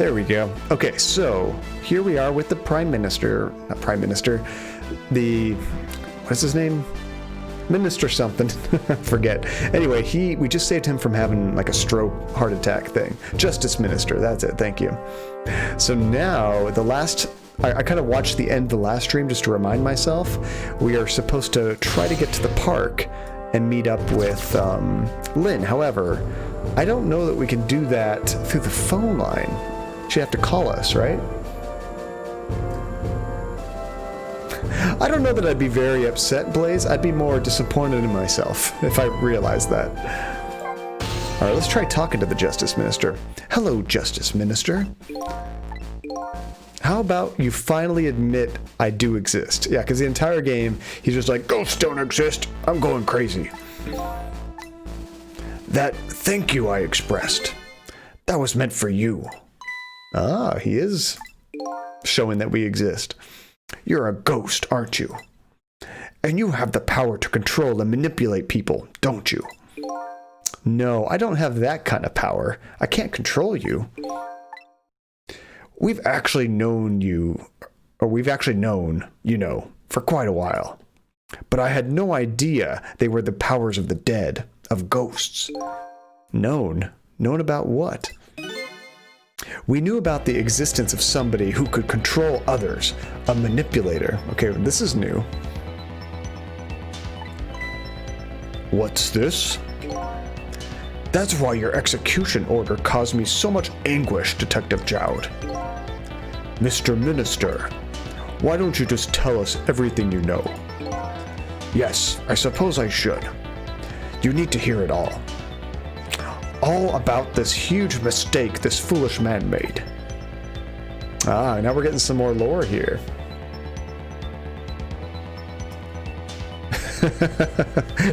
There we go. Okay, so here we are with the Prime Minister, not Prime Minister, what's his name? Minister something. Forget. Anyway, we just saved him from having like a stroke heart attack thing. Justice Minister, that's it. Thank you. So now I kind of watched the end of the last stream just to remind myself. We are supposed to try to get to the park and meet up with Lynn. However, I don't know that we can do that through the phone line. She'd have to call us, right? I don't know that I'd be very upset, Blaze. I'd be more disappointed in myself if I realized that. All right, let's try talking to the Justice Minister. Hello, Justice Minister. How about you finally admit I do exist? Yeah, because the entire game, he's just like, ghosts don't exist. I'm going crazy. That thank you I expressed, that was meant for you. Ah, he is showing that we exist. You're a ghost, aren't you? And you have the power to control and manipulate people, don't you? No, I don't have that kind of power. I can't control you. We've actually known, for quite a while. But I had no idea they were the powers of the dead, of ghosts. Known? Known about what? We knew about the existence of somebody who could control others, a manipulator. Okay, this is new. What's this? That's why your execution order caused me so much anguish, Detective Jowd. Mr. Minister, why don't you just tell us everything you know? Yes, I suppose I should. You need to hear it all. All about this huge mistake this foolish man made. Ah, now we're getting some more lore here.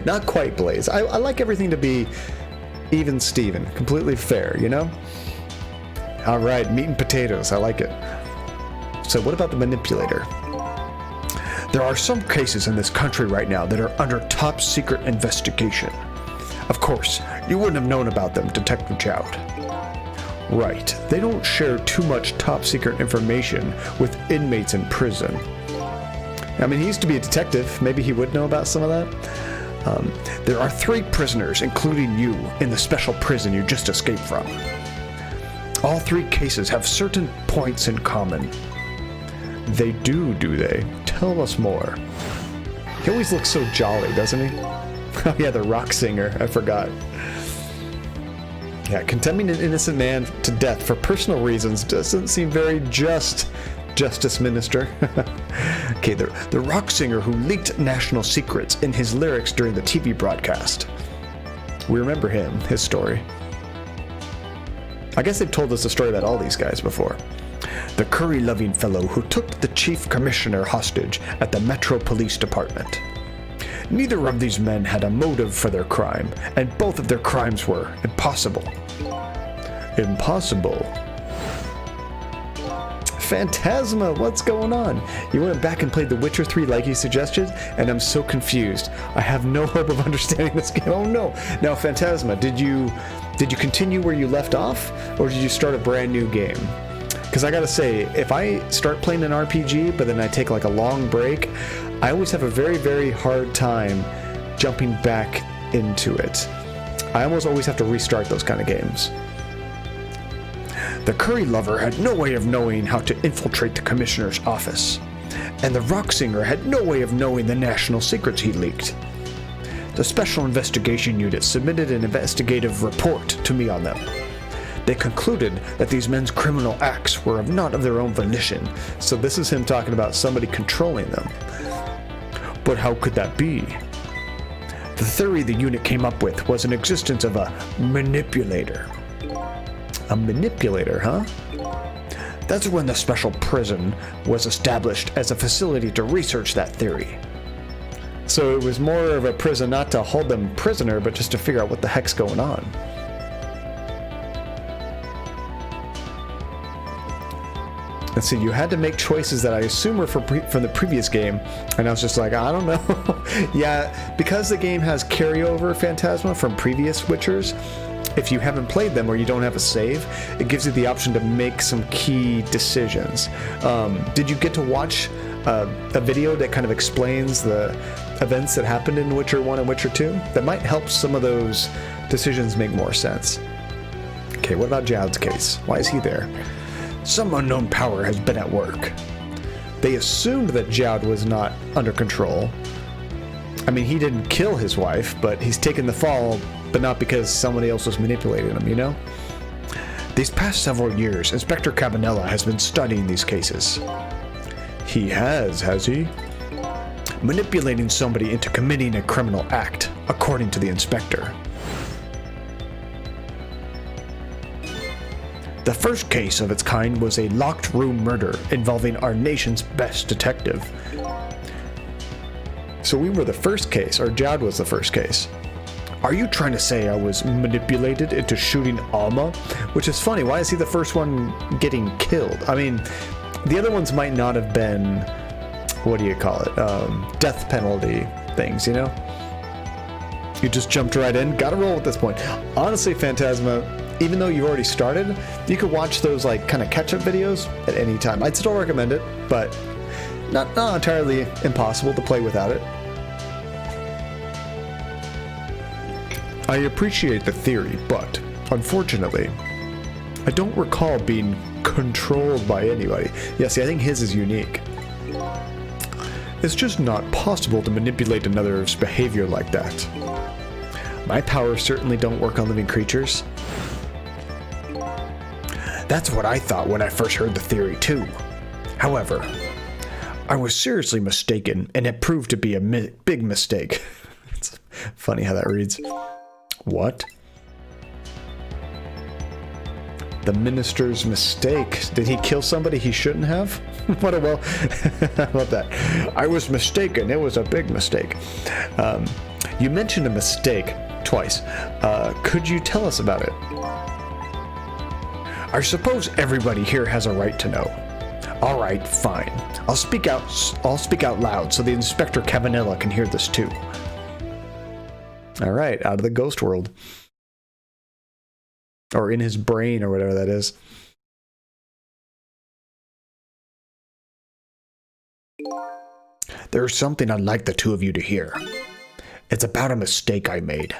Not quite, Blaze. I like everything to be even Steven, completely fair, you know? All right, meat and potatoes, I like it. So what about the manipulator? There are some cases in this country right now that are under top secret investigation. Of course, you wouldn't have known about them, Detective Jowd. Right, they don't share too much top secret information with inmates in prison. I mean, he used to be a detective. Maybe he would know about some of that. There are 3 prisoners, including you, in the special prison you just escaped from. All 3 cases have certain points in common. They do they? Tell us more. He always looks so jolly, doesn't he? Oh yeah, the rock singer. I forgot. Yeah, condemning an innocent man to death for personal reasons doesn't seem very just, Justice Minister. Okay, the rock singer who leaked national secrets in his lyrics during the TV broadcast. We remember him, his story. I guess they've told us a story about all these guys before. The curry-loving fellow who took the chief commissioner hostage at the Metro Police Department. Neither of these men had a motive for their crime, and both of their crimes were impossible. Impossible? Phantasma, what's going on? You went back and played The Witcher 3 like you suggested, and I'm so confused. I have no hope of understanding this game. Oh no. Now, Phantasma, did you continue where you left off, or did you start a brand new game? Because I gotta say, if I start playing an RPG, but then I take like a long break, I always have a very, very hard time jumping back into it. I almost always have to restart those kind of games. The curry lover had no way of knowing how to infiltrate the commissioner's office, and the rock singer had no way of knowing the national secrets he leaked. The Special Investigation Unit submitted an investigative report to me on them. They concluded that these men's criminal acts were not of their own volition, so this is him talking about somebody controlling them. But how could that be? The theory the unit came up with was an existence of a manipulator. A manipulator, huh? That's when the special prison was established as a facility to research that theory. So it was more of a prison not to hold them prisoner, but just to figure out what the heck's going on. Let's see, you had to make choices that I assume were from the previous game, and I was just like, I don't know. Yeah, because the game has carryover Phantasma from previous Witchers, if you haven't played them or you don't have a save, it gives you the option to make some key decisions. Did you get to watch a video that kind of explains the events that happened in Witcher 1 and Witcher 2? That might help some of those decisions make more sense. Okay, what about Jowd's case? Why is he there? Some unknown power has been at work. They assumed that Jowd was not under control. I mean, he didn't kill his wife, but he's taken the fall, but not because somebody else was manipulating him, you know? These past several years, Inspector Cabanela has been studying these cases. He has he? Manipulating somebody into committing a criminal act, according to the inspector. The first case of its kind was a locked room murder involving our nation's best detective. So we were the first case, or Jowd was the first case. Are you trying to say I was manipulated into shooting Alma? Which is funny, why is he the first one getting killed? I mean, the other ones might not have been, what do you call it, death penalty things, you know? You just jumped right in, gotta roll at this point. Honestly, Phantasma, even though you've already started, you could watch those like kind of catch-up videos at any time. I'd still recommend it, but not entirely impossible to play without it. I appreciate the theory, but unfortunately, I don't recall being controlled by anybody. Yeah, see, I think his is unique. It's just not possible to manipulate another's behavior like that. My powers certainly don't work on living creatures. That's what I thought when I first heard the theory too. However, I was seriously mistaken, and it proved to be a big mistake. It's funny how that reads. What? The minister's mistake. Did he kill somebody he shouldn't have? What a well... How about that? I was mistaken. It was a big mistake. You mentioned a mistake twice. Could you tell us about it? I suppose everybody here has a right to know. All right, fine. I'll speak out loud so the Inspector Cabanela can hear this too. All right, out of the ghost world. Or in his brain, or whatever that is. There's something I'd like the two of you to hear. It's about a mistake I made.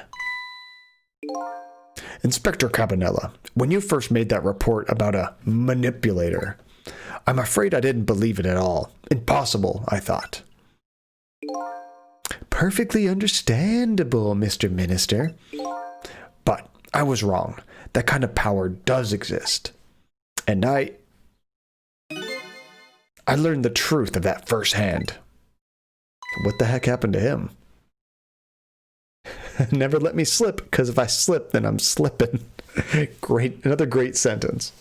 Inspector Cabanela, when you first made that report about a manipulator, I'm afraid I didn't believe it at all. Impossible, I thought. Perfectly understandable, Mr. Minister. But I was wrong. That kind of power does exist. And I learned the truth of that firsthand. What the heck happened to him? Never let me slip, because if I slip, then I'm slipping. Great, another great sentence.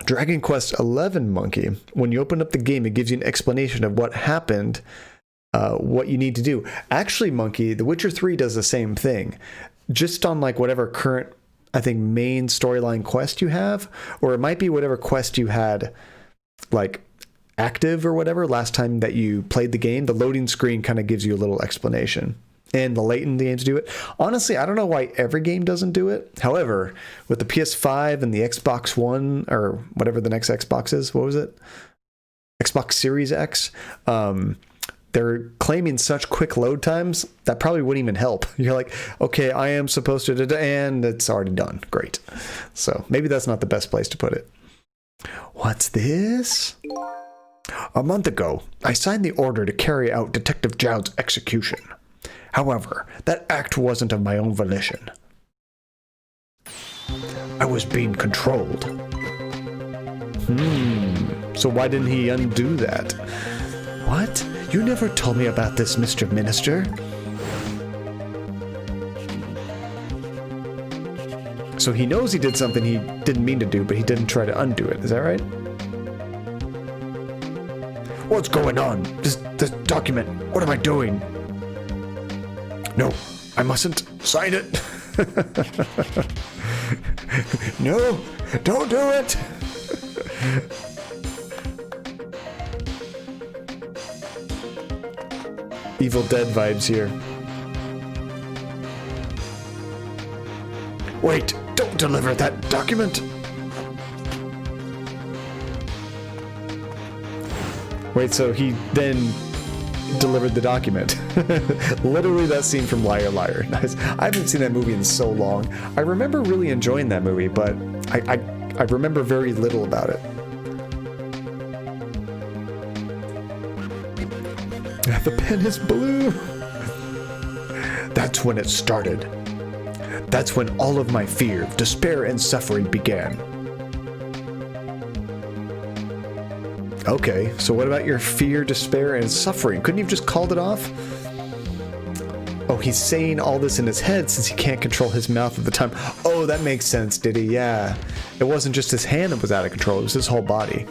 Dragon Quest XI, Monkey. When you open up the game, it gives you an explanation of what happened, what you need to do. Actually, Monkey, The Witcher 3 does the same thing. Just on like whatever current, I think, main storyline quest you have, or it might be whatever quest you had, like, active or whatever last time that you played the game, the loading screen kind of gives you a little explanation. And the latent games do it. Honestly, I don't know why every game doesn't do it. However, with the PS5 and the Xbox One, or whatever the next Xbox is, what was it? Xbox Series X. They're claiming such quick load times that probably wouldn't even help. You're like, okay, I am supposed to, and it's already done. Great. So maybe that's not the best place to put it. What's this? A month ago, I signed the order to carry out Detective Jowd's execution. However, that act wasn't of my own volition. I was being controlled. So why didn't he undo that? What? You never told me about this, Mr. Minister. So he knows he did something he didn't mean to do, but he didn't try to undo it. Is that right? What's going on? This document. What am I doing? No, I mustn't sign it. No, don't do it. Evil Dead vibes here. Wait, don't deliver that document! Wait, so he then delivered the document. Literally that scene from Liar Liar. Nice. I haven't seen that movie in so long. I remember really enjoying that movie, but I remember very little about it. The pen is blue. That's when it started. That's when all of my fear, despair, and suffering began. Okay, so what about your fear, despair, and suffering? Couldn't you have just called it off? Oh, he's saying all this in his head since he can't control his mouth at the time. Oh, that makes sense, did he? Yeah. It wasn't just his hand that was out of control, it was his whole body.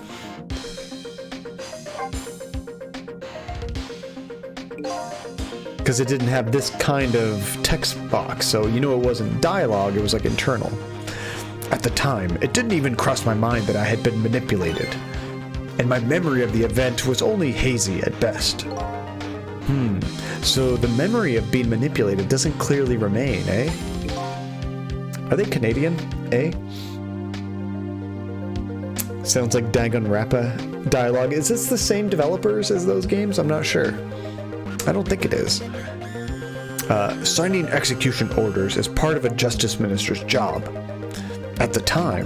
Because it didn't have this kind of text box, so you know it wasn't dialogue, it was like internal. At the time, it didn't even cross my mind that I had been manipulated. And my memory of the event was only hazy at best. So the memory of being manipulated doesn't clearly remain, eh? Are they Canadian, eh? Sounds like Danganronpa dialogue. Is this the same developers as those games? I'm not sure. I don't think it is. Signing execution orders is part of a justice minister's job. At the time,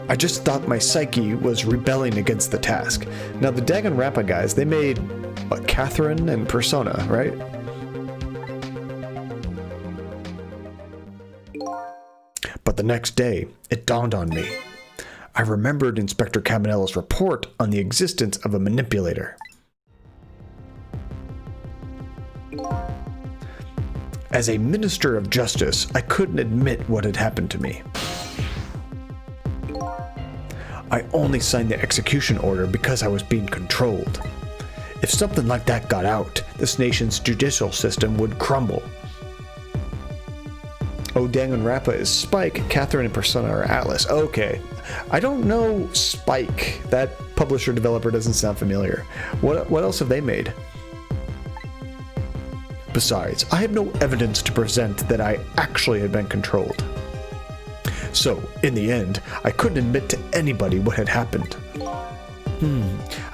I just thought my psyche was rebelling against the task. Now, the Danganronpa guys, they made, what, Catherine and Persona, right? But the next day, it dawned on me. I remembered Inspector Cabanello's report on the existence of a manipulator. As a minister of justice, I couldn't admit what had happened to me. I only signed the execution order because I was being controlled. If something like that got out, this nation's judicial system would crumble. Oh, Danganronpa is Spike, Catherine and Persona are Atlas. Okay. I don't know Spike. That publisher developer doesn't sound familiar. What else have they made? Besides, I have no evidence to present that I actually had been controlled. So, in the end, I couldn't admit to anybody what had happened.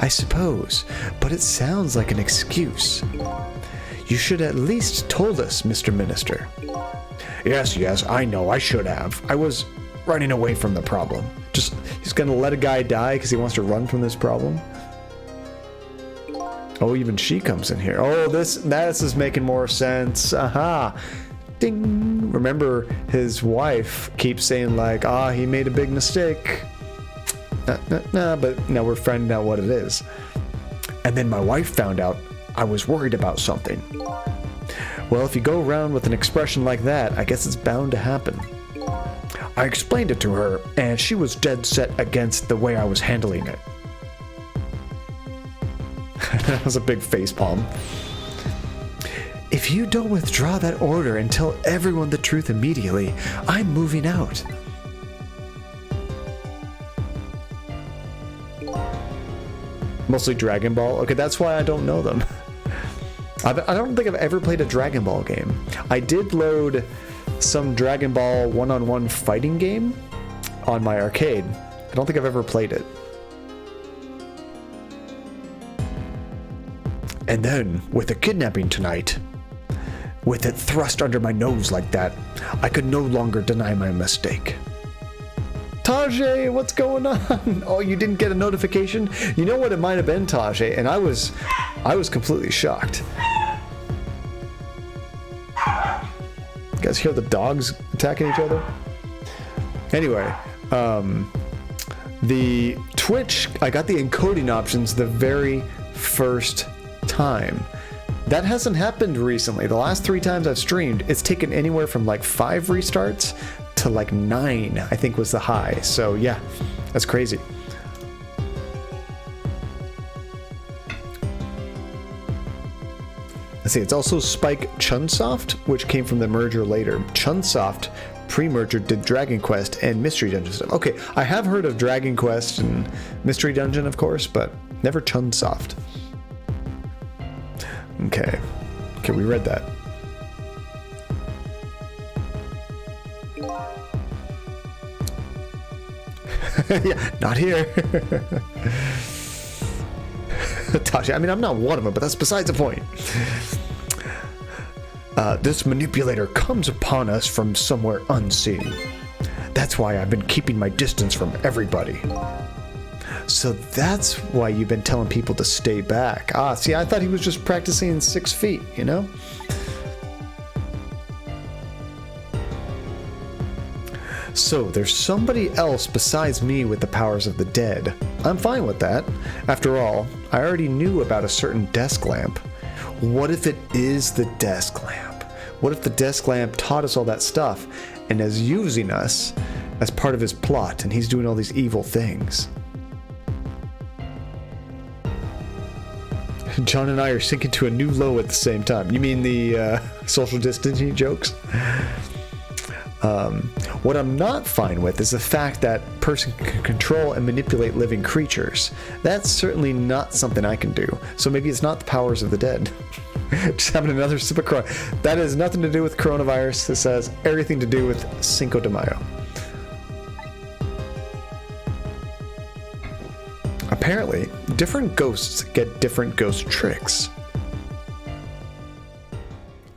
I suppose, but it sounds like an excuse. You should at least told us, Mr. Minister. Yes, I know, I should have. I was running away from the problem. He's gonna let a guy die because he wants to run from this problem? Oh, even she comes in here. Oh, this is making more sense. Aha. Ding. Remember, his wife keeps saying like, he made a big mistake. Nah, but now we're finding out what it is. And then my wife found out I was worried about something. Well, if you go around with an expression like that, I guess it's bound to happen. I explained it to her, and she was dead set against the way I was handling it. That was a big facepalm. If you don't withdraw that order and tell everyone the truth immediately, I'm moving out. Mostly Dragon Ball? Okay, that's why I don't know them. I don't think I've ever played a Dragon Ball game. I did load some Dragon Ball one-on-one fighting game on my arcade. I don't think I've ever played it. And then, with the kidnapping tonight, with it thrust under my nose like that, I could no longer deny my mistake. Tajay, what's going on? Oh, you didn't get a notification? You know what, it might have been Tajay, and I was completely shocked. You guys hear the dogs attacking each other? Anyway, the Twitch, I got the encoding options the very first time. That hasn't happened recently. The last 3 times I've streamed, it's taken anywhere from like 5 restarts to like 9, I think was the high. So yeah, that's crazy. Let's see, it's also Spike Chunsoft, which came from the merger later. Chunsoft pre-merger did Dragon Quest and Mystery Dungeon stuff. Okay, I have heard of Dragon Quest and Mystery Dungeon, of course, but never Chunsoft. Okay, we read that. Yeah, not here. Tasha, I mean, I'm not one of them, but that's besides the point. This manipulator comes upon us from somewhere unseen. That's why I've been keeping my distance from everybody. So that's why you've been telling people to stay back. Ah, see, I thought he was just practicing 6 feet, you know? So there's somebody else besides me with the powers of the dead. I'm fine with that. After all, I already knew about a certain desk lamp. What if it is the desk lamp? What if the desk lamp taught us all that stuff and is using us as part of his plot, and he's doing all these evil things? John and I are sinking to a new low at the same time. You mean the social distancing jokes? What I'm not fine with is the fact that person can control and manipulate living creatures. That's certainly not something I can do. So maybe it's not the powers of the dead. Just having another sip of corona. That has nothing to do with coronavirus. This has everything to do with Cinco de Mayo. Apparently, different ghosts get different ghost tricks.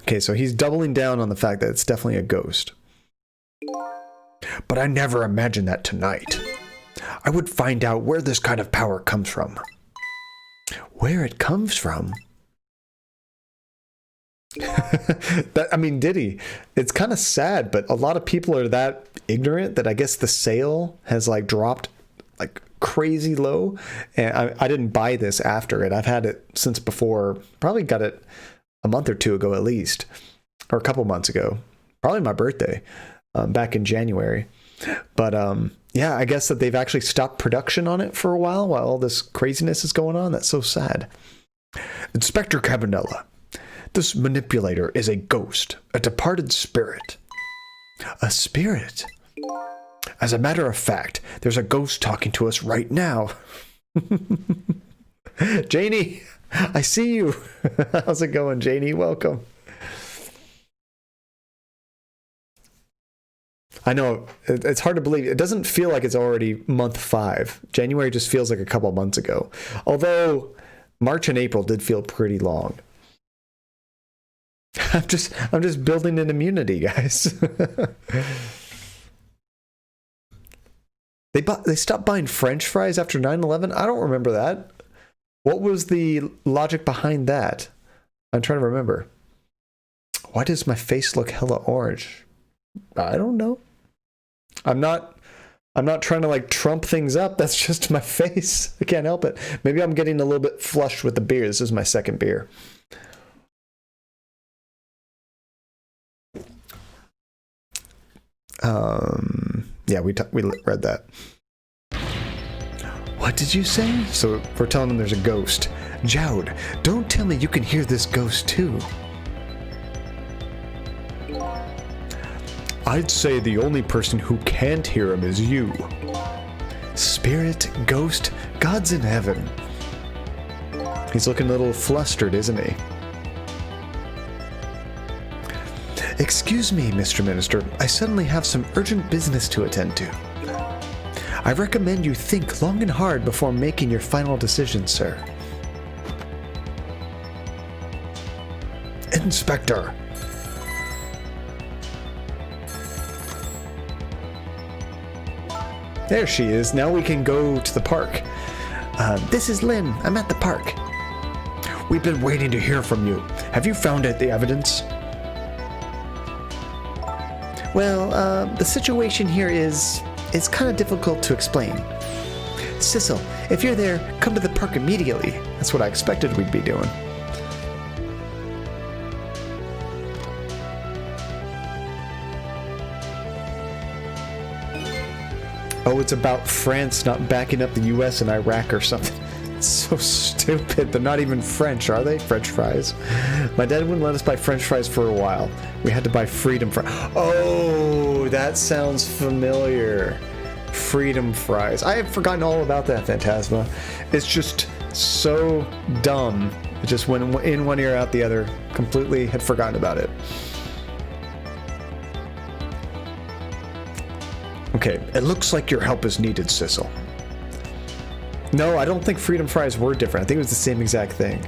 Okay, so he's doubling down on the fact that it's definitely a ghost. But I never imagined that tonight. I would find out where this kind of power comes from. Where it comes from? I mean, did he? It's kind of sad, but a lot of people are that ignorant that I guess the sale has like dropped like crazy low. And I didn't buy this after it. I've had it since before. Probably got it a month or two ago at least, or a couple months ago. Probably my birthday. Back in January. But yeah, I guess that they've actually stopped production on it for a while all this craziness is going on. That's so sad. Inspector Cabanella, this manipulator is a ghost, a departed spirit. A spirit? As a matter of fact, there's a ghost talking to us right now. Janie, I see you. How's it going, Janie? Welcome. I know, it's hard to believe. It doesn't feel like it's already month 5. January just feels like a couple months ago. Although March and April did feel pretty long. I'm just building an immunity, guys. They stopped buying French fries after 9/11? I don't remember that. What was the logic behind that? I'm trying to remember. Why does my face look hella orange? I don't know. I'm not trying to like trump things up. That's just my face. I can't help it. Maybe I'm getting a little bit flushed with the beer. This is my second beer. Yeah, we read that. What did you say? So we're telling them there's a ghost. Jowd, don't tell me you can hear this ghost too. I'd say the only person who can't hear him is you. Spirit, ghost, God's in heaven. He's looking a little flustered, isn't he? Excuse me, Mr. Minister. I suddenly have some urgent business to attend to. I recommend you think long and hard before making your final decision, sir. Inspector. There she is. Now we can go to the park. This is Lynn. I'm at the park. We've been waiting to hear from you. Have you found the evidence? Well, the situation here is kind of difficult to explain. Sissel, if you're there, come to the park immediately. That's what I expected we'd be doing. Oh, it's about France not backing up the US and Iraq or something. It's so stupid. They're not even French, are they? French fries. My dad wouldn't let us buy French fries for a while. We had to buy freedom fries. Oh, that sounds familiar. Freedom fries. I have forgotten all about that, Phantasma. It's just so dumb. It just went in one ear, out the other. Completely had forgotten about it. Okay, it looks like your help is needed, Sissel. No, I don't think freedom fries were different. I think it was the same exact thing.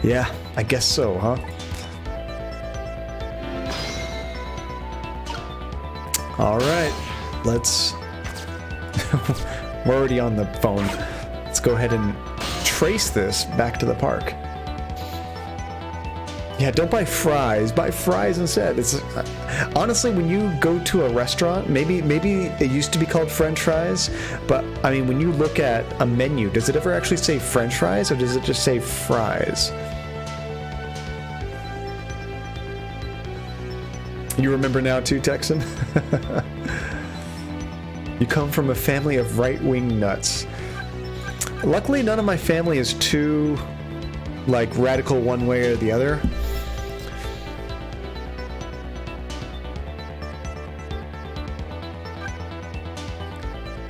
Yeah, I guess so, huh? All right, let's... We're already on the phone. Let's go ahead and trace this back to the park. Yeah, don't buy fries. Buy fries instead. It's honestly, when you go to a restaurant, maybe it used to be called French fries, but I mean, when you look at a menu, does it ever actually say French fries, or does it just say fries? You remember now too, Texan? You come from a family of right-wing nuts. Luckily, none of my family is too, like, radical one way or the other.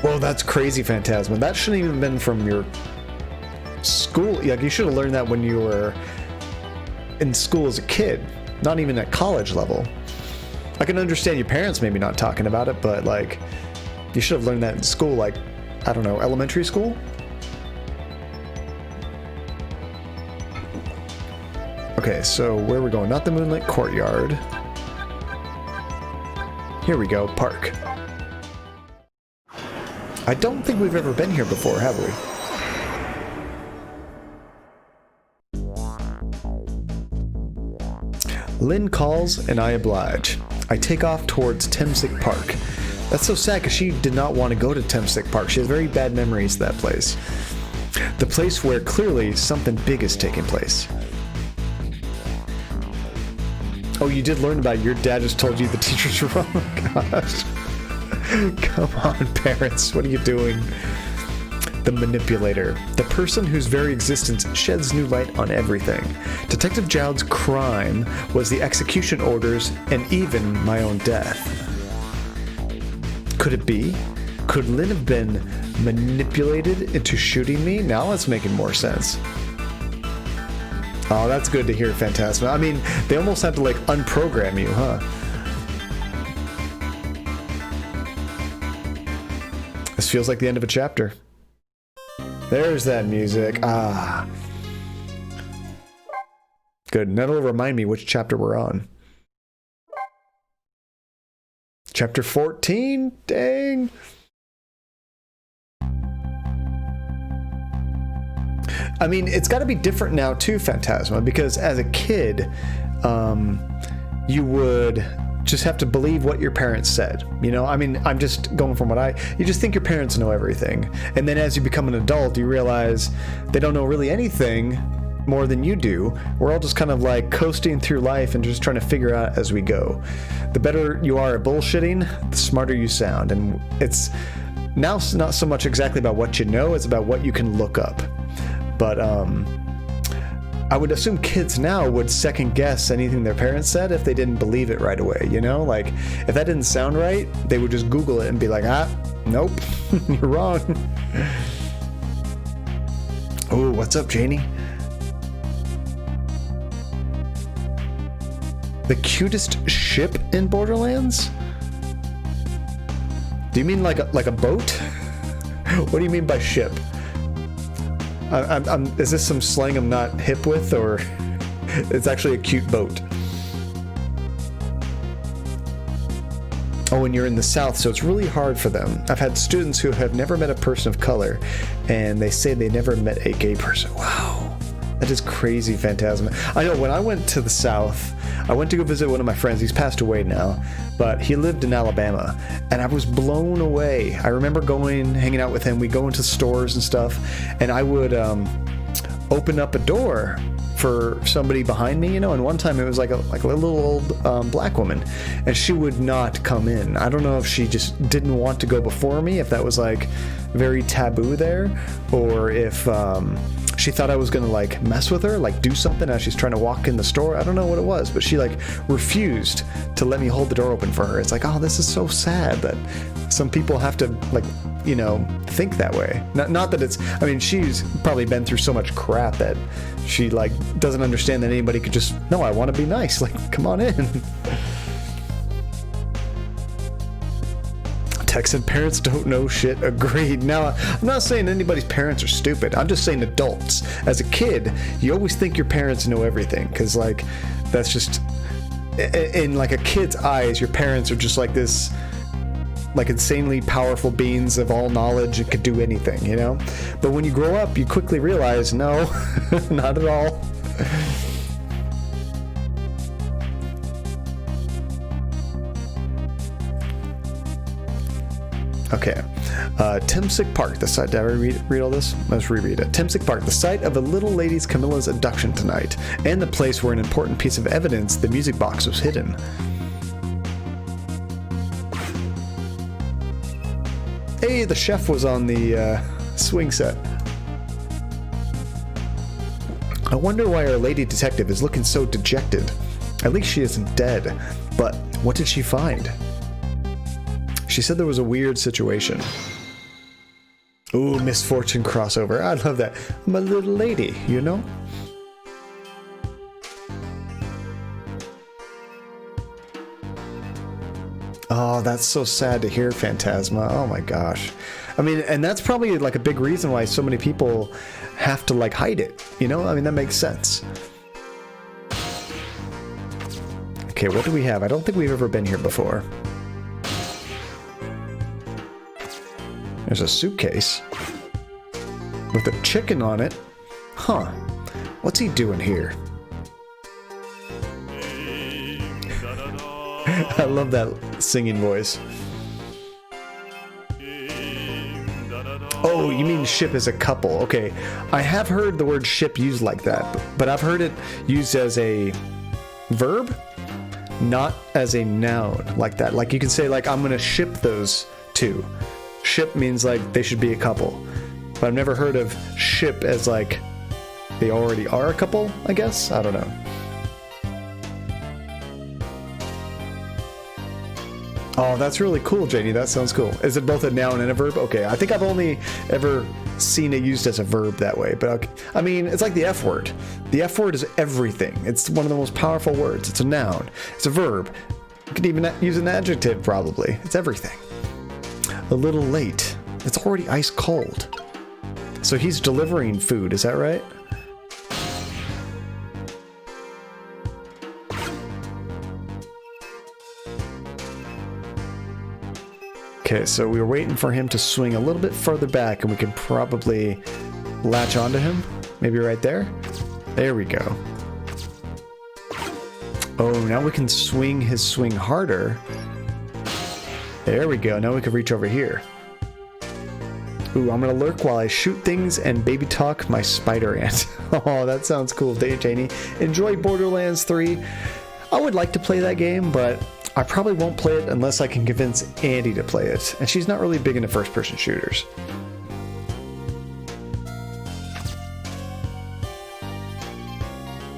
Whoa, that's crazy, Phantasma. That shouldn't even have been from your school. Like, you should have learned that when you were in school as a kid, not even at college level. I can understand your parents maybe not talking about it, but, like, you should have learned that in school, like, I don't know, elementary school? Okay, so where are we going? Not the Moonlit Courtyard. Here we go, park. I don't think we've ever been here before, have we? Lynn calls and I oblige. I take off towards Temsick Park. That's so sad because she did not want to go to Temsick Park. She has very bad memories of that place. The place where clearly something big is taking place. Oh, you did learn about it. Your dad just told you the teachers were wrong. Oh, gosh. Come on, parents. What are you doing? The manipulator. The person whose very existence sheds new light on everything. Detective Jowd's crime was the execution orders and even my own death. Could it be? Could Lynn have been manipulated into shooting me? Now it's making more sense. Oh, that's good to hear, Phantasma. I mean, they almost had to, like, unprogram you, huh? This feels like the end of a chapter. There's that music. Ah. Good. And that'll remind me which chapter we're on. Chapter 14? Dang. I mean, it's got to be different now too, Phantasma, because as a kid, you would just have to believe what your parents said. You know, I mean, I'm just going from you just think your parents know everything. And then as you become an adult, you realize they don't know really anything more than you do. We're all just kind of like coasting through life and just trying to figure out as we go. The better you are at bullshitting, the smarter you sound. And it's now not so much exactly about what you know, it's about what you can look up. But I would assume kids now would second guess anything their parents said if they didn't believe it right away, you know? Like, if that didn't sound right, they would just Google it and be like, nope, you're wrong. Oh, what's up, Janie? The cutest ship in Borderlands? Do you mean like a boat? What do you mean by ship? Is this some slang I'm not hip with, or it's actually a cute boat? Oh, and you're in the South, so it's really hard for them. I've had students who have never met a person of color, and they say they never met a gay person. Wow, that is crazy, Phantasma. I know, when I went to the South, I went to go visit one of my friends. He's passed away now, but he lived in Alabama, and I was blown away. I remember hanging out with him. We'd go into stores and stuff, and I would open up a door for somebody behind me, you know, and one time it was like a little old black woman, and she would not come in. I don't know if she just didn't want to go before me, if that was like very taboo there, or if she thought I was gonna like mess with her, like do something as she's trying to walk in the store. I don't know what it was, but she like refused to let me hold the door open for her. It's like, oh, this is so sad that some people have to, like, you know, think that way. Not that it's, I mean, she's probably been through so much crap that she, like, doesn't understand that anybody could just, no, I want to be nice. Like, come on in. Texan parents don't know shit. Agreed. Now, I'm not saying anybody's parents are stupid. I'm just saying adults. As a kid, you always think your parents know everything, because, like, that's just, in, like, a kid's eyes, your parents are just like this, like, insanely powerful beings of all knowledge and could do anything, you know? But when you grow up, you quickly realize, no, not at all. Okay, Timsick Park, the site, did I read all this? Let's reread it. Timsick Park, the site of a little lady's Camilla's abduction tonight, and the place where an important piece of evidence, the music box, was hidden. Hey, the chef was on the swing set. I wonder why our lady detective is looking so dejected. At least she isn't dead. But what did she find? She said there was a weird situation. Ooh, misfortune crossover. I love that. I'm a little lady, you know? Oh, that's so sad to hear, Phantasma. Oh my gosh. I mean, and that's probably like a big reason why so many people have to, like, hide it, you know? I mean, that makes sense. Okay, what do we have? I don't think we've ever been here before. There's a suitcase with a chicken on it. Huh. What's he doing here? I love that singing voice. Oh, you mean ship as a couple. Okay. I have heard the word ship used like that, but I've heard it used as a verb, not as a noun like that. Like, you can say, like, I'm going to ship those two. Ship means, like, they should be a couple. But I've never heard of ship as, like, they already are a couple, I guess? I don't know. Oh, that's really cool, Janie. That sounds cool. Is it both a noun and a verb? Okay, I think I've only ever seen it used as a verb that way. But okay. I mean, it's like the F word. The F word is everything. It's one of the most powerful words. It's a noun. It's a verb. You could even use an adjective, probably. It's everything. A little late. It's already ice cold. So he's delivering food, is that right? Okay, so we were waiting for him to swing a little bit further back, and we can probably latch onto him. Maybe right there? There we go. Oh, now we can swing his swing harder. There we go. Now we can reach over here. Ooh, I'm gonna lurk while I shoot things and baby talk my spider ant. Oh, that sounds cool, Janie. Enjoy Borderlands 3. I would like to play that game, but I probably won't play it unless I can convince Andy to play it. And she's not really big into first-person shooters.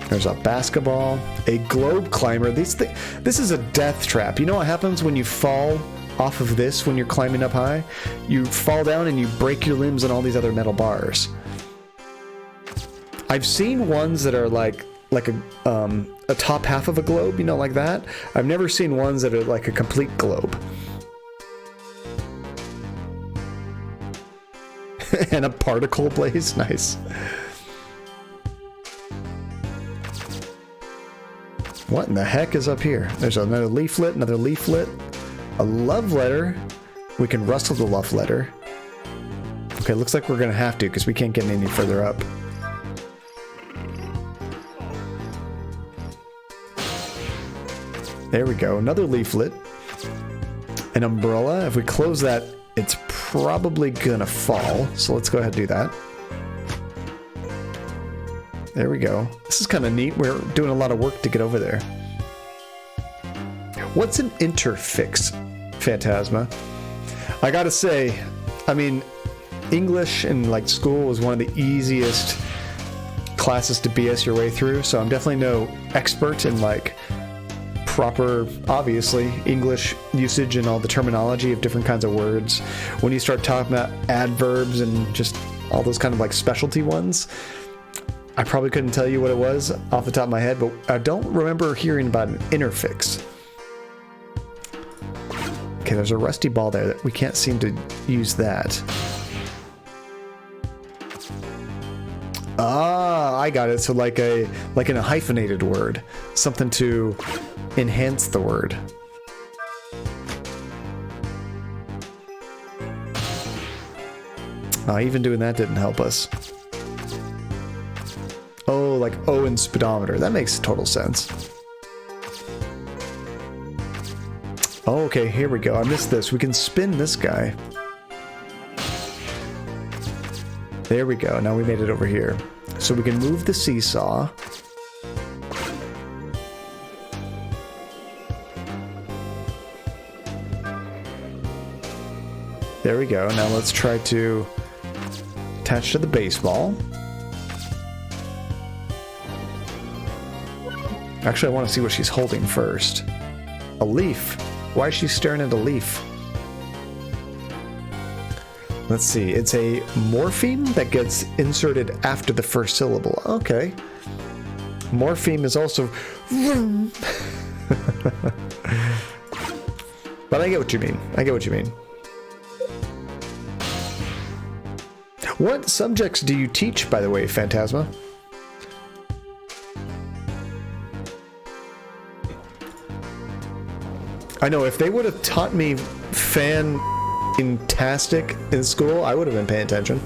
There's a basketball, a globe climber. This is a death trap. You know what happens when you fall off of this when you're climbing up high? You fall down and you break your limbs on all these other metal bars. I've seen ones that are like a top half of a globe, you know, like that. I've never seen ones that are like a complete globe. And a particle blaze, nice. What in the heck is up here? There's another leaflet, a love letter. We can rustle the love letter. Okay, looks like we're gonna have to because we can't get any further up. There we go, another leaflet. An umbrella. If we close that, it's probably gonna fall. So let's go ahead and do that. There we go. This is kind of neat. We're doing a lot of work to get over there. What's an interfix, Phantasma? I gotta say, I mean, English in like school was one of the easiest classes to BS your way through, so I'm definitely no expert in like proper, obviously, English usage and all the terminology of different kinds of words. When you start talking about adverbs and just all those kind of like specialty ones, I probably couldn't tell you what it was off the top of my head, but I don't remember hearing about an interfix. Okay, there's a rusty ball there that we can't seem to use that. Ah, I got it. So like in a hyphenated word, something to enhance the word. Even doing that didn't help us. Oh, like O in speedometer. That makes total sense. Oh, okay, here we go. I missed this. We can spin this guy. There we go. Now we made it over here. So we can move the seesaw. There we go. Now let's try to attach to the baseball. Actually, I want to see what she's holding first. A leaf. Why is she staring at a leaf? Let's see. It's a morpheme that gets inserted after the first syllable. Okay. Morpheme is also... But I get what you mean. I get what you mean. What subjects do you teach, by the way, Phantasma? I know, if they would have taught me fantastic in school, I would have been paying attention.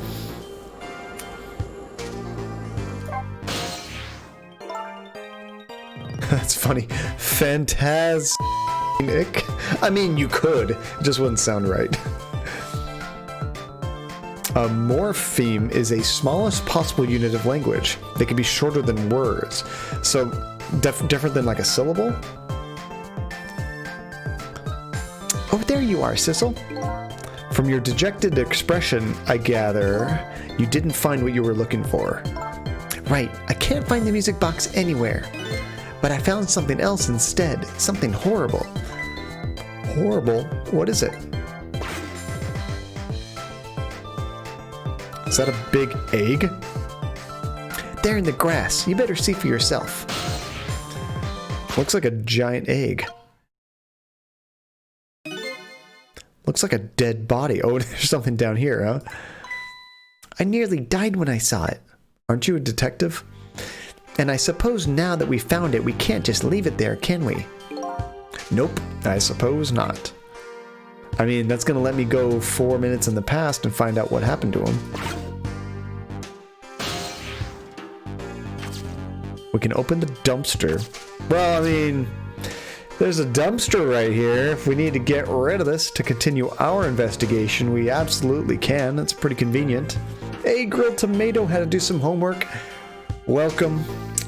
That's funny. Fantastic. I mean, you could. It just wouldn't sound right. A morpheme is a smallest possible unit of language. They can be shorter than words. So, different than like a syllable? Oh, there you are, Sissel. From your dejected expression, I gather you didn't find what you were looking for. Right, I can't find the music box anywhere. But I found something else instead. Something horrible. Horrible? What is it? Is that a big egg? There in the grass. You better see for yourself. Looks like a giant egg. Looks like a dead body. Oh, there's something down here, huh? I nearly died when I saw it. Aren't you a detective? And I suppose now that we found it, we can't just leave it there, can we? Nope, I suppose not. I mean, that's gonna let me go 4 minutes in the past and find out what happened to him. We can open the dumpster. Well, I mean... There's a dumpster right here. If we need to get rid of this to continue our investigation, we absolutely can. That's pretty convenient. Hey, Grilled Tomato had to do some homework. Welcome.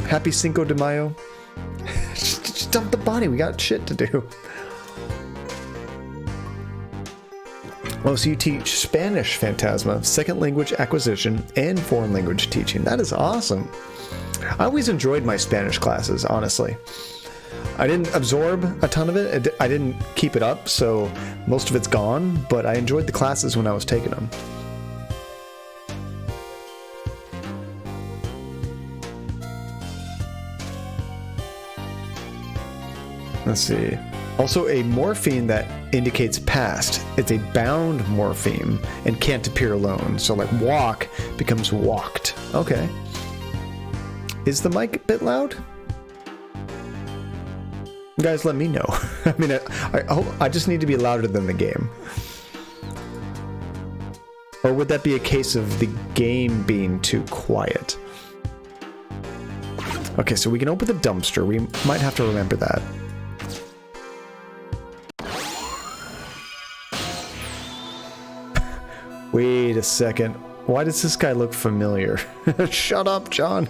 Happy Cinco de Mayo. Just dump the body. We got shit to do. Oh, so you teach Spanish, Phantasma, second language acquisition, and foreign language teaching. That is awesome. I always enjoyed my Spanish classes, honestly. I didn't absorb a ton of it. I didn't keep it up, so most of it's gone, but I enjoyed the classes when I was taking them. Let's see. Also, a morpheme that indicates past. It's a bound morpheme and can't appear alone. So like walk becomes walked. Okay. Is the mic a bit loud? Guys, let me know. I mean, I just need to be louder than the game. Or would that be a case of the game being too quiet? Okay, so we can open the dumpster. We might have to remember that. Wait a second. Why does this guy look familiar? Shut up, John.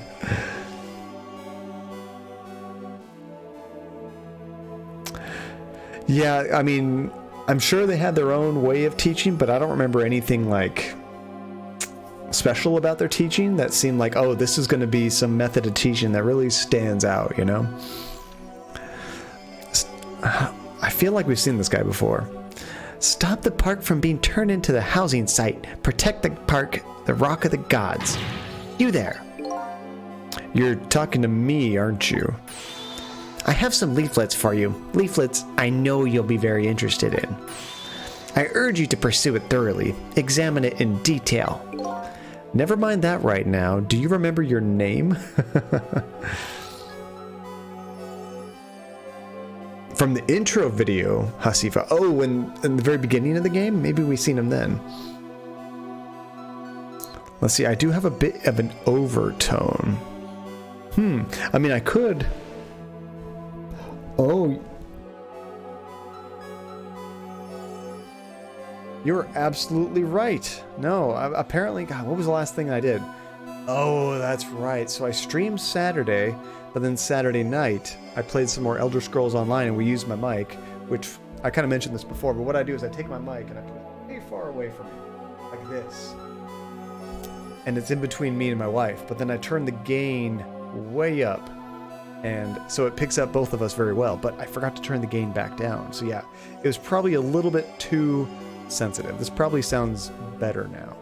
Yeah, I mean, I'm sure they had their own way of teaching, but I don't remember anything like special about their teaching that seemed like, oh, this is going to be some method of teaching that really stands out, you know? I feel like we've seen this guy before. Stop the park from being turned into the housing site. Protect the park, the Rock of the Gods. You there. You're talking to me, aren't you? I have some leaflets for you. Leaflets I know you'll be very interested in. I urge you to pursue it thoroughly. Examine it in detail. Never mind that right now. Do you remember your name? From the intro video, Hasifa. Oh, in the very beginning of the game? Maybe we've seen him then. Let's see, I do have a bit of an overtone. I mean, I could... Oh. You're absolutely right. No, apparently... God, what was the last thing I did? Oh, that's right. So I streamed Saturday, but then Saturday night, I played some more Elder Scrolls Online, and we used my mic, which I kind of mentioned this before, but what I do is I take my mic and I put it way far away from me, like this. And it's in between me and my wife, but then I turn the gain way up, and so it picks up both of us very well, but I forgot to turn the gain back down. So yeah, it was probably a little bit too sensitive. This probably sounds better now.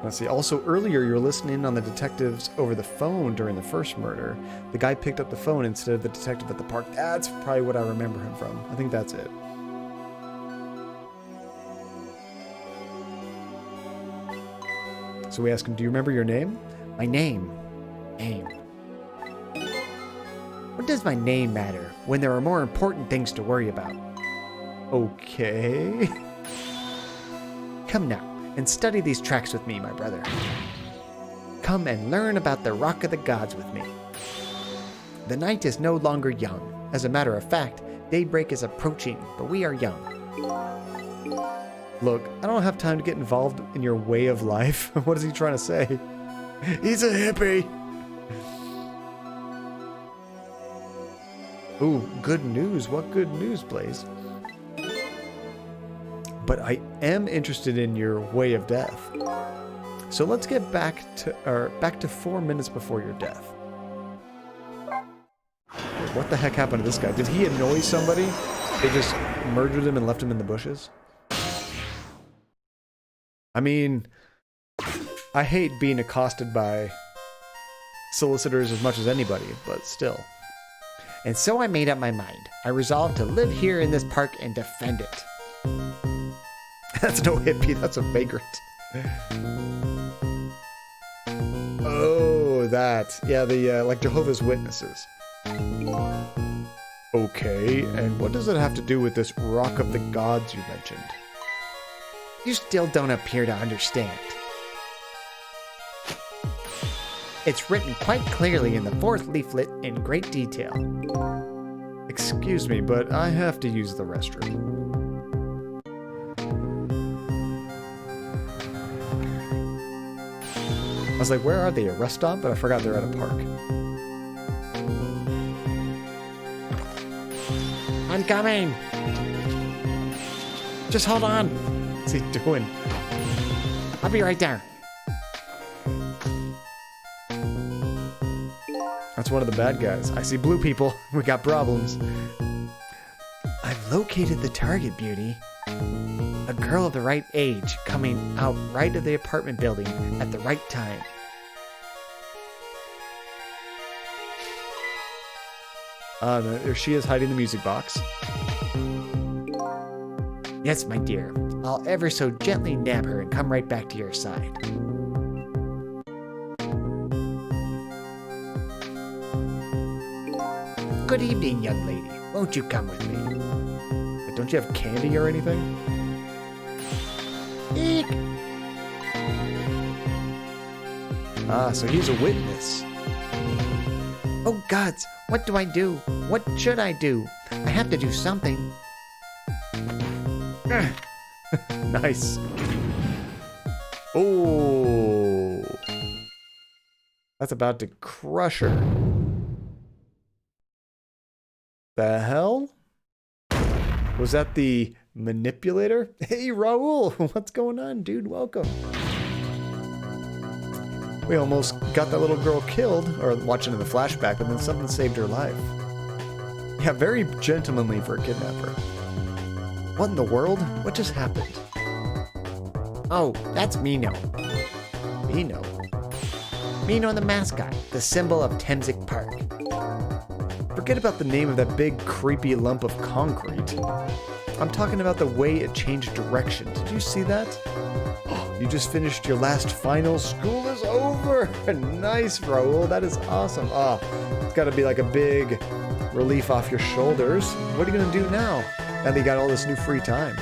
Let's see. Also, earlier you were listening on the detectives over the phone during the first murder. The guy picked up the phone instead of the detective at the park. That's probably what I remember him from. I think that's it. So we ask him, do you remember your name? My name. Name. What does my name matter when there are more important things to worry about? Okay. Come now. And study these tracks with me, my brother. Come and learn about the Rock of the Gods with me. The night is no longer young. As a matter of fact, daybreak is approaching, but we are young. Look, I don't have time to get involved in your way of life. What is he trying to say? He's a hippie! Ooh, good news. What good news, Blaze? But I am interested in your way of death. So let's get back to 4 minutes before your death. What the heck happened to this guy? Did he annoy somebody? They just murdered him and left him in the bushes? I mean, I hate being accosted by solicitors as much as anybody, but still. And so I made up my mind. I resolved to live here in this park and defend it. That's no hippie, that's a vagrant. Oh, that. Yeah, the, like Jehovah's Witnesses. Okay, and what does it have to do with this Rock of the Gods you mentioned? You still don't appear to understand. It's written quite clearly in the 4th leaflet in great detail. Excuse me, but I have to use the restroom. I was like, where are they? A rest stop? But I forgot they're at a park. I'm coming! Just hold on! What's he doing? I'll be right there. That's one of the bad guys. I see blue people. We got problems. I've located the target, Beauty. A girl of the right age coming out right of the apartment building at the right time. There she is hiding the music box. Yes, my dear. I'll ever so gently nab her and come right back to your side. Good evening, young lady. Won't you come with me? But don't you have candy or anything? Eek! Ah, so he's a witness. Oh gods, what do I do? What should I do? I have to do something. Nice. Oh. That's about to crush her. The hell? Was that the manipulator? Hey, Raul, what's going on, dude? Welcome. We almost got that little girl killed, or watching in the flashback, but then something saved her life. Yeah, very gentlemanly for a kidnapper. What in the world? What just happened? Oh, that's Mino. Mino? Mino the mascot, the symbol of Temsic Park. Forget about the name of that big, creepy lump of concrete. I'm talking about the way it changed direction. Did you see that? Oh, you just finished your last final. School is over. Nice, Raul. That is awesome. Oh, it's got to be like a big relief off your shoulders. What are you going to do now that you got all this new free time?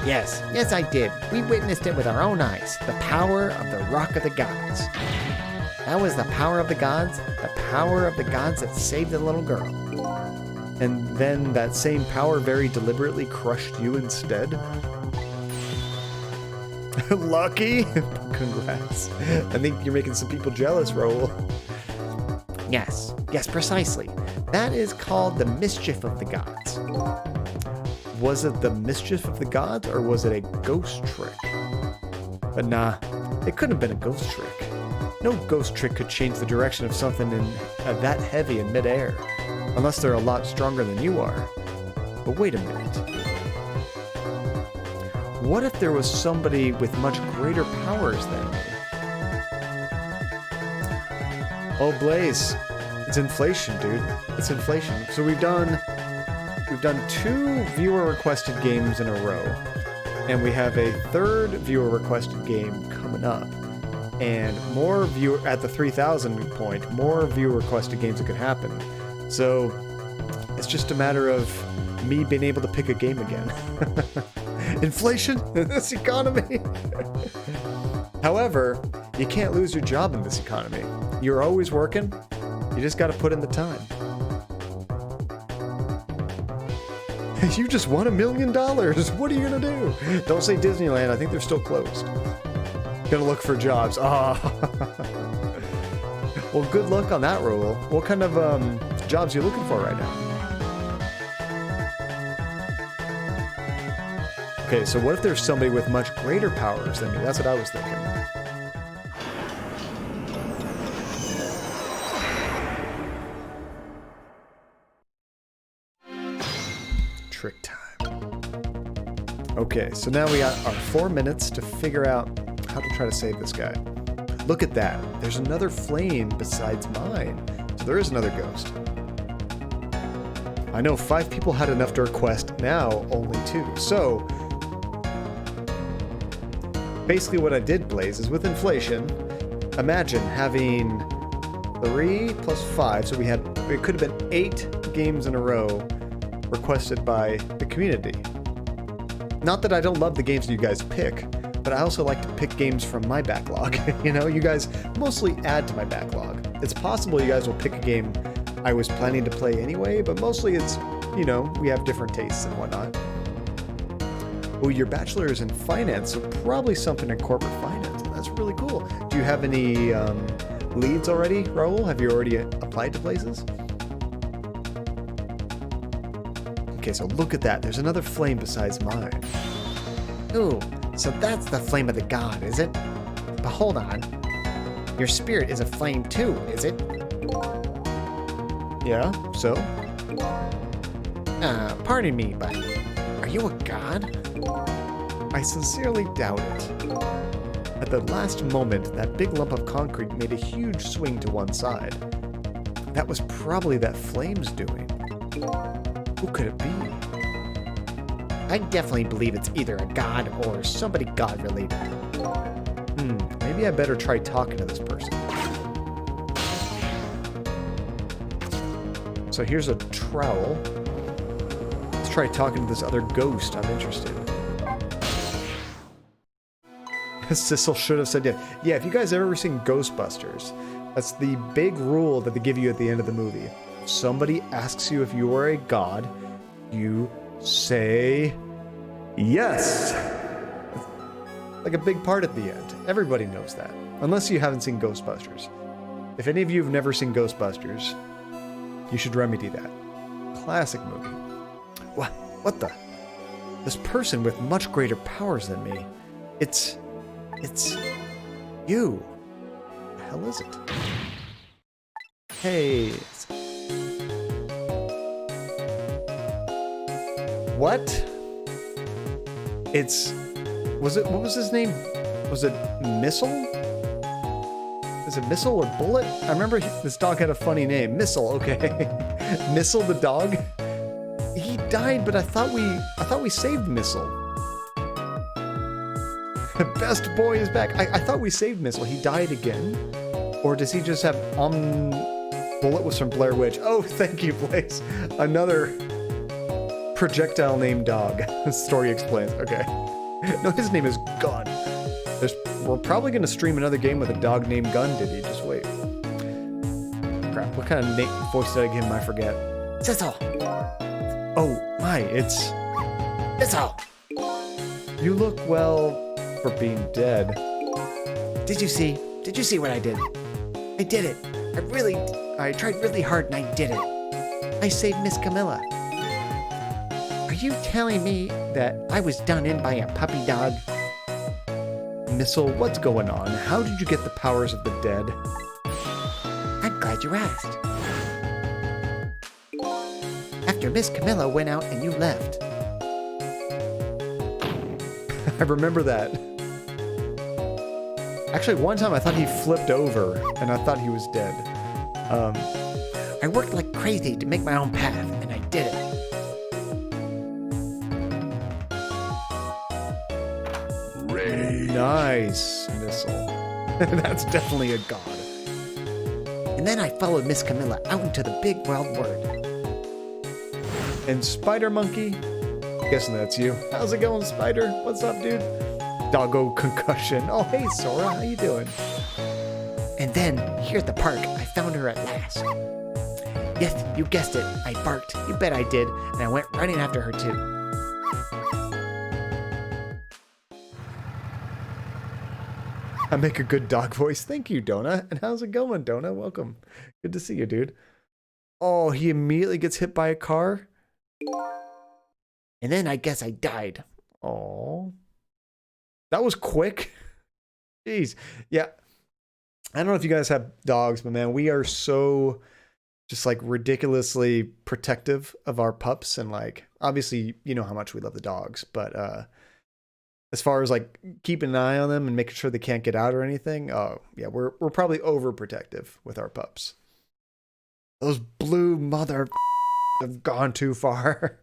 Yes, I did. We witnessed it with our own eyes. The power of the Rock of the Gods. That was the power of the gods that saved the little girl. And then that same power very deliberately crushed you instead? Lucky? Congrats. I think you're making some people jealous, Raul. Yes, precisely. That is called the mischief of the gods. Was it the mischief of the gods, or was it a ghost trick? But nah, it couldn't have been a ghost trick. No ghost trick could change the direction of something that heavy in midair, unless they're a lot stronger than you are. But wait a minute. What if there was somebody with much greater powers than me? Oh, Blaze. It's inflation, dude. It's inflation. So we've done 2 viewer-requested games in a row, and we have a 3rd viewer-requested game coming up. And more at the 3,000 point, more viewer-requested games that could happen. So it's just a matter of me being able to pick a game again. Inflation in this economy. However, you can't lose your job in this economy. You're always working. You just got to put in the time. You just won $1 million. What are you going to do? Don't say Disneyland. I think they're still closed. Gonna look for jobs. Ah. Well, good luck on that, Raul. What kind of jobs are you looking for right now? Okay, so what if there's somebody with much greater powers than me? That's what I was thinking. Trick time. Okay, so now we got our 4 minutes to figure out how to try to save this guy. Look at that. There's another flame besides mine. So there is another ghost. I know 5 people had enough to request. Now only 2. So basically what I did, Blaze, is with inflation, imagine having 3 plus 5. So it could have been 8 games in a row requested by the community. Not that I don't love the games that you guys pick, but I also like to pick games from my backlog. You know, you guys mostly add to my backlog. It's possible you guys will pick a game I was planning to play anyway, but mostly it's, you know, we have different tastes and whatnot. Oh, your bachelor is in finance, so probably something in corporate finance. That's really cool. Do you have any leads already, Raul? Have you already applied to places? Okay, so look at that. There's another flame besides mine. Ooh, so that's the flame of the god, is it? But hold on. Your spirit is a flame too, is it? Yeah, so? Pardon me, but are you a god? I sincerely doubt it. At the last moment, that big lump of concrete made a huge swing to one side. That was probably that flame's doing. Who could it be? I definitely believe it's either a god or somebody god-related. Maybe I better try talking to this person. So here's a trowel. Let's try talking to this other ghost. I'm interested. Sissel should have said yes. Yeah, if you guys have ever seen Ghostbusters, that's the big rule that they give you at the end of the movie. If somebody asks you if you are a god, you say yes. Like a big part at the end. Everybody knows that. Unless you haven't seen Ghostbusters. If any of you have never seen Ghostbusters, you should remedy that. Classic movie. What the? This person with much greater powers than me. It's You. The hell is it? Hey. What? What was his name? Was it Missile? Is it Missile or Bullet? I remember this dog had a funny name. Missile, okay. Missile the dog? He died, but I thought we saved Missile. Best boy is back. I thought we saved Missile. He died again. Or does he just have Bullet was from Blair Witch. Oh, thank you, Blaze. Another projectile named dog. Story explains. Okay. No, his name is Gun. We're probably going to stream another game with a dog named Gun, Diddy. Just wait. Crap, what kind of voice did I give him? I forget. Sissel! Oh, my, it's... Sissel! You look, well, for being dead. Did you see what I did? I did it. I tried really hard and I did it. I saved Miss Camilla. Are you telling me that I was done in by a puppy dog? Missile, what's going on? How did you get the powers of the dead? I'm glad you asked. After Miss Camilla went out and you left. I remember that. Actually, one time I thought he flipped over, and I thought he was dead. I worked like crazy to make my own path, and I did it. Nice, Missile. That's definitely a god. And then I followed Miss Camilla out into the big wild world. And Spider Monkey? Guessing that's you. How's it going, Spider? What's up, dude? Doggo concussion. Oh, hey, Sora. How you doing? And then, here at the park, I found her at last. Yes, you guessed it. I barked. You bet I did. And I went running after her, too. I make a good dog voice. Thank you, Donna. And how's it going, Donna? Welcome. Good to see you, dude. Oh, he immediately gets hit by a car? And then I guess I died. Oh, that was quick. Jeez. Yeah. I don't know if you guys have dogs, but man, we are so just like ridiculously protective of our pups. And like, obviously, you know how much we love the dogs, but as far as like keeping an eye on them and making sure they can't get out or anything, oh yeah, we're probably overprotective with our pups. Those blue mother have gone too far.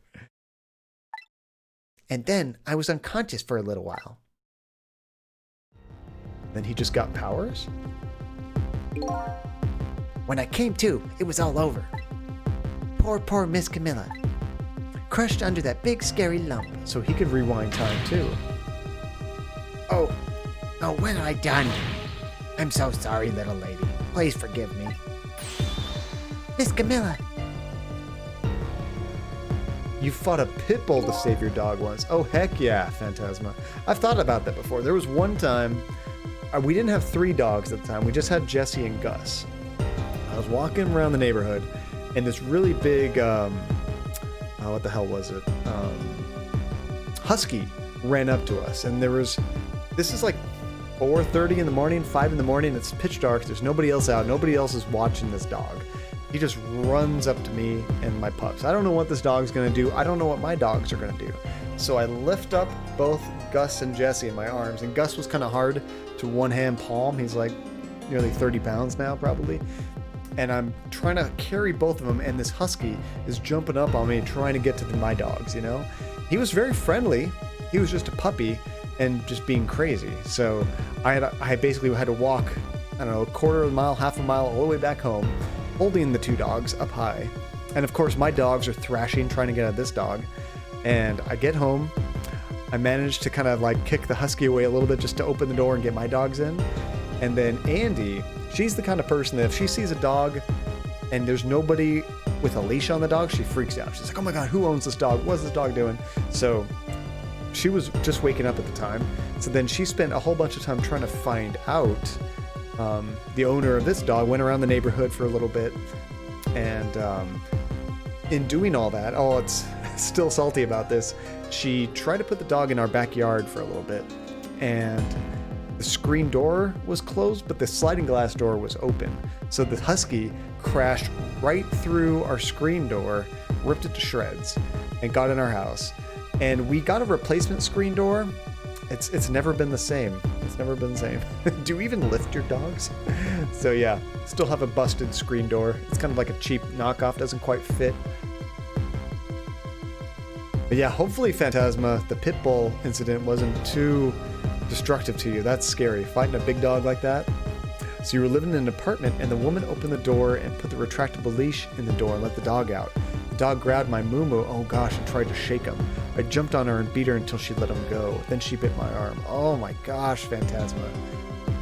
And then I was unconscious for a little while. Then he just got powers? When I came to, it was all over. Poor Miss Camilla. Crushed under that big scary lump. So he could rewind time too. Oh, what have I done? I'm so sorry, little lady. Please forgive me. Miss Camilla. You fought a pit bull to save your dog once. Oh, heck yeah, Phantasma. I've thought about that before. There was one time, we didn't have 3 dogs at the time. We just had Jesse and Gus. I was walking around the neighborhood, and this really big, what the hell was it? Husky ran up to us, and this is like 4:30 in the morning, 5 in the morning. It's pitch dark. There's nobody else out. Nobody else is watching this dog. He just runs up to me and my pups. I don't know what this dog's going to do. I don't know what my dogs are going to do. So I lift up both Gus and Jesse in my arms. And Gus was kind of hard to one-hand palm. He's like nearly 30 pounds now, probably. And I'm trying to carry both of them. And this husky is jumping up on me, trying to get to my dogs, you know? He was very friendly. He was just a puppy and just being crazy. So I basically had to walk, I don't know, a quarter of a mile, half a mile, all the way back home, holding the 2 dogs up high. And of course my dogs are thrashing, trying to get at this dog. And I get home, I managed to kind of like kick the husky away a little bit just to open the door and get my dogs in. And then Andy, she's the kind of person that if she sees a dog and there's nobody with a leash on the dog, she freaks out. She's like, oh my God, who owns this dog? What's this dog doing? So she was just waking up at the time. So then she spent a whole bunch of time trying to find out. The owner of this dog went around the neighborhood for a little bit, and in doing all that, it's still salty about this, she tried to put the dog in our backyard for a little bit, and The screen door was closed, but the sliding glass door was open. So the husky crashed right through our screen door, ripped it to shreds, and got in our house. And we got a replacement screen door. It's never been the same. It's never been the same. Do you even lift your dogs? So yeah, still have a busted screen door. It's kind of like a cheap knockoff, doesn't quite fit. But yeah, hopefully Phantasma, the pit bull incident wasn't too destructive to you. That's scary, fighting a big dog like that. So you were living in an apartment and the woman opened the door and put the retractable leash in the door and let the dog out. The dog grabbed my moo-moo, oh gosh, and tried to shake him. I jumped on her and beat her until she let him go. Then she bit my arm. Oh my gosh, Phantasma.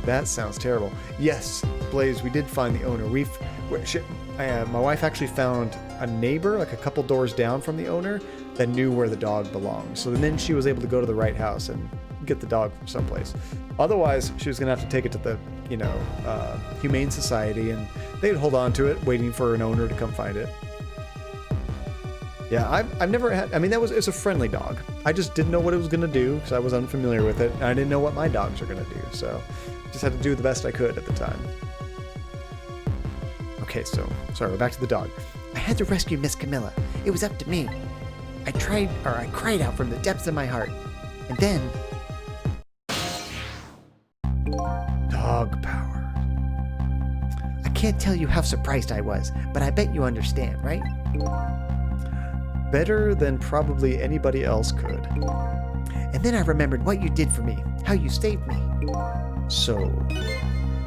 That sounds terrible. Yes, Blaze, we did find the owner. My wife actually found a neighbor, like a couple doors down from the owner, that knew where the dog belonged. So then she was able to go to the right house and get the dog from someplace. Otherwise, she was going to have to take it to the, Humane Society, and they'd hold on to it, waiting for an owner to come find it. Yeah, I've never had, it's a friendly dog. I just didn't know what it was going to do because I was unfamiliar with it, and I didn't know what my dogs were going to do, so just had to do the best I could at the time. Okay, so, sorry, we're back to the dog. I had to rescue Miss Camilla. It was up to me. I cried out from the depths of my heart. And then... Dog power. I can't tell you how surprised I was, but I bet you understand, right? Better than probably anybody else could. And then I remembered what you did for me, how you saved me. So,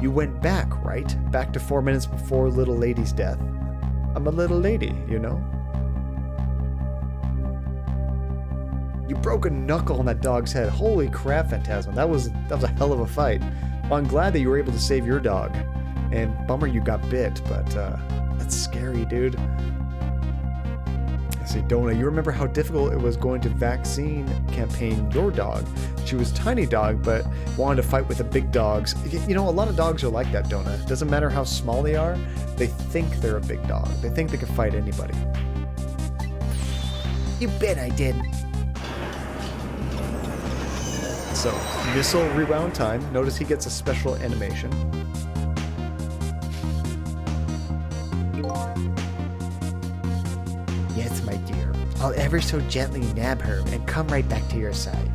you went back, right? Back to 4 minutes before little lady's death. I'm a little lady, you know? You broke a knuckle on that dog's head. Holy crap, Phantasma. That was a hell of a fight. Well, I'm glad that you were able to save your dog. And bummer you got bit, but that's scary, dude. I say, Dona, you remember how difficult it was going to vaccine campaign your dog. She was a tiny dog, but wanted to fight with the big dogs. You know, a lot of dogs are like that, Dona. It doesn't matter how small they are. They think they're a big dog. They think they can fight anybody. You bet I did. So, Sissel rewound time. Notice he gets a special animation. Yes, my dear. I'll ever so gently nab her and come right back to your side.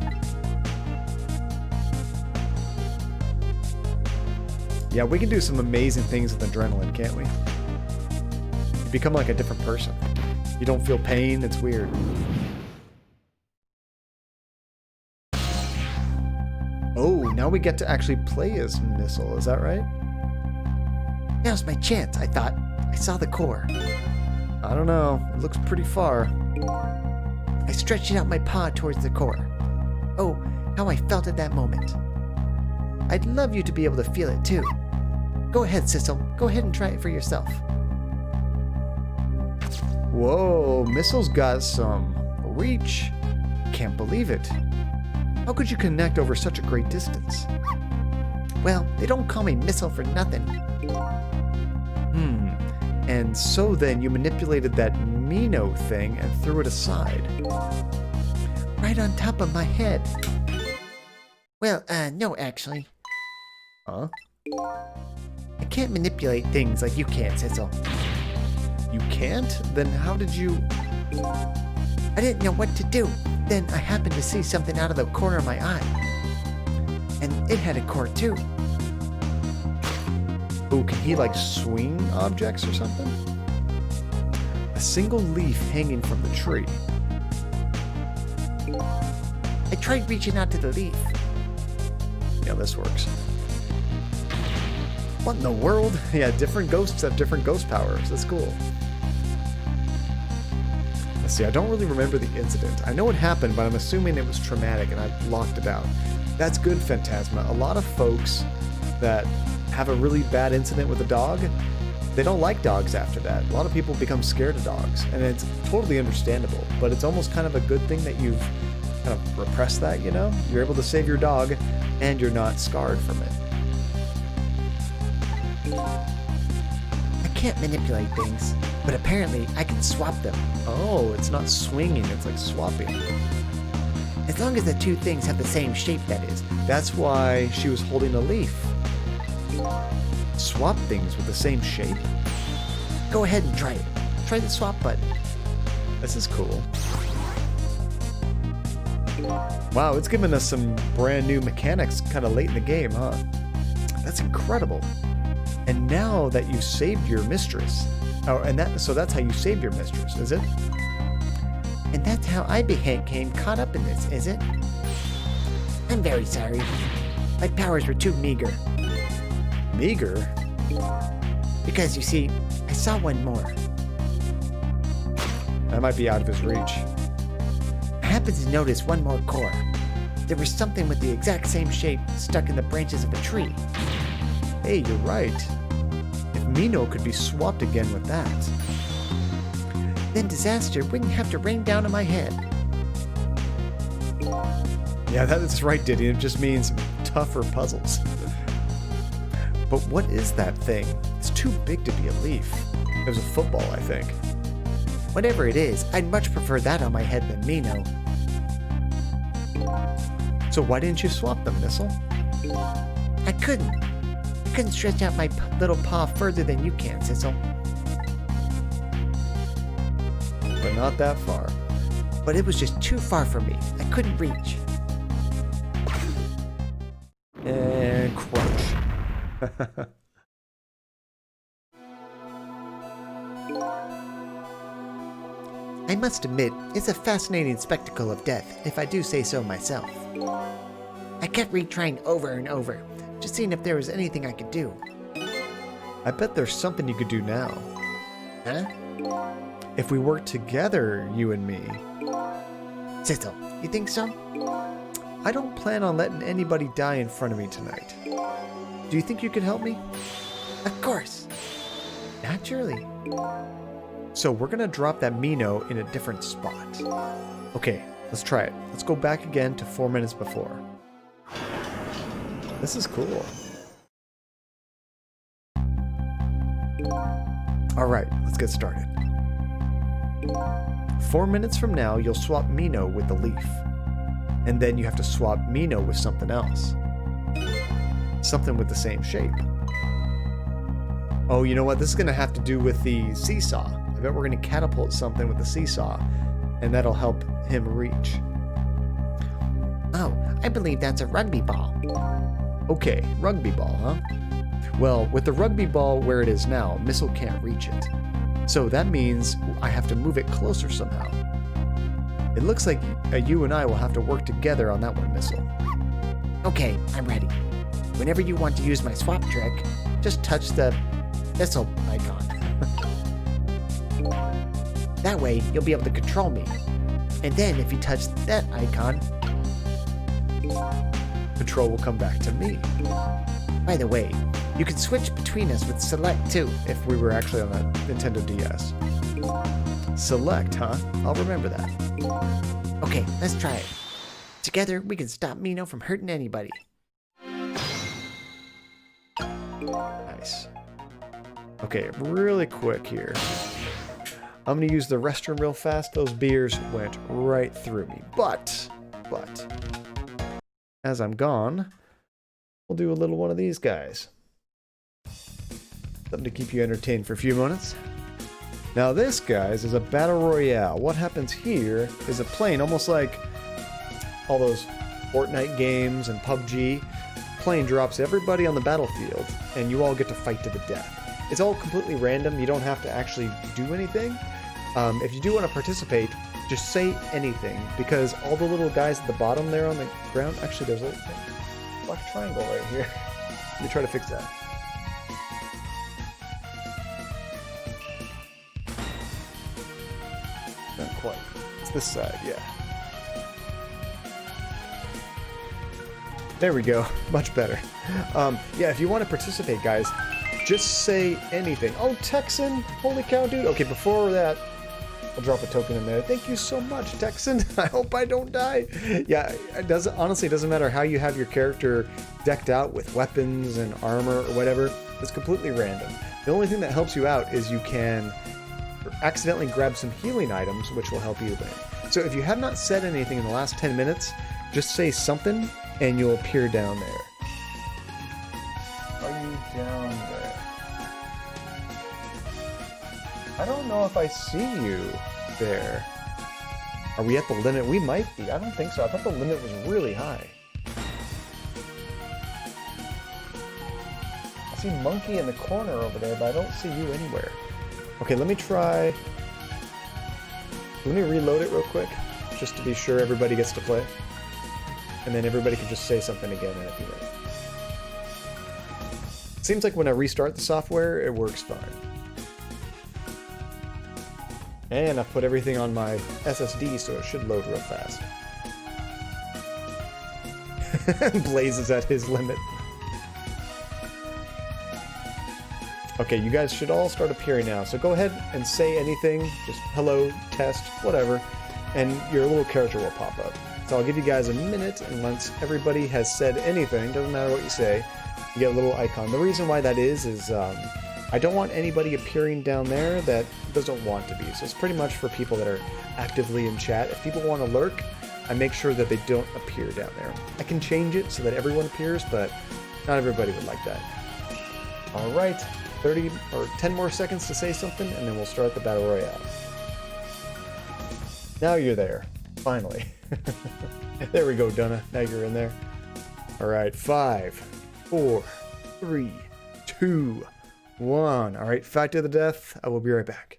Yeah, we can do some amazing things with adrenaline, can't we? You become like a different person. You don't feel pain, it's weird. Oh, now we get to actually play as Sissel, is that right? Now's my chance, I thought. I saw the core. I don't know, it looks pretty far. I stretched out my paw towards the core. Oh, how I felt at that moment. I'd love you to be able to feel it too. Go ahead, Sissel. Go ahead and try it for yourself. Whoa, Sissel's got some reach. Can't believe it. How could you connect over such a great distance? Well, they don't call me Missile for nothing. And so then you manipulated that Mino thing and threw it aside. Right on top of my head. Well, no, actually. Huh? I can't manipulate things like you can, Sissel. You can't? Then how did you... I didn't know what to do. Then I happened to see something out of the corner of my eye. And it had a core too. Oh, can he like swing objects or something? A single leaf hanging from the tree. I tried reaching out to the leaf. Yeah, this works. What in the world? Yeah, different ghosts have different ghost powers. That's cool. Let's see, I don't really remember the incident. I know it happened, but I'm assuming it was traumatic and I blocked it out. That's good, Phantasma. A lot of folks that have a really bad incident with a dog, they don't like dogs after that. A lot of people become scared of dogs, and it's totally understandable, but it's almost kind of a good thing that you've kind of repressed that, you know? You're able to save your dog, and you're not scarred from it. I can't manipulate things, but apparently I can swap them. Oh, it's not swinging, it's like swapping. As long as the two things have the same shape, that is. That's why she was holding a leaf. Swap things with the same shape? Go ahead and try it. Try the swap button. This is cool. Wow, it's given us some brand new mechanics kind of late in the game, huh? That's incredible. And now that you've saved your mistress, so that's how you saved your mistress, is it? And that's how I became caught up in this, is it? I'm very sorry. My powers were too meager. Meager? Because, you see, I saw one more. That might be out of his reach. I happened to notice one more core. There was something with the exact same shape stuck in the branches of a tree. Hey, you're right. If Mino could be swapped again with that, then disaster wouldn't have to rain down on my head. Yeah, that is right, Diddy. It just means tougher puzzles. But what is that thing? It's too big to be a leaf. It was a football, I think. Whatever it is, I'd much prefer that on my head than Mino. So why didn't you swap them, Missile? I couldn't. I couldn't stretch out my little paw further than you can, Sissel. But not that far. But it was just too far for me. I couldn't reach. And crunch. I must admit, it's a fascinating spectacle of death, if I do say so myself. I kept retrying over and over, just seeing if there was anything I could do. I bet there's something you could do now. Huh? If we work together, you and me. Sissel, you think so? I don't plan on letting anybody die in front of me tonight. Do you think you could help me? Of course. Naturally. So we're gonna drop that Mino in a different spot. Okay, let's try it. Let's go back again to 4 minutes before. This is cool. Alright, let's get started. 4 minutes from now, you'll swap Mino with the leaf. And then you have to swap Mino with something else. Something with the same shape. Oh, you know what? This is gonna have to do with the seesaw. I bet we're going to catapult something with the seesaw, and that'll help him reach. Oh, I believe that's a rugby ball. Okay, rugby ball, huh? Well, with the rugby ball where it is now, Missile can't reach it. So that means I have to move it closer somehow. It looks like you and I will have to work together on that one, Missile. Okay, I'm ready. Whenever you want to use my swap trick, just touch the Sissel icon. That way, you'll be able to control me. And then if you touch that icon, Control will come back to me. by the way, you can switch between us with select too. If we were actually on a Nintendo DS. Select, huh? I'll remember that. Okay, let's try it. Together, we can stop Mino from hurting anybody. Nice. Okay, really quick here. I'm gonna use the restroom real fast. Those beers went right through me. But, as I'm gone, we'll do a little one of these guys. Something to keep you entertained for a few minutes. Now this, guys, is a battle royale. What happens here is a plane, almost like all those Fortnite games and PUBG. Plane drops everybody on the battlefield, and you all get to fight to the death. It's all completely random. You don't have to actually do anything. If you do want to participate, just say anything, because all the little guys at the bottom there on the ground, actually there's a black triangle right here. Let me try to fix that. Not quite. It's this side, yeah. There we go. Much better. Yeah, if you want to participate, guys, just say anything. Oh, Texan! Holy cow, dude. Okay, before that, I'll drop a token in there. Thank you so much, Texan. I hope I don't die. Yeah, honestly, it doesn't matter how you have your character decked out with weapons and armor or whatever. It's completely random. The only thing that helps you out is you can accidentally grab some healing items, which will help you win. So if you have not said anything in the last 10 minutes, just say something and you'll appear down there. Are you down there? I don't know if I see you there. Are we at the limit? We might be. I don't think so. I thought the limit was really high. I see Monkey in the corner over there, but I don't see you anywhere. Okay, let me try... Let me reload it real quick, just to be sure everybody gets to play. And then everybody can just say something again and it'll be ready. Seems like when I restart the software, it works fine. And I've put everything on my SSD, so it should load real fast. Blaze is at his limit. Okay, you guys should all start appearing now, so go ahead and say anything, just hello, test, whatever, and your little character will pop up. So I'll give you guys a minute, and once everybody has said anything, doesn't matter what you say, you get a little icon. The reason why that is I don't want anybody appearing down there that doesn't want to be. So it's pretty much for people that are actively in chat. If people want to lurk, I make sure that they don't appear down there. I can change it so that everyone appears, but not everybody would like that. All right. 30 or 10 more seconds to say something, and then we'll start the Battle Royale. Now you're there. Finally. There we go, Donna. Now you're in there. All right. 5, 4, 3, 2, 1. All right. Fight to the death. I will be right back.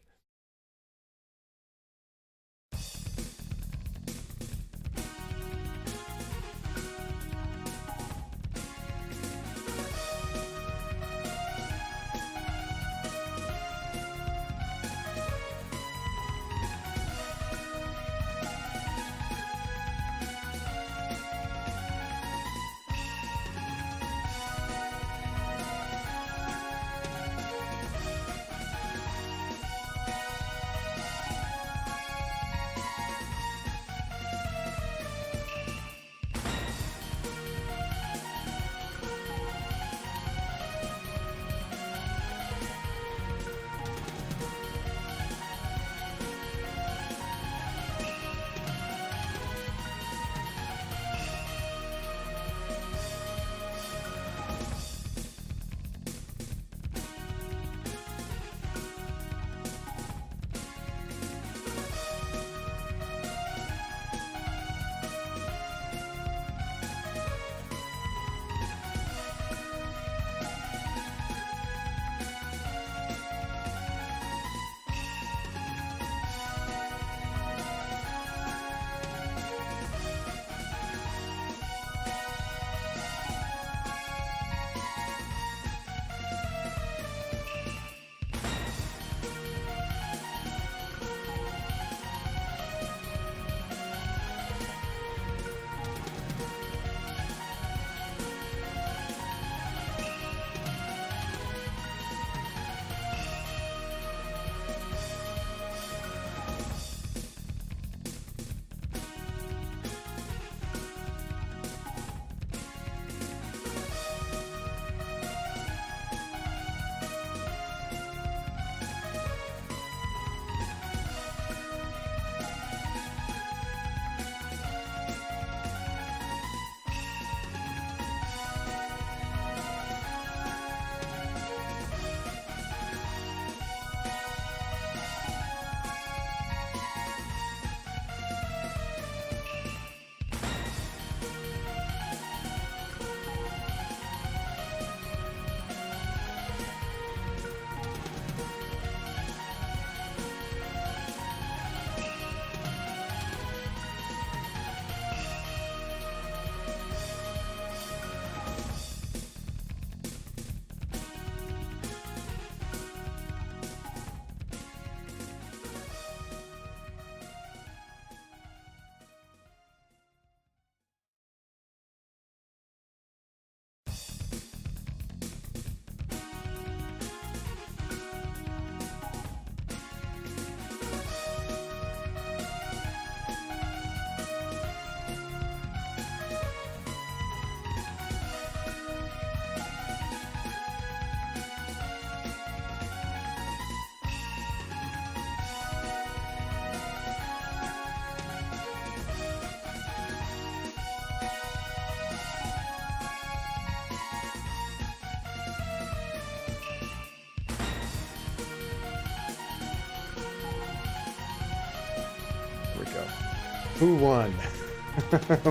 Who won?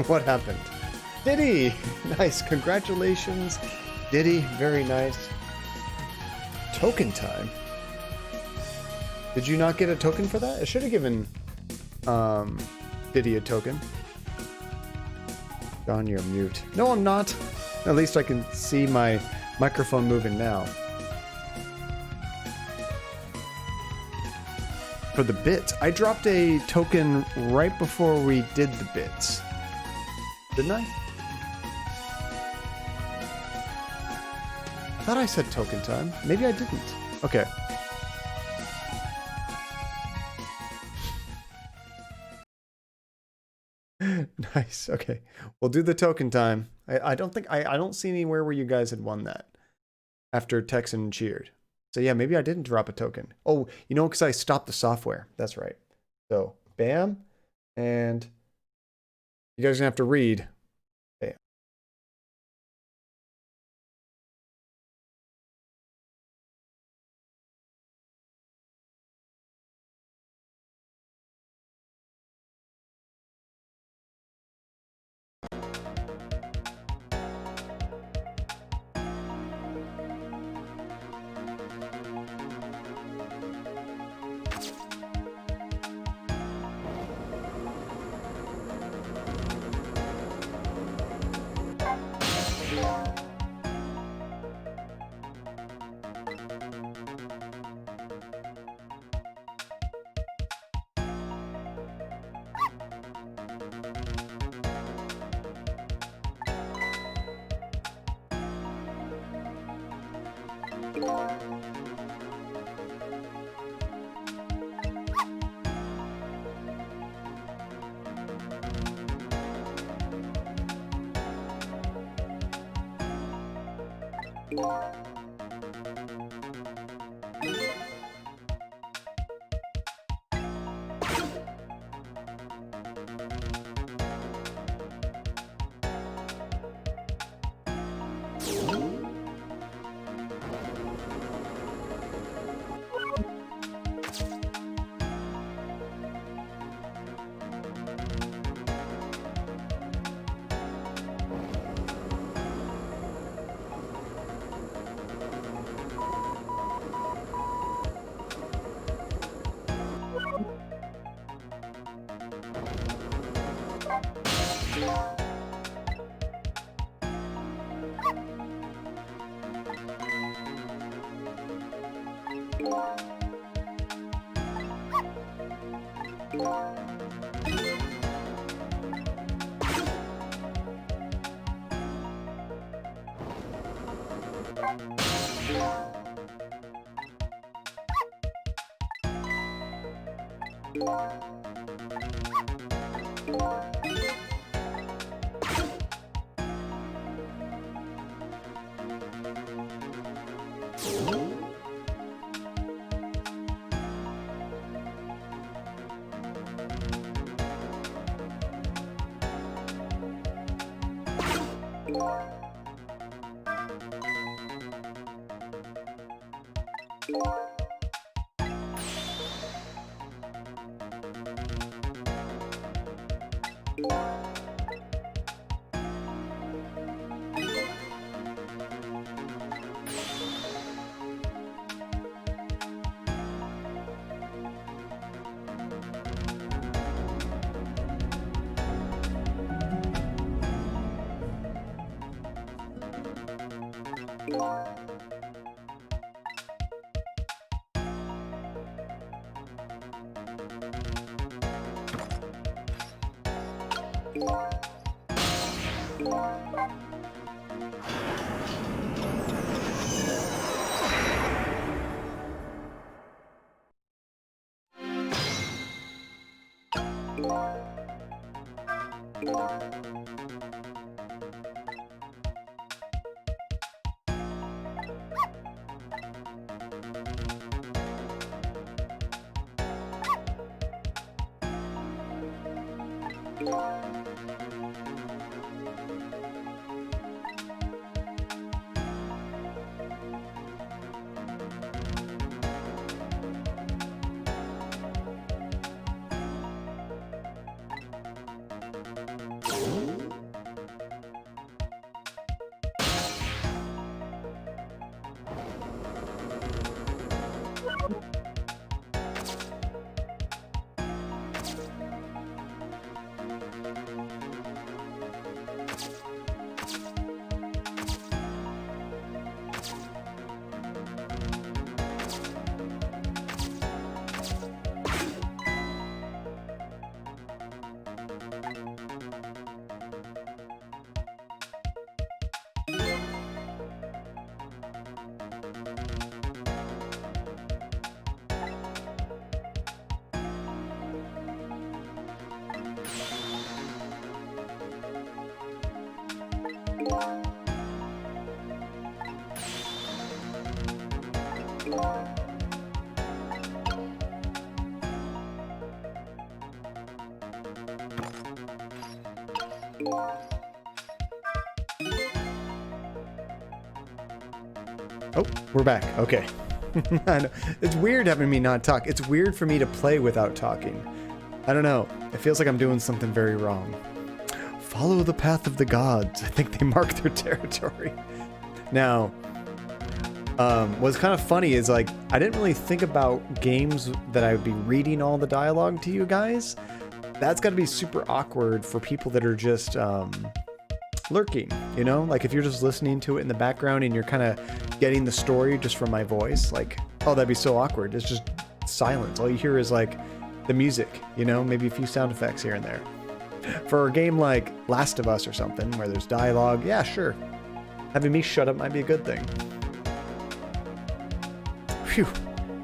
What happened? Diddy! Nice, congratulations. Diddy, very nice. Token time? Did you not get a token for that? I should have given Diddy a token. John, you're mute. No, I'm not. At least I can see my microphone moving now. For the bits, I dropped a token right before we did the bits. Didn't I? Thought I said token time. Maybe I didn't. Okay. Nice. Okay. We'll do the token time. I don't think I don't see anywhere where you guys had won that after Texan cheered. So yeah, maybe I didn't drop a token. Oh, you know, because I stopped the software. That's right. So bam, and you guys are gonna have to read. Bam. Oh, we're back. Okay. I know. It's weird having me not talk. It's weird for me to play without talking. I don't know. It feels like I'm doing something very wrong. Follow the path of the gods. I think they mark their territory. Now, what's kind of funny is, like, I didn't really think about games that I would be reading all the dialogue to you guys. That's got to be super awkward for people that are just lurking, you know? Like, if you're just listening to it in the background and you're kind of getting the story just from my voice, like, oh, that'd be so awkward. It's just silence. All you hear is, like, the music, you know? Maybe a few sound effects here and there. For a game like Last of Us or something, where there's dialogue, yeah, sure. Having me shut up might be a good thing. Phew.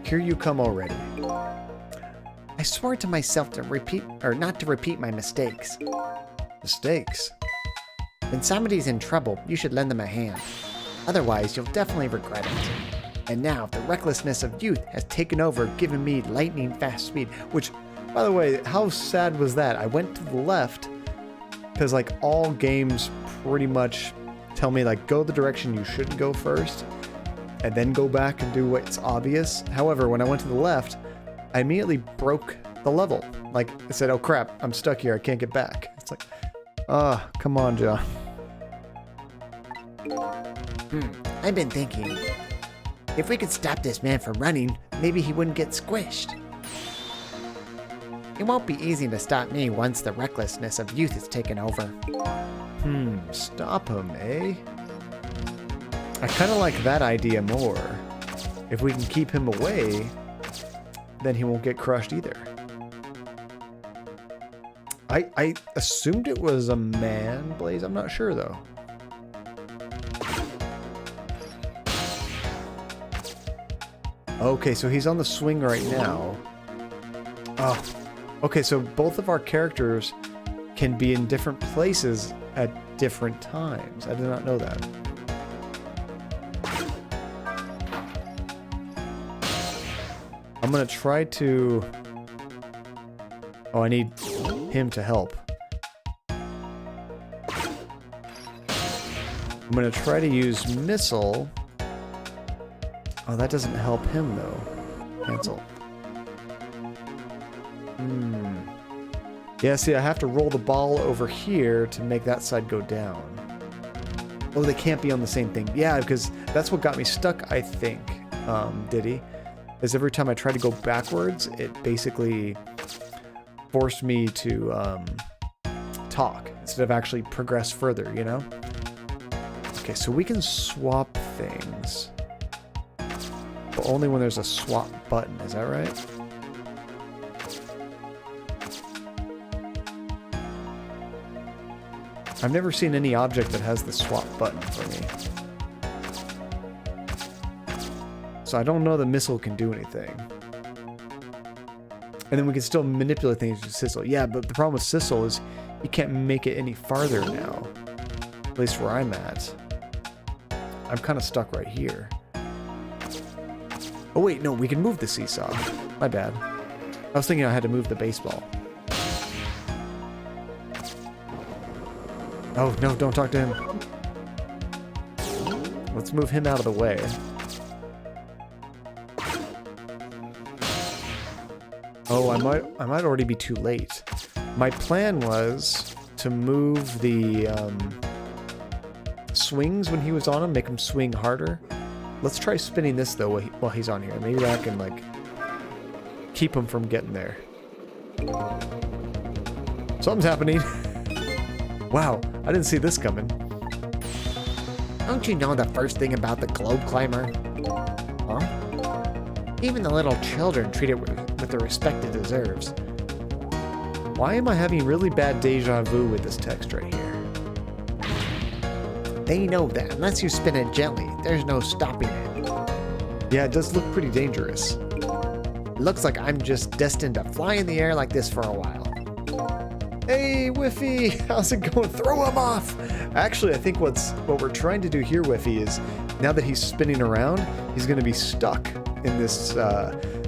Here you come already. I swore to myself to not to repeat my mistakes. Mistakes? When somebody's in trouble, you should lend them a hand. Otherwise, you'll definitely regret it. And now, the recklessness of youth has taken over, giving me lightning fast speed. Which, by the way, how sad was that? I went to the left, because, like, all games pretty much tell me, like, go the direction you shouldn't go first, and then go back and do what's obvious. However, when I went to the left, I immediately broke the level. Like, I said, oh crap, I'm stuck here, I can't get back. It's like, come on, John. I've been thinking, if we could stop this man from running, maybe he wouldn't get squished. It won't be easy to stop me once the recklessness of youth is taken over. Stop him, eh? I kind of like that idea more. If we can keep him away, then he won't get crushed either. I assumed it was a man, Blaze. I'm not sure, though. Okay, so he's on the swing right now. Oh, okay, so both of our characters can be in different places at different times. I did not know that. I'm gonna try to... Oh, I need him to help. I'm gonna try to use missile. Oh, that doesn't help him, though. Cancel. Yeah, see, I have to roll the ball over here to make that side go down. Oh, they can't be on the same thing. Yeah, because that's what got me stuck, I think, Diddy. Is every time I try to go backwards, it basically forced me to talk instead of actually progress further, you know? Okay, so we can swap things. But only when there's a swap button, is that right? I've never seen any object that has the swap button for me. So I don't know the missile can do anything. And then we can still manipulate things with Sissel. Yeah, but the problem with Sissel is you can't make it any farther now. At least where I'm at. I'm kind of stuck right here. Oh wait, no, we can move the seesaw. My bad. I was thinking I had to move the baseball. Oh, no, don't talk to him. Let's move him out of the way. Oh, I might already be too late. My plan was to move the swings when he was on him, make him swing harder. Let's try spinning this, though, while he's on here. Maybe that can, like, keep him from getting there. Something's happening. Wow, I didn't see this coming. Don't you know the first thing about the globe climber? Huh? Even the little children treat it with the respect it deserves. Why am I having really bad deja vu with this text right here? They know that unless you spin it gently, there's no stopping it. Yeah, it does look pretty dangerous. Looks like I'm just destined to fly in the air like this for a while. Hey, Whiffy! How's it going? Throw him off! Actually, I think what we're trying to do here, Whiffy, is now that he's spinning around, he's going to be stuck. this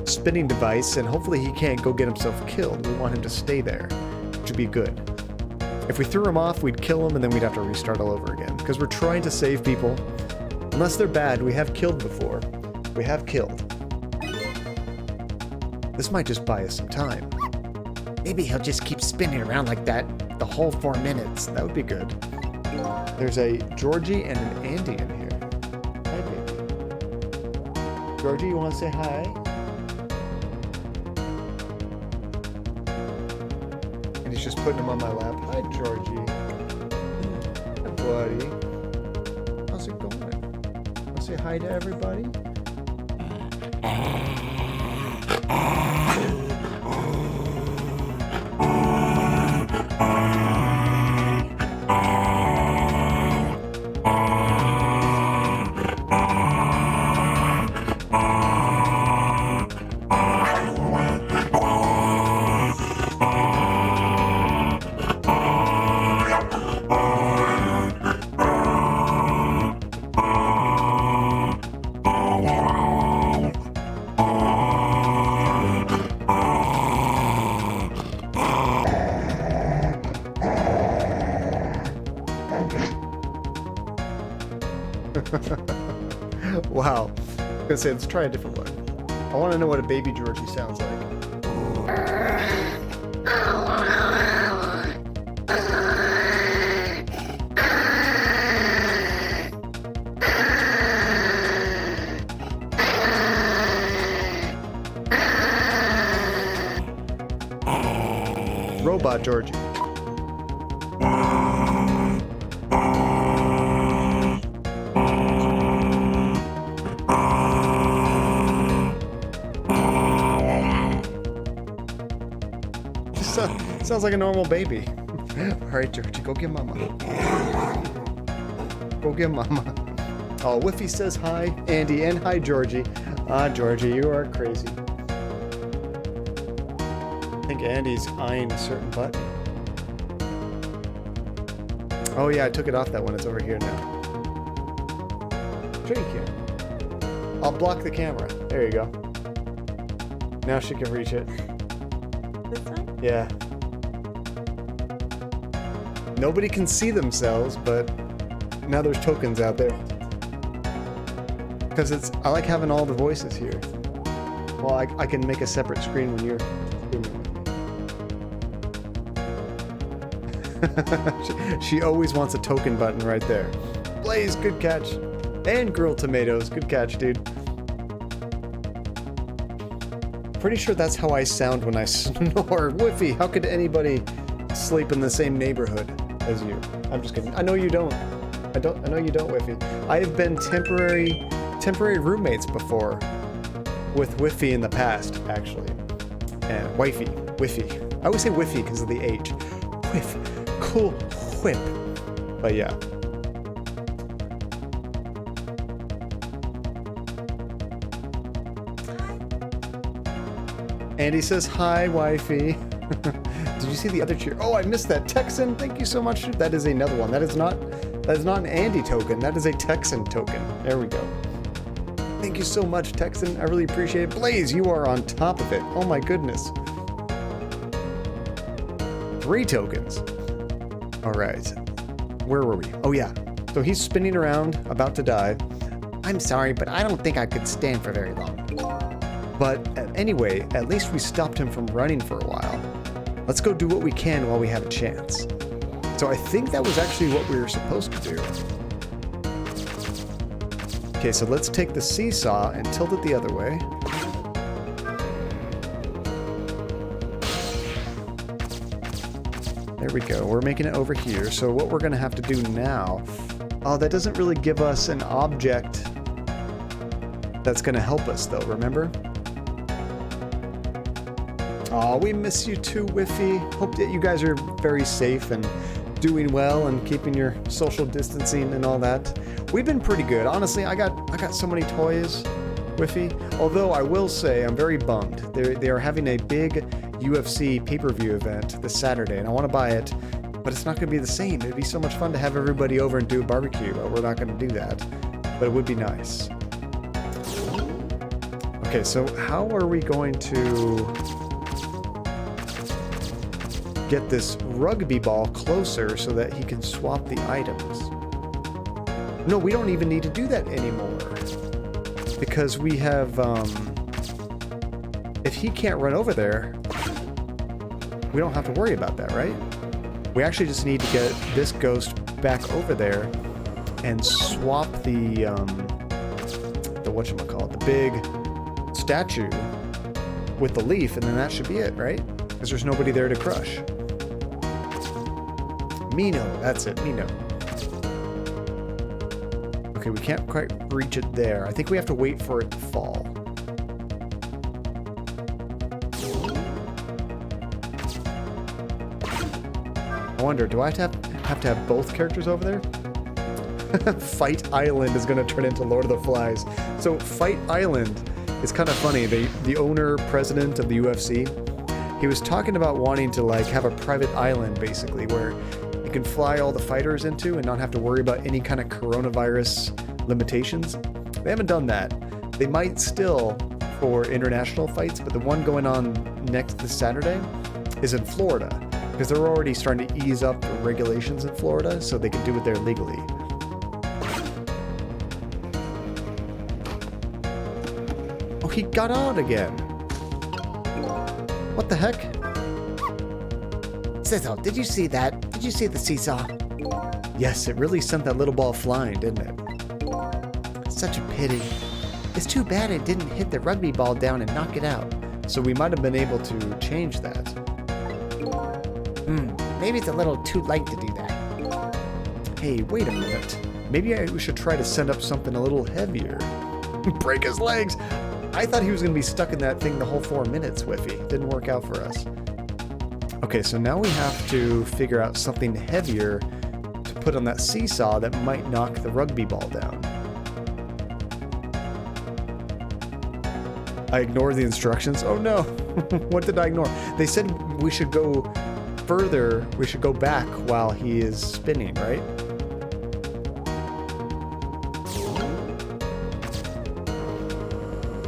spinning device, and hopefully he can't go get himself killed. We want him to stay there, which would be good. If we threw him off, we'd kill him, and then we'd have to restart all over again, because we're trying to save people. Unless they're bad, we have killed before. We have killed. This might just buy us some time. Maybe he'll just keep spinning around like that the whole 4 minutes. That would be good. There's a Georgie and an Andy in here. Hi, baby. Georgie, you want to say hi? And he's just putting him on my lap. Hi, Georgie. Hi, buddy. How's it going? Want to say hi to everybody? Wow. I was gonna say, let's try a different one. I want to know what a baby Georgie sounds like. Robot Georgie. Sounds like a normal baby. Alright, Georgie, go get mama. Go get mama. Oh, Whiffy says hi, Andy, and hi, Georgie. Ah, Georgie, you are crazy. I think Andy's eyeing a certain button. Oh yeah, I took it off that one. It's over here now. Sure you can. I'll block the camera. There you go. Now she can reach it. This time? Yeah. Nobody can see themselves, but now there's tokens out there. Because I like having all the voices here. Well, I can make a separate screen when you're streaming with me. She always wants a token button right there. Blaze, good catch. And grilled tomatoes, good catch, dude. Pretty sure that's how I sound when I snore. Whiffy, how could anybody sleep in the same neighborhood as you? I'm just kidding. I know you don't. I know you don't, Whiffy. I have been temporary roommates before with Whiffy in the past, actually. And wifey, Whiffy. I always say Whiffy because of the H. Whiff, cool whip. But yeah. Andy says hi, wifey. Did you see the other cheer? Oh, I missed that. Texan, thank you so much. That is another one. That is not an Andy token. That is a Texan token. There we go. Thank you so much, Texan. I really appreciate it. Blaze, you are on top of it. Oh my goodness. 3 tokens. All right. Where were we? Oh yeah. So he's spinning around, about to die. I'm sorry, but I don't think I could stand for very long. But anyway, at least we stopped him from running for a while. Let's go do what we can while we have a chance. So I think that was actually what we were supposed to do. Okay, so let's take the seesaw and tilt it the other way. There we go. We're making it over here. So what we're going to have to do now... Oh, that doesn't really give us an object that's going to help us, though, remember? Oh, we miss you too, Whiffy. Hope that you guys are very safe and doing well and keeping your social distancing and all that. We've been pretty good. Honestly, I got so many toys, Whiffy. Although I will say I'm very bummed. They are having a big UFC pay-per-view event this Saturday, and I want to buy it, but it's not going to be the same. It'd be so much fun to have everybody over and do a barbecue, but we're not going to do that. But it would be nice. Okay, so how are we going to get this rugby ball closer so that he can swap the items? No, we don't even need to do that anymore. Because we have, if he can't run over there, we don't have to worry about that, right? We actually just need to get this ghost back over there and swap the whatchamacallit, the big statue with the leaf, and then that should be it, right? Because there's nobody there to crush. Mino, that's it, Mino. Okay, we can't quite reach it there. I think we have to wait for it to fall. I wonder, do I have to have both characters over there? Fight Island is going to turn into Lord of the Flies. So Fight Island is kind of funny. The owner, president of the UFC, he was talking about wanting to like have a private island basically where you can fly all the fighters into and not have to worry about any kind of coronavirus limitations. They haven't done that. They might still for international fights, but the one going on next this Saturday is in Florida because they're already starting to ease up the regulations in Florida so they can do it there legally. Oh, he got out again. What the heck? Sissel, did you see that? Did you see the seesaw? Yes, it really sent that little ball flying, didn't it? Such a pity. It's too bad it didn't hit the rugby ball down and knock it out. So we might have been able to change that. Maybe it's a little too late to do that. Hey, wait a minute. Maybe we should try to send up something a little heavier. Break his legs! I thought he was going to be stuck in that thing the whole 4 minutes, Whiffy. Didn't work out for us. Okay, so now we have to figure out something heavier to put on that seesaw that might knock the rugby ball down. I ignored the instructions. Oh no! What did I ignore? They said we should go further. We should go back while he is spinning, right?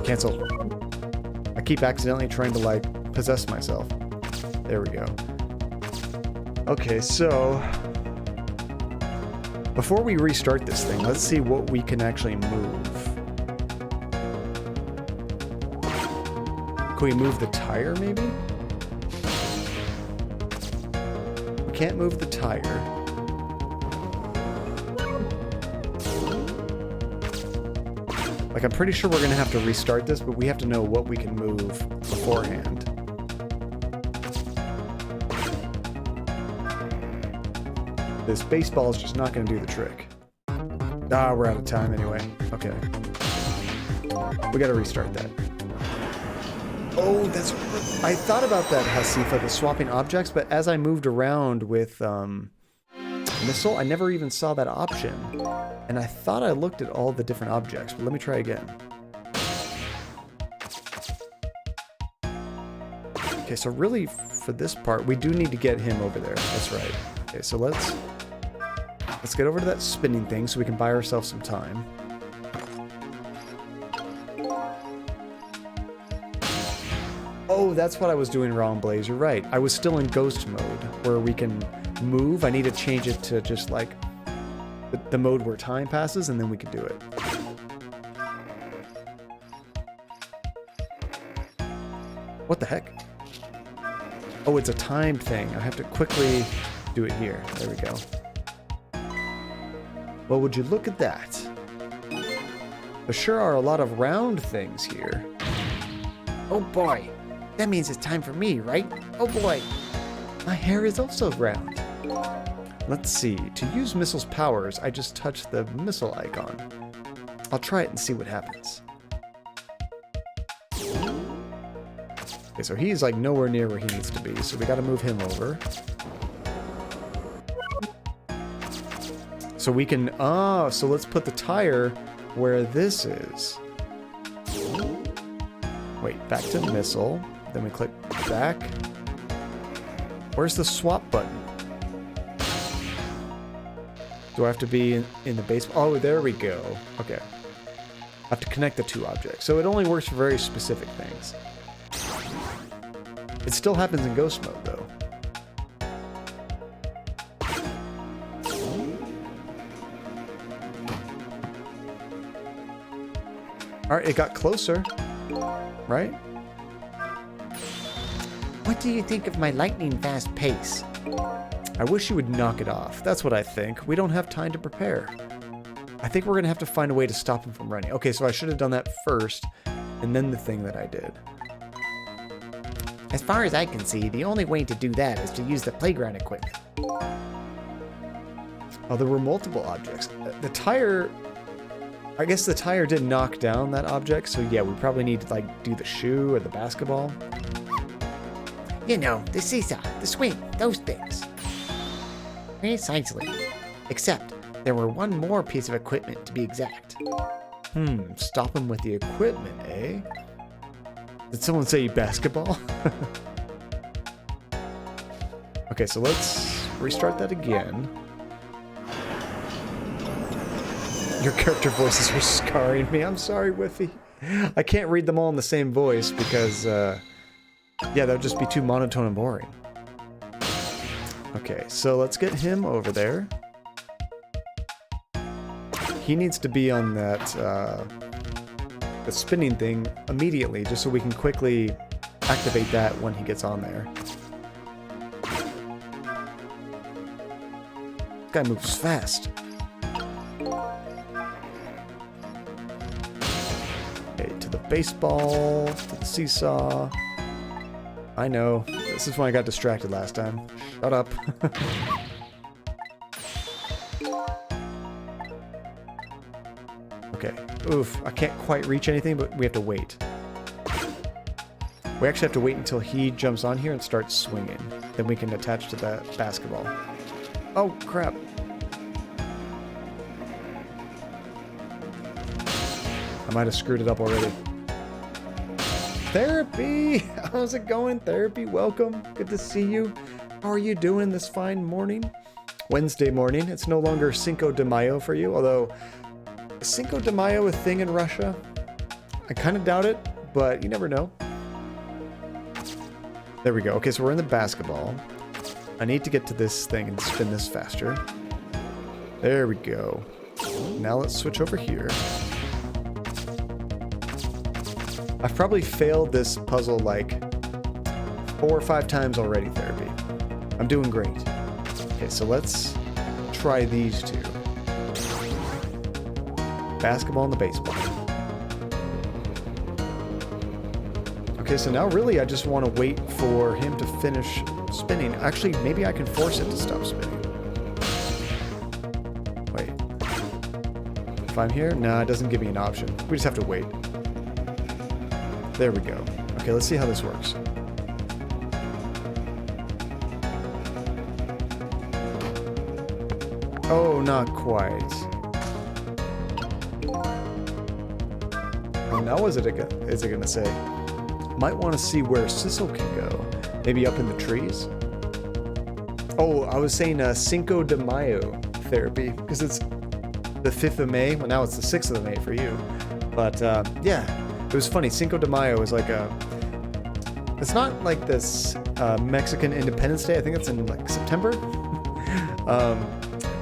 Cancel. I keep accidentally trying to, like, possess myself. There we go. Okay, so before we restart this thing, let's see what we can actually move. Can we move the tire, maybe? We can't move the tire. Like, I'm pretty sure we're going to have to restart this, but we have to know what we can move beforehand. This baseball is just not going to do the trick. Ah, we're out of time anyway. Okay. We got to restart that. Oh, that's... I thought about that, Hasifa, the swapping objects, but as I moved around with Missile, I never even saw that option. And I thought I looked at all the different objects, but let me try again. Okay, so really, for this part, we do need to get him over there. That's right. Okay, so let's get over to that spinning thing so we can buy ourselves some time. Oh, that's what I was doing wrong, Blaze. You're right. I was still in ghost mode, where we can move. I need to change it to just, like, the mode where time passes, and then we can do it. What the heck? Oh, it's a timed thing. I have to quickly do it here. There we go. Well, would you look at that? There sure are a lot of round things here. Oh boy. That means it's time for me, right? Oh boy. My hair is also round. Let's see. To use Missile's powers, I just touch the missile icon. I'll try it and see what happens. Okay, so he's like nowhere near where he needs to be, so we gotta move him over. So we can, so let's put the tire where this is. Wait, back to Missile. Then we click back. Where's the swap button? Do I have to be in the base? Oh, there we go. Okay. have to connect the two objects. So it only works for very specific things. It still happens in ghost mode, though. Alright, it got closer. Right? What do you think of my lightning fast pace? I wish you would knock it off. That's what I think. We don't have time to prepare. I think we're going to have to find a way to stop him from running. Okay, so I should have done that first, and then the thing that I did. As far as I can see, the only way to do that is to use the playground equipment. Oh, there were multiple objects. The tire... I guess the tire did knock down that object, so yeah, we probably need to, like, do the shoe or the basketball. You know, the seesaw, the swing, those things. Precisely. Except, there were one more piece of equipment to be exact. Stop him with the equipment, eh? Did someone say basketball? Okay, so let's restart that again. Your character voices are scarring me. I'm sorry, Whiffy. I can't read them all in the same voice because, yeah, that would just be too monotone and boring. Okay, so let's get him over there. He needs to be on that, the spinning thing immediately, just so we can quickly activate that when he gets on there. This guy moves fast. Okay, to the baseball, to the seesaw. I know. This is when I got distracted last time. Shut up. Okay. Oof. I can't quite reach anything, but we have to wait. We actually have to wait until he jumps on here and starts swinging. Then we can attach to that basketball. Oh, crap. I might have screwed it up already. Therapy! How's it going, Therapy? Welcome. Good to see you. How are you doing this fine morning? Wednesday morning. It's no longer Cinco de Mayo for you, although... Is Cinco de Mayo a thing in Russia? I kind of doubt it, but you never know. There we go. Okay, so we're in the basketball. I need to get to this thing and spin this faster. There we go. Now let's switch over here. I've probably failed this puzzle like 4 or 5 times already, Therapy. I'm doing great. Okay, so let's try these two. Basketball and the baseball. Okay, so now really I just want to wait for him to finish spinning. Actually, maybe I can force it to stop spinning. Wait. If I'm here? Nah, it doesn't give me an option. We just have to wait. There we go. Okay, let's see how this works. Oh, not quite. Oh, now what is it going to say? Might want to see where Sissel can go. Maybe up in the trees? Oh, I was saying Cinco de Mayo, Therapy, because it's the 5th of May. Well, now it's the 6th of May for you. But, yeah. It was funny. Cinco de Mayo is like a... It's not like this Mexican Independence Day. I think it's in like September.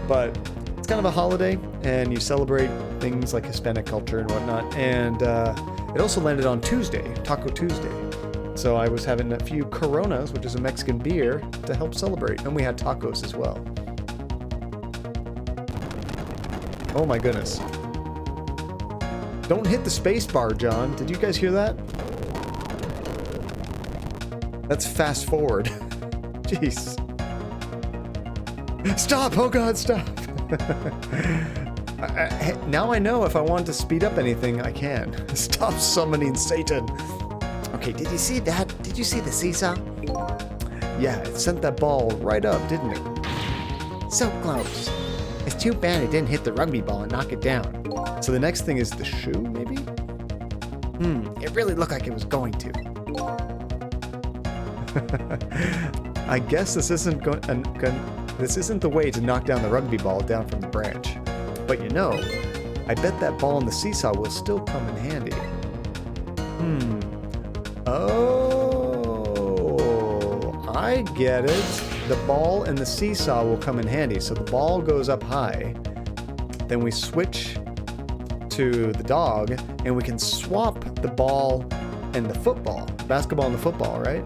But it's kind of a holiday, and you celebrate things like Hispanic culture and whatnot. And it also landed on Tuesday, Taco Tuesday. So I was having a few Coronas, which is a Mexican beer, to help celebrate. And we had tacos as well. Oh my goodness. Don't hit the space bar, John. Did you guys hear that? That's fast forward. Jeez. Stop! Oh god, stop! Now I know if I want to speed up anything, I can. Stop summoning Satan. Okay, did you see that? Did you see the seesaw? Yeah, it sent that ball right up, didn't it? So close. It's too bad it didn't hit the rugby ball and knock it down. So the next thing is the shoe, maybe? It really looked like it was going to. I guess this isn't this isn't the way to knock down the rugby ball down from the branch. But you know, I bet that ball and the seesaw will still come in handy. Oh, I get it. The ball and the seesaw will come in handy. So the ball goes up high. Then we switch to the dog, and we can swap the ball and the football. Basketball and the football, right?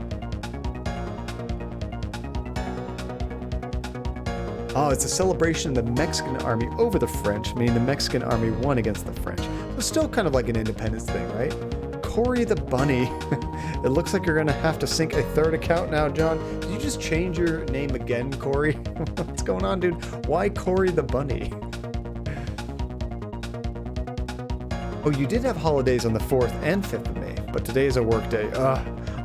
Oh, it's a celebration of the Mexican army over the French, meaning the Mexican army won against the French. It's still kind of like an independence thing, right? Cory the Bunny. It looks like you're going to have to sync a third account now, John. Did you just change your name again, Cory? What's going on, dude? Why Cory the Bunny? Oh, you did have holidays on the 4th and 5th of May, but today is a work day.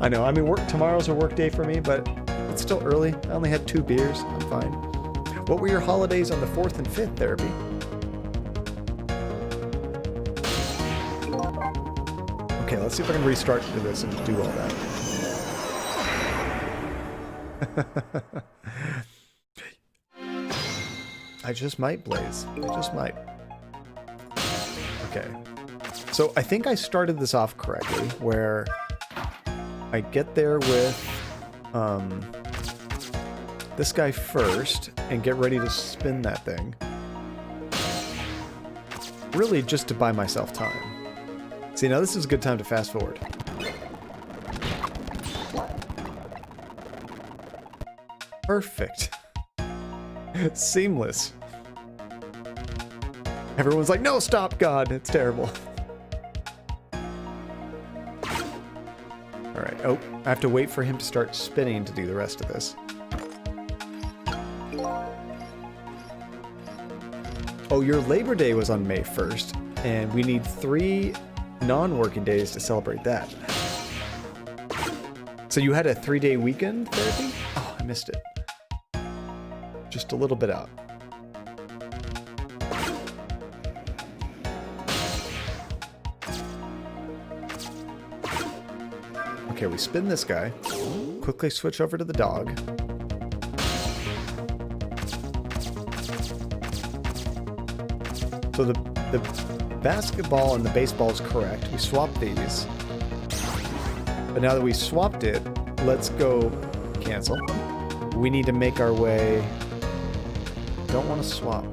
I know. I mean, tomorrow's a work day for me, but it's still early. I only had 2 beers. I'm fine. What were your holidays on the 4th and 5th, Therapy? Okay, let's see if I can restart to this and do all that. I just might, Blaze. I just might. Okay. So I think I started this off correctly, where I get there with this guy first and get ready to spin that thing. Really just to buy myself time. See, now this is a good time to fast forward. Perfect. Seamless. Everyone's like, no, stop, God. It's terrible. Alright, oh, I have to wait for him to start spinning to do the rest of this. Oh, your Labor Day was on May 1st, and we need 3 non-working days to celebrate that. So you had a 3-day weekend, Therapy? Oh, I missed it. Just a little bit out. Okay, we spin this guy. Quickly switch over to the dog. So the basketball and the baseball is correct. We swapped these. But now that we swapped it, let's go cancel. We need to make our way. Don't want to swap.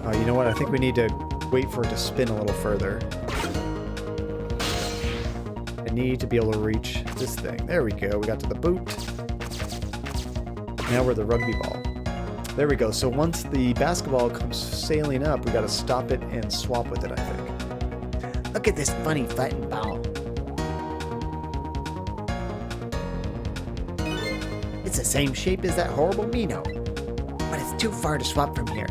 Oh, you know what? I think we need to wait for it to spin a little further. I need to be able to reach this thing. There we go. We got to the boot. Now we're the rugby ball. There we go. So once the basketball comes sailing up, we got to stop it and swap with it, I think. Look at this funny fighting ball. It's the same shape as that horrible Mino, but it's too far to swap from here.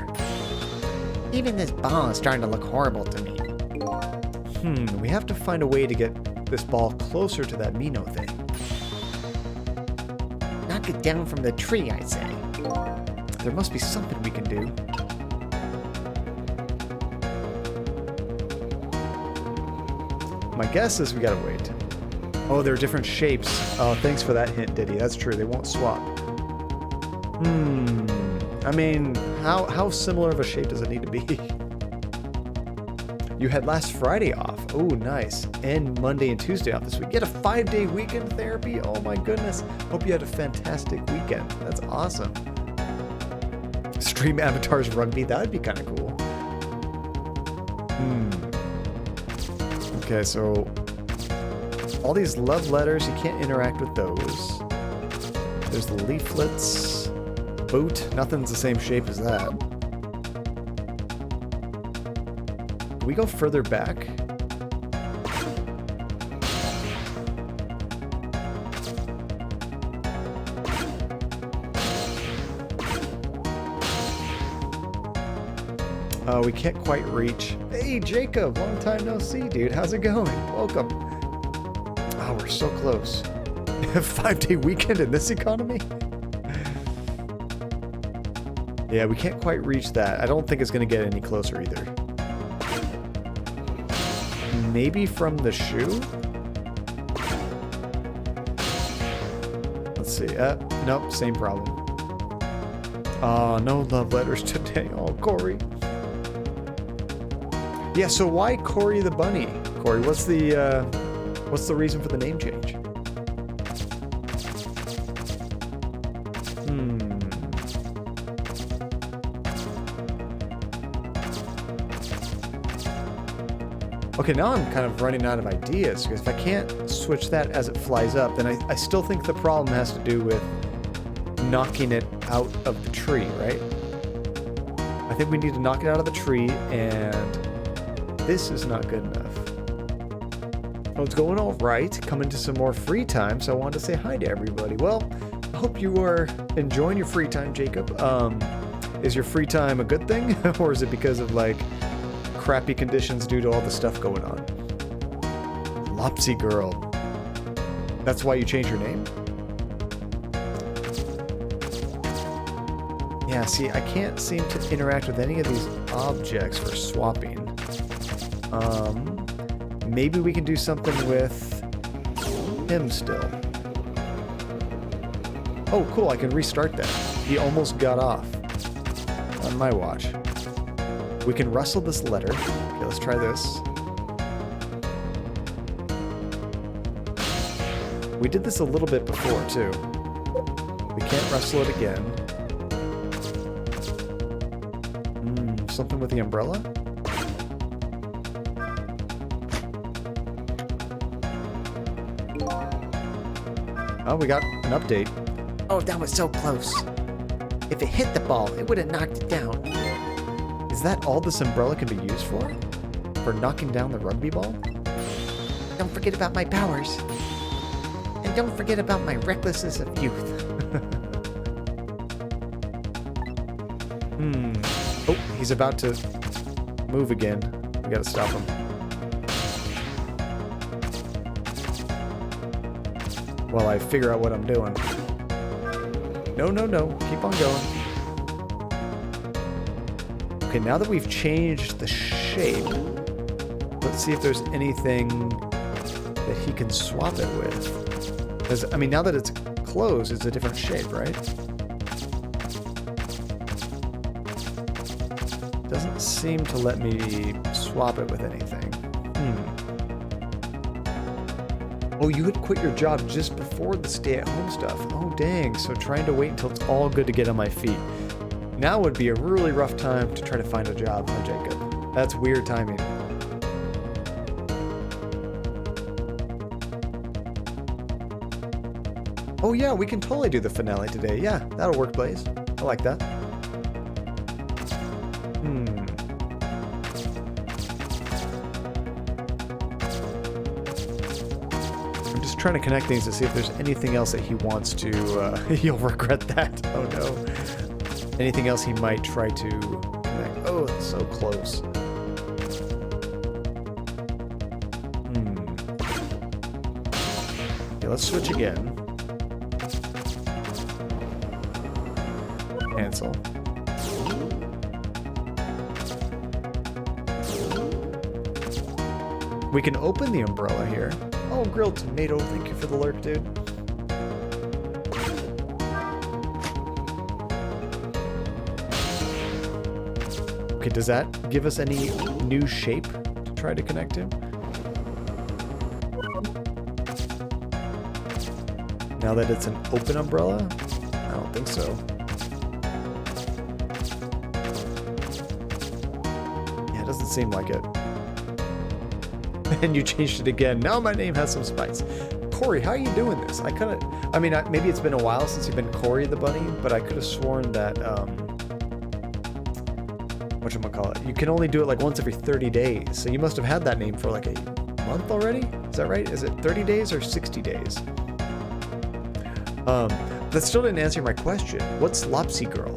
Even this ball is starting to look horrible to me. We have to find a way to get this ball closer to that Mino thing. Knock it down from the tree, I say. There must be something we can do. My guess is we gotta wait. Oh, there are different shapes. Oh, thanks for that hint, Diddy. That's true. They won't swap. I mean, how similar of a shape does it need to be? You had last Friday off. Oh, nice. And Monday and Tuesday off this week. You had a 5-day weekend, Therapy? Oh my goodness. Hope you had a fantastic weekend. That's awesome. Stream Avatar's Rugby. That would be kind of cool. Okay, so all these love letters, you can't interact with those. There's the leaflets. Boot. Nothing's the same shape as that. Can we go further back? We can't quite reach. Hey, Jacob, long time no see, dude. How's it going? Welcome. Oh, we're so close. 5-day weekend in this economy? Yeah, we can't quite reach that. I don't think it's going to get any closer either. Maybe from the shoe? Let's see. Nope, same problem. Oh, no love letters today. Oh, Cory. Yeah, so why Cory the Bunny? Cory, what's the reason for the name change? Okay, now I'm kind of running out of ideas, because if I can't switch that as it flies up, then I still think the problem has to do with knocking it out of the tree, right? I think we need to knock it out of the tree, and this is not good enough. Oh, it's going all right. Coming to some more free time, so I wanted to say hi to everybody. Well, I hope you are enjoying your free time, Jacob. Is your free time a good thing, or is it because of, like, crappy conditions due to all the stuff going on? Lopsy girl. That's why you changed your name? Yeah, see, I can't seem to interact with any of these objects for swapping. Maybe we can do something with him still. Oh, cool, I can restart that. He almost got off on my watch. We can rustle this letter. Okay, let's try this. We did this a little bit before, too. We can't rustle it again. Something with the umbrella? Oh, we got an update. Oh, that was so close. If it hit the ball, it would have knocked it down. Is that all this umbrella can be used for? For knocking down the rugby ball? Don't forget about my powers. And don't forget about my recklessness of youth. Oh, he's about to move again. We gotta stop him. While I figure out what I'm doing. No, no, no. Keep on going. Okay, now that we've changed the shape, let's see if there's anything that he can swap it with. Because, I mean, now that it's closed, it's a different shape, right? Doesn't seem to let me swap it with anything. Oh, you had quit your job just before the stay-at-home stuff. Oh, dang. So trying to wait until it's all good to get on my feet. Now would be a really rough time to try to find a job, huh, Jacob? That's weird timing. Oh, yeah, we can totally do the finale today. Yeah, that'll work, Blaze. I like that. Trying to connect things to see if there's anything else that he wants to you'll regret that. Oh no. Anything else he might try to connect. Oh, it's so close. Okay, let's switch again. Cancel. We can open the umbrella here. Oh, grilled tomato, thank you for the lurk, dude. Okay, does that give us any new shape to try to connect to? Now that it's an open umbrella? I don't think so. Yeah, it doesn't seem like it. And you changed it again. Now my name has some spice. Cory, how are you doing this? I mean, maybe it's been a while since you've been Cory the Bunny, but I could have sworn that, whatchamacallit, you can only do it like once every 30 days. So you must have had that name for like a month already? Is that right? Is it 30 days or 60 days? That still didn't answer my question. What's Lopsy Girl?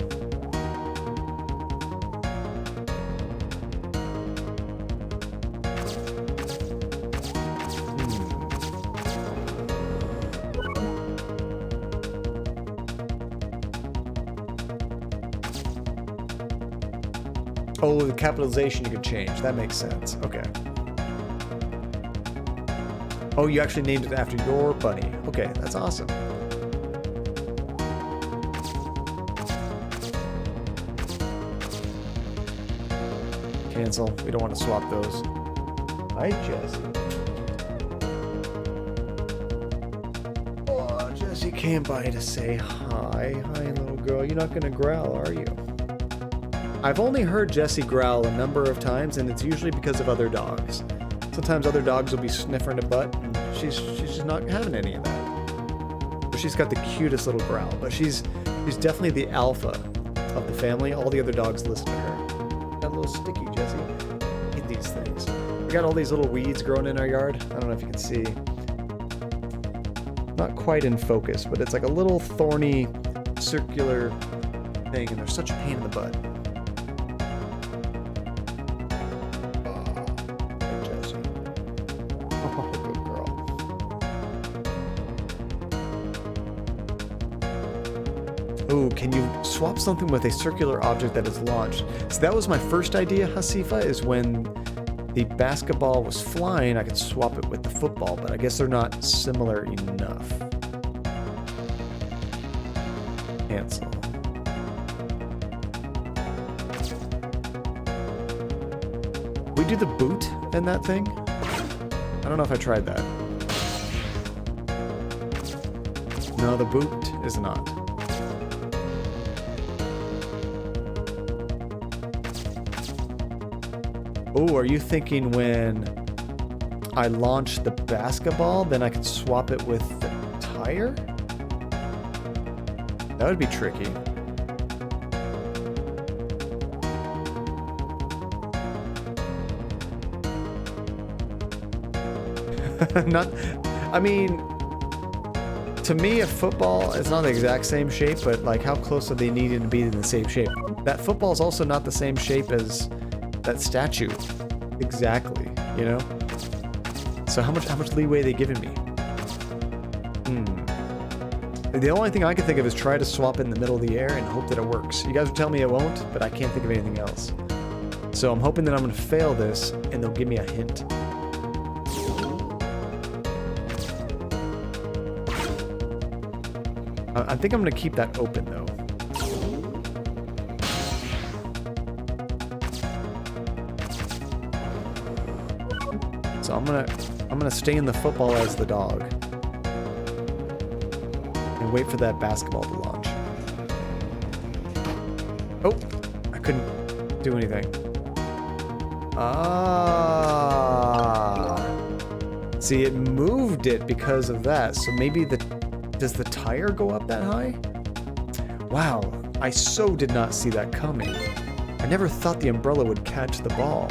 Oh, the capitalization you could change. That makes sense. Okay. Oh, you actually named it after your bunny. Okay, that's awesome. Cancel. We don't want to swap those. Hi, Jessie. Oh, Jessie came by to say hi. Hi, little girl. You're not gonna growl, are you? I've only heard Jessie growl a number of times, and it's usually because of other dogs. Sometimes other dogs will be sniffing a butt, and she's just not having any of that. But she's got the cutest little growl, but she's definitely the alpha of the family. All the other dogs listen to her. Got a little sticky, Jessie. Eat these things. We got all these little weeds growing in our yard. I don't know if you can see. Not quite in focus, but it's like a little thorny, circular thing, and they're such a pain in the butt. Ooh, can you swap something with a circular object that is launched? So that was my first idea, Hasifa, is when the basketball was flying, I could swap it with the football, but I guess they're not similar enough. Cancel. We do the boot in that thing? I don't know if I tried that. No, the boot is not. Oh, are you thinking when I launch the basketball, then I can swap it with the tire? That would be tricky. I mean, to me, a football is not the exact same shape, but like how close are they needing to be in the same shape? That football is also not the same shape as that statue. Exactly, you know? So how much leeway are they giving me? The only thing I can think of is try to swap in the middle of the air and hope that it works. You guys will tell me it won't, but I can't think of anything else. So I'm hoping that I'm going to fail this, and they'll give me a hint. I think I'm going to keep that open, though. So I'm gonna stay in the football as the dog and wait for that basketball to launch. Oh, I couldn't do anything. Ah, see, it moved it because of that. So maybe does the tire go up that high? Wow, I so did not see that coming. I never thought the umbrella would catch the ball.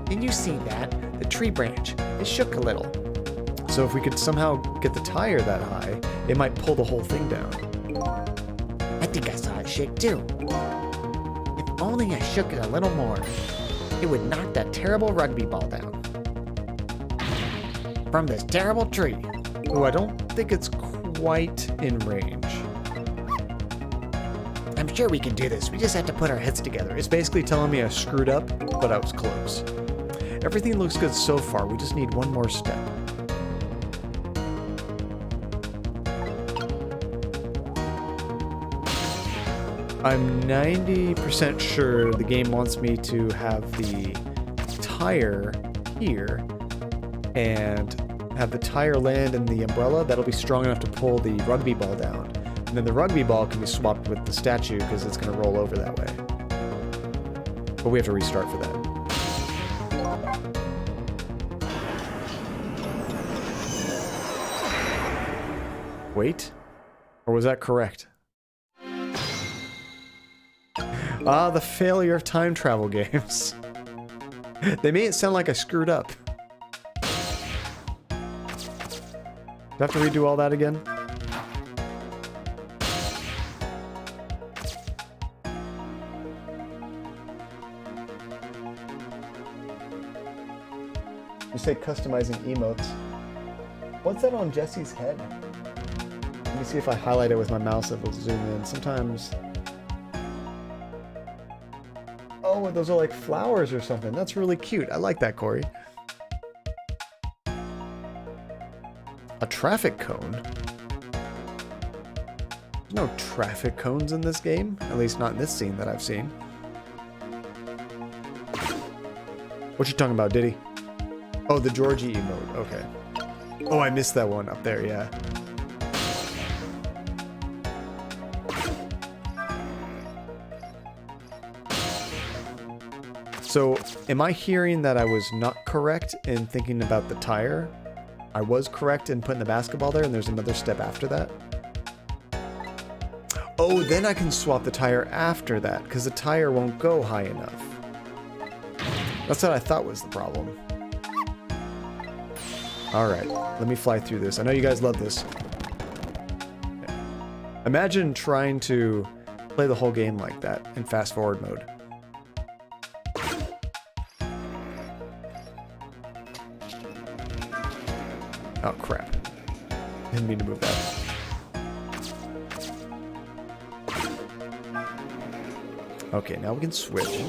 Can you see that? The tree branch. It shook a little. So if we could somehow get the tire that high, it might pull the whole thing down. I think I saw it shake too. If only I shook it a little more, it would knock that terrible rugby ball down. From this terrible tree. Oh, I don't think it's quite in range. I'm sure we can do this. We just have to put our heads together. It's basically telling me I screwed up, but I was close. Everything looks good so far. We just need one more step. I'm 90% sure the game wants me to have the tire here and have the tire land in the umbrella. That'll be strong enough to pull the rugby ball down. And then the rugby ball can be swapped with the statue because it's going to roll over that way. But we have to restart for that. Wait? Or was that correct? Ah, the failure of time travel games. They made it sound like I screwed up. Do I have to redo all that again? You say customizing emotes. What's that on Jesse's head? Let me see if I highlight it with my mouse, it'll zoom in. Sometimes... Oh, those are like flowers or something. That's really cute. I like that, Corey. A traffic cone? There's no traffic cones in this game. At least not in this scene that I've seen. What you talking about, Diddy? Oh, the Georgie emote. Okay. Oh, I missed that one up there, yeah. So, am I hearing that I was not correct in thinking about the tire? I was correct in putting the basketball there, and there's another step after that? Oh, then I can swap the tire after that, because the tire won't go high enough. That's what I thought was the problem. Alright, let me fly through this. I know you guys love this. Imagine trying to play the whole game like that in fast forward mode. Oh crap. Didn't mean to move that. Okay, now we can switch.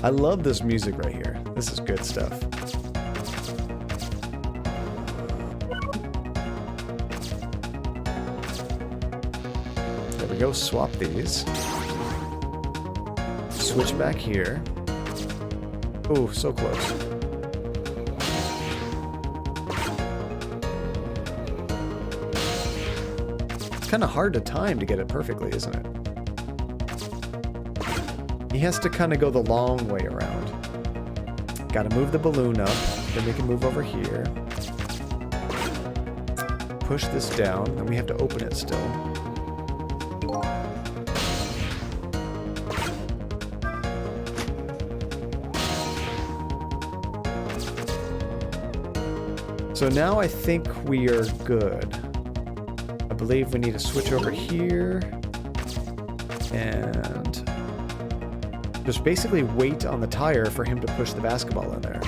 I love this music right here. This is good stuff. There we go, swap these. Switch back here. Ooh, so close. It's kind of hard to time to get it perfectly, isn't it? He has to kind of go the long way around. Gotta move the balloon up, then we can move over here. Push this down, and we have to open it still. So now I think we are good. I believe we need to switch over here and just basically wait on the tire for him to push the basketball in there.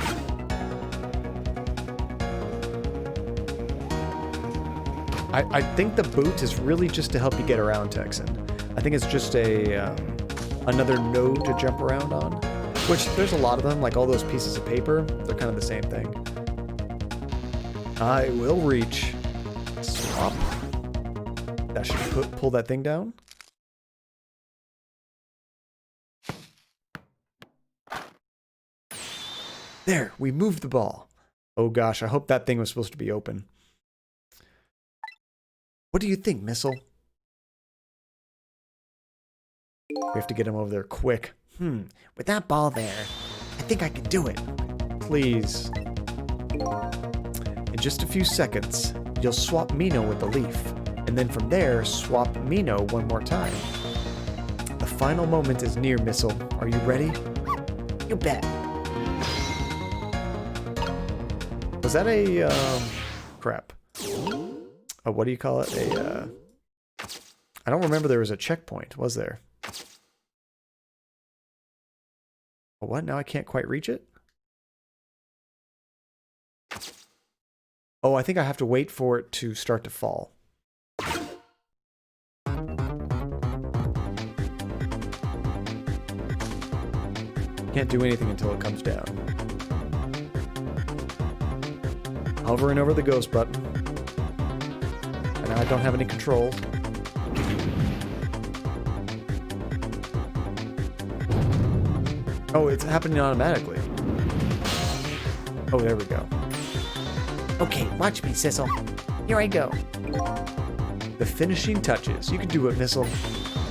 I think the boot is really just to help you get around Texan. I think it's just a another node to jump around on, which there's a lot of them, like all those pieces of paper, they're kind of the same thing. I will reach. Swap. That should pull that thing down. There, we moved the ball. Oh gosh, I hope that thing was supposed to be open. What do you think, Missile? We have to get him over there quick. With that ball there, I think I can do it. Please. In just a few seconds, you'll swap Mino with the leaf, and then from there, swap Mino one more time. The final moment is near, Missile. Are you ready? You bet. Was that a, crap. What do you call it? I don't remember there was a checkpoint, was there? What? Now I can't quite reach it? Oh, I think I have to wait for it to start to fall. Can't do anything until it comes down. Hovering over the ghost button. And now I don't have any control. Oh, it's happening automatically. Oh, there we go. Okay, watch me, Sissel. Here I go. The finishing touches. You can do it, Missile.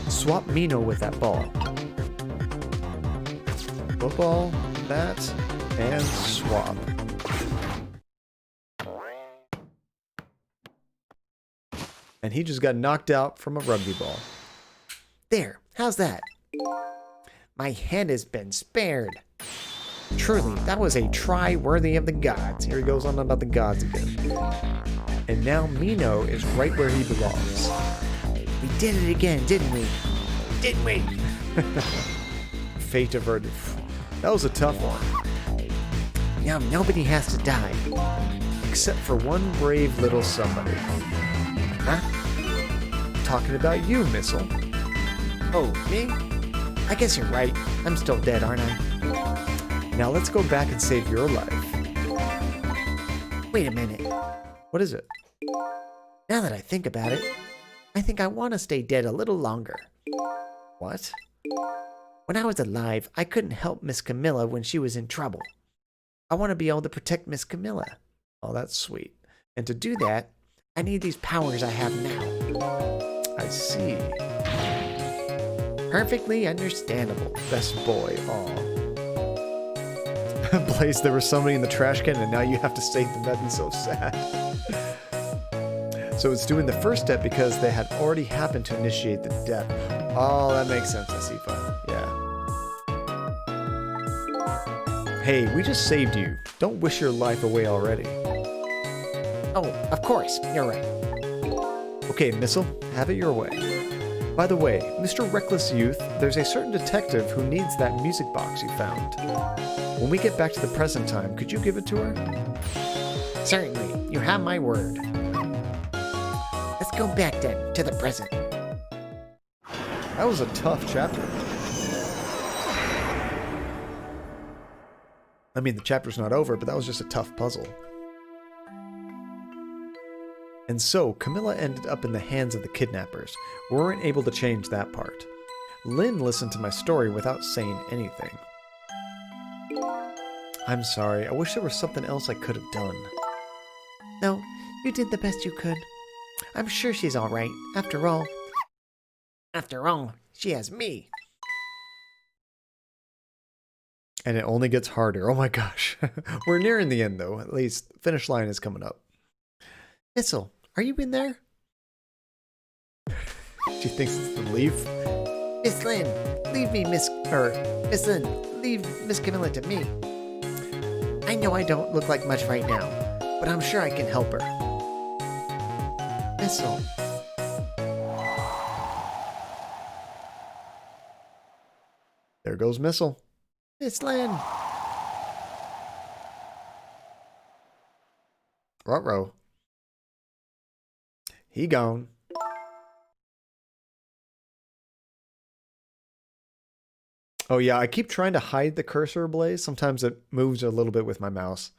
Swap Mino with that ball. Football, that, and swap. And he just got knocked out from a rugby ball. There, how's that? My head has been spared. Truly, that was a try worthy of the gods. Here he goes on about the gods again. And now Mino is right where he belongs. We did it again, didn't we? Didn't we? Fate averted. That was a tough one. Now nobody has to die. Except for one brave little somebody. Huh? I'm talking about you, Missile. Oh, me? I guess you're right. I'm still dead, aren't I? Now let's go back and save your life. Wait a minute. What is it? Now that I think about it, I think I want to stay dead a little longer. What? When I was alive, I couldn't help Miss Camilla when she was in trouble. I want to be able to protect Miss Camilla. Oh, that's sweet. And to do that, I need these powers I have now. I see. Perfectly understandable. Best boy. Aw. Blaze, there was somebody in the trash can and now you have to save them. That'd be so sad. So it's doing the first step because they had already happened to initiate the death. Oh, that makes sense, Asifa. Yeah. Hey, we just saved you. Don't wish your life away already. Oh, of course. You're right. Okay, Missile, have it your way. By the way, Mr. Reckless Youth, there's a certain detective who needs that music box you found. When we get back to the present time, could you give it to her? Certainly. You have my word. Let's go back then to the present. That was a tough chapter. I mean, the chapter's not over, but that was just a tough puzzle. And so, Camilla ended up in the hands of the kidnappers. We weren't able to change that part. Lynn listened to my story without saying anything. I'm sorry, I wish there was something else I could have done. No, you did the best you could. I'm sure she's all right. After all, she has me. And it only gets harder. Oh my gosh. We're nearing the end, though. At least, finish line is coming up. Sissel, are you in there? She thinks it's the leaf. Miss Lynn, leave Miss Camilla to me. I know I don't look like much right now, but I'm sure I can help her. Sissel. There goes Missile. Miss Lynn. Ruh-roh. He gone. Oh yeah, I keep trying to hide the cursor, Blaze. Sometimes it moves a little bit with my mouse.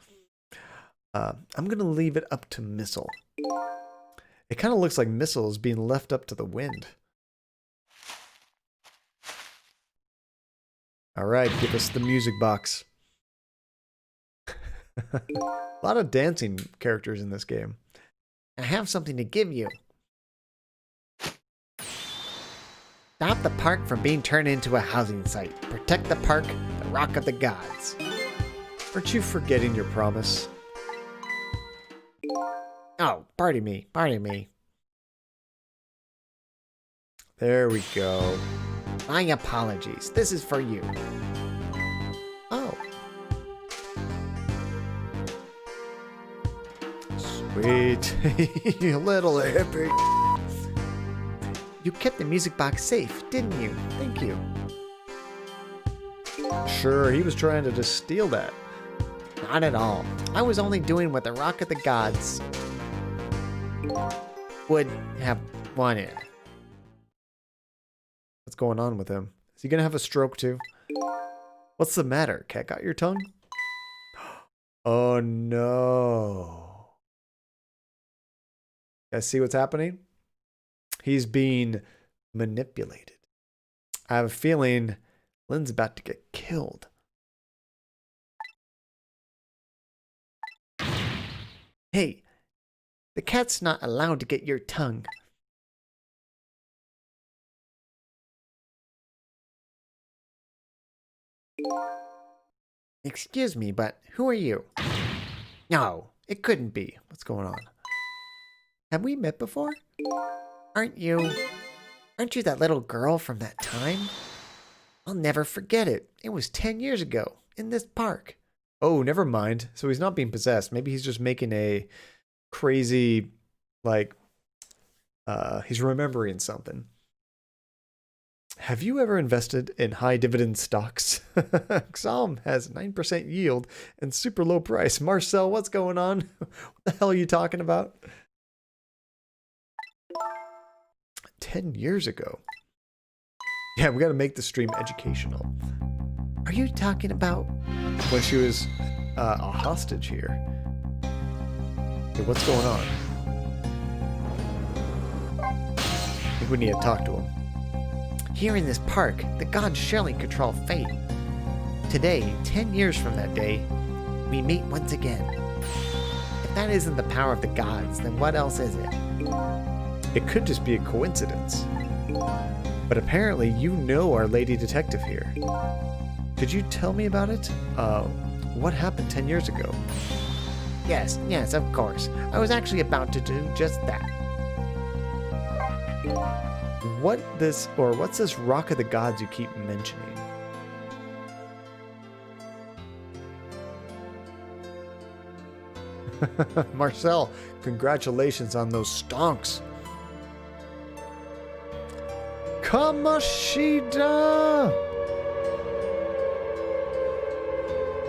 I'm going to leave it up to Missile. It kind of looks like Missile is being left up to the wind. All right, give us the music box. A lot of dancing characters in this game. I have something to give you. Stop the park from being turned into a housing site. Protect the park, the Rock of the Gods. Aren't you forgetting your promise? Oh, pardon me. There we go. My apologies. This is for you. Oh. Sweet. You little hippie. You kept the music box safe, didn't you? Thank you. Sure, he was trying to just steal that. Not at all. I was only doing what the Rock of the Gods would have wanted. What's going on with him? Is he gonna have a stroke too? What's the matter? Cat got your tongue? Oh no. Guys, see what's happening? He's being manipulated. I have a feeling Lynn's about to get killed. Hey, the cat's not allowed to get your tongue. Excuse me, but who are you? No, it couldn't be. What's going on? Have we met before? Aren't you that little girl from that time? I'll never forget it. It was 10 years ago, in this park. Oh, never mind. So he's not being possessed. Maybe he's just making a crazy, like, he's remembering something. Have you ever invested in high dividend stocks? Xom has 9% yield and super low price. Marcel, what's going on? What the hell are you talking about? 10 years ago. Yeah, we got to make the stream educational. Are you talking about when she was a hostage here? Okay, what's going on? I think we need to talk to him. Here in this park, the gods surely control fate. Today, 10 years from that day, we meet once again. If that isn't the power of the gods, then what else is it? It could just be a coincidence. But apparently you know our lady detective here. Could you tell me about it? What happened 10 years ago? Yes, of course. I was actually about to do just that. What's this Rock of the Gods you keep mentioning? Marcel, congratulations on those stonks. Kamashida!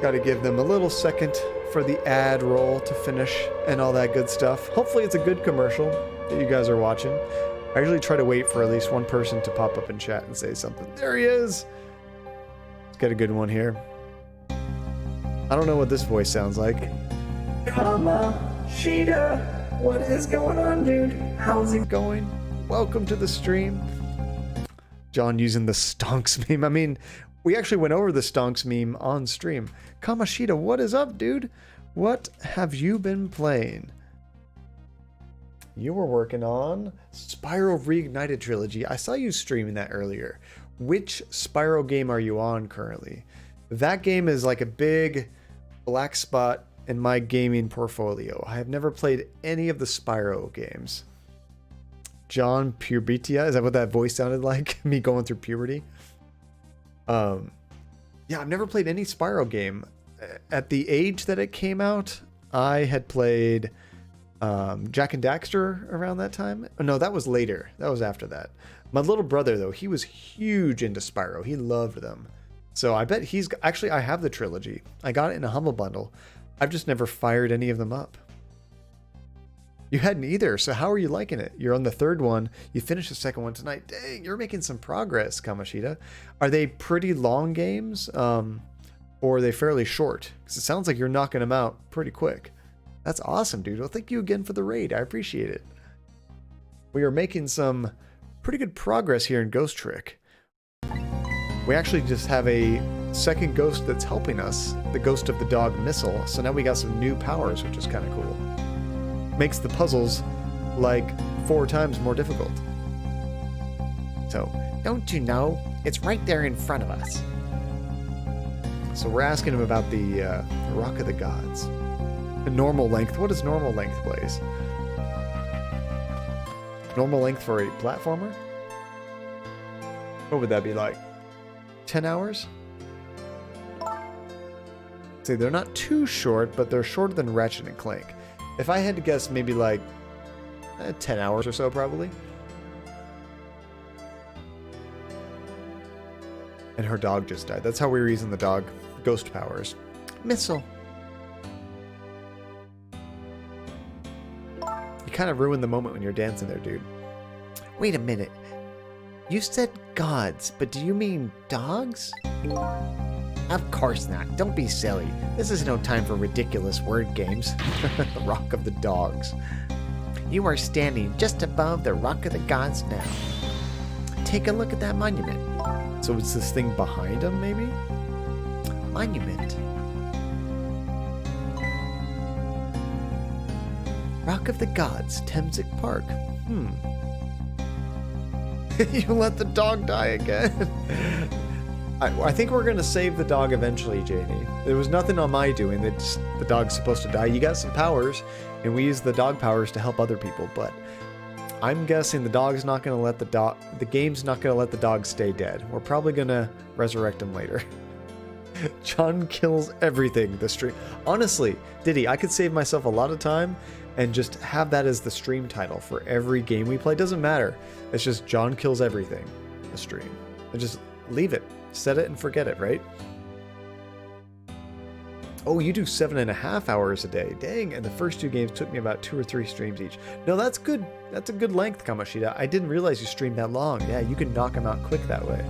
Gotta give them a little second for the ad roll to finish and all that good stuff. Hopefully it's a good commercial that you guys are watching. I usually try to wait for at least one person to pop up in chat and say something. There he is! Let's get a good one here. I don't know what this voice sounds like. Kamashida! What is going on, dude? How's it going? Welcome to the stream. John using the stonks meme. I mean, we actually went over the stonks meme on stream. Kamashida, what is up, dude? What have you been playing? You were working on Spyro Reignited Trilogy. I saw you streaming that earlier. Which Spyro game are you on currently? That game is like a big black spot in my gaming portfolio. I have never played any of the Spyro games. John Pubertia, is that what that voice sounded like? Me going through puberty? Yeah, I've never played any Spyro game. At the age that it came out, I had played Jack and Daxter around that time. Oh, no, that was later. That was after that. My little brother, though, he was huge into Spyro. He loved them. So I bet he's... Actually, I have the trilogy. I got it in a Humble Bundle. I've just never fired any of them up. You hadn't either, so how are you liking it? You're on the third one. You finished the second one tonight. Dang, you're making some progress, Kamashita. Are they pretty long games? Or are they fairly short? Because it sounds like you're knocking them out pretty quick. That's awesome, dude. Well, thank you again for the raid. I appreciate it. We are making some pretty good progress here in Ghost Trick. We actually just have a second ghost that's helping us, the ghost of the dog Missile. So now we got some new powers, which is kind of cool. Makes the puzzles like 4 times more difficult. So, don't you know? It's right there in front of us. So we're asking him about the Rock of the Gods. The normal length. What is normal length, please? Normal length for a platformer? What would that be like? 10 hours? See, they're not too short, but they're shorter than Ratchet and Clank. If I had to guess, maybe like 10 hours or so, probably. And her dog just died. That's how we were using the dog ghost powers. Missile. You kind of ruined the moment when you're dancing there, dude. Wait a minute. You said gods, but do you mean dogs? Of course not. Don't be silly. This is no time for ridiculous word games. The Rock of the Dogs. You are standing just above the Rock of the Gods now. Take a look at that monument. So it's this thing behind him, maybe? Monument. Rock of the Gods, Temsic Park. You let the dog die again. I think we're going to save the dog eventually, Janie. There was nothing on my doing. The dog's supposed to die. You got some powers, and we use the dog powers to help other people, but I'm guessing the dog's not going to let the game's not going to let the dog stay dead. We're probably going to resurrect him later. John kills everything, the stream. Honestly, Diddy, I could save myself a lot of time and just have that as the stream title for every game we play. Doesn't matter. It's just John kills everything, the stream. And just leave it. Set it and forget it, right? Oh, you do 7.5 hours a day. Dang, and the first 2 games took me about 2 or 3 streams each. No, that's good. That's a good length, Kamashita. I didn't realize you streamed that long. Yeah, you can knock them out quick that way.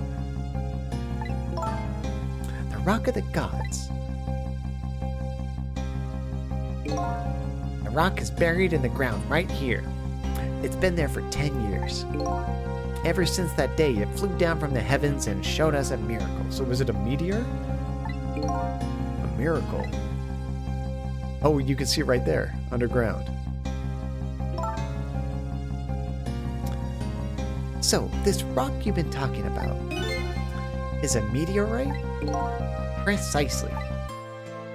The Rock of the Gods. The rock is buried in the ground right here. It's been there for 10 years. ever since that day, it flew down from the heavens and showed us a miracle. So was it a meteor? A miracle. Oh, you can see it right there, underground. So, this rock you've been talking about is a meteorite? Precisely.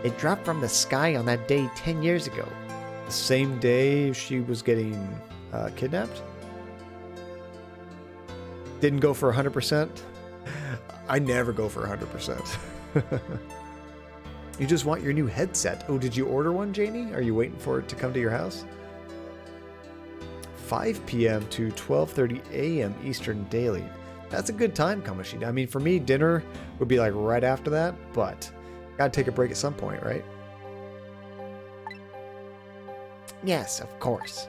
It dropped from the sky on that day 10 years ago. The same day she was getting kidnapped? Didn't go for 100%? I never go for 100%. You just want your new headset. Oh, did you order one, Janie? Are you waiting for it to come to your house? 5 p.m. to 12:30 a.m. Eastern daily. That's a good time, Kamoshi. I mean, for me, dinner would be like right after that, but gotta take a break at some point, right? Yes, of course.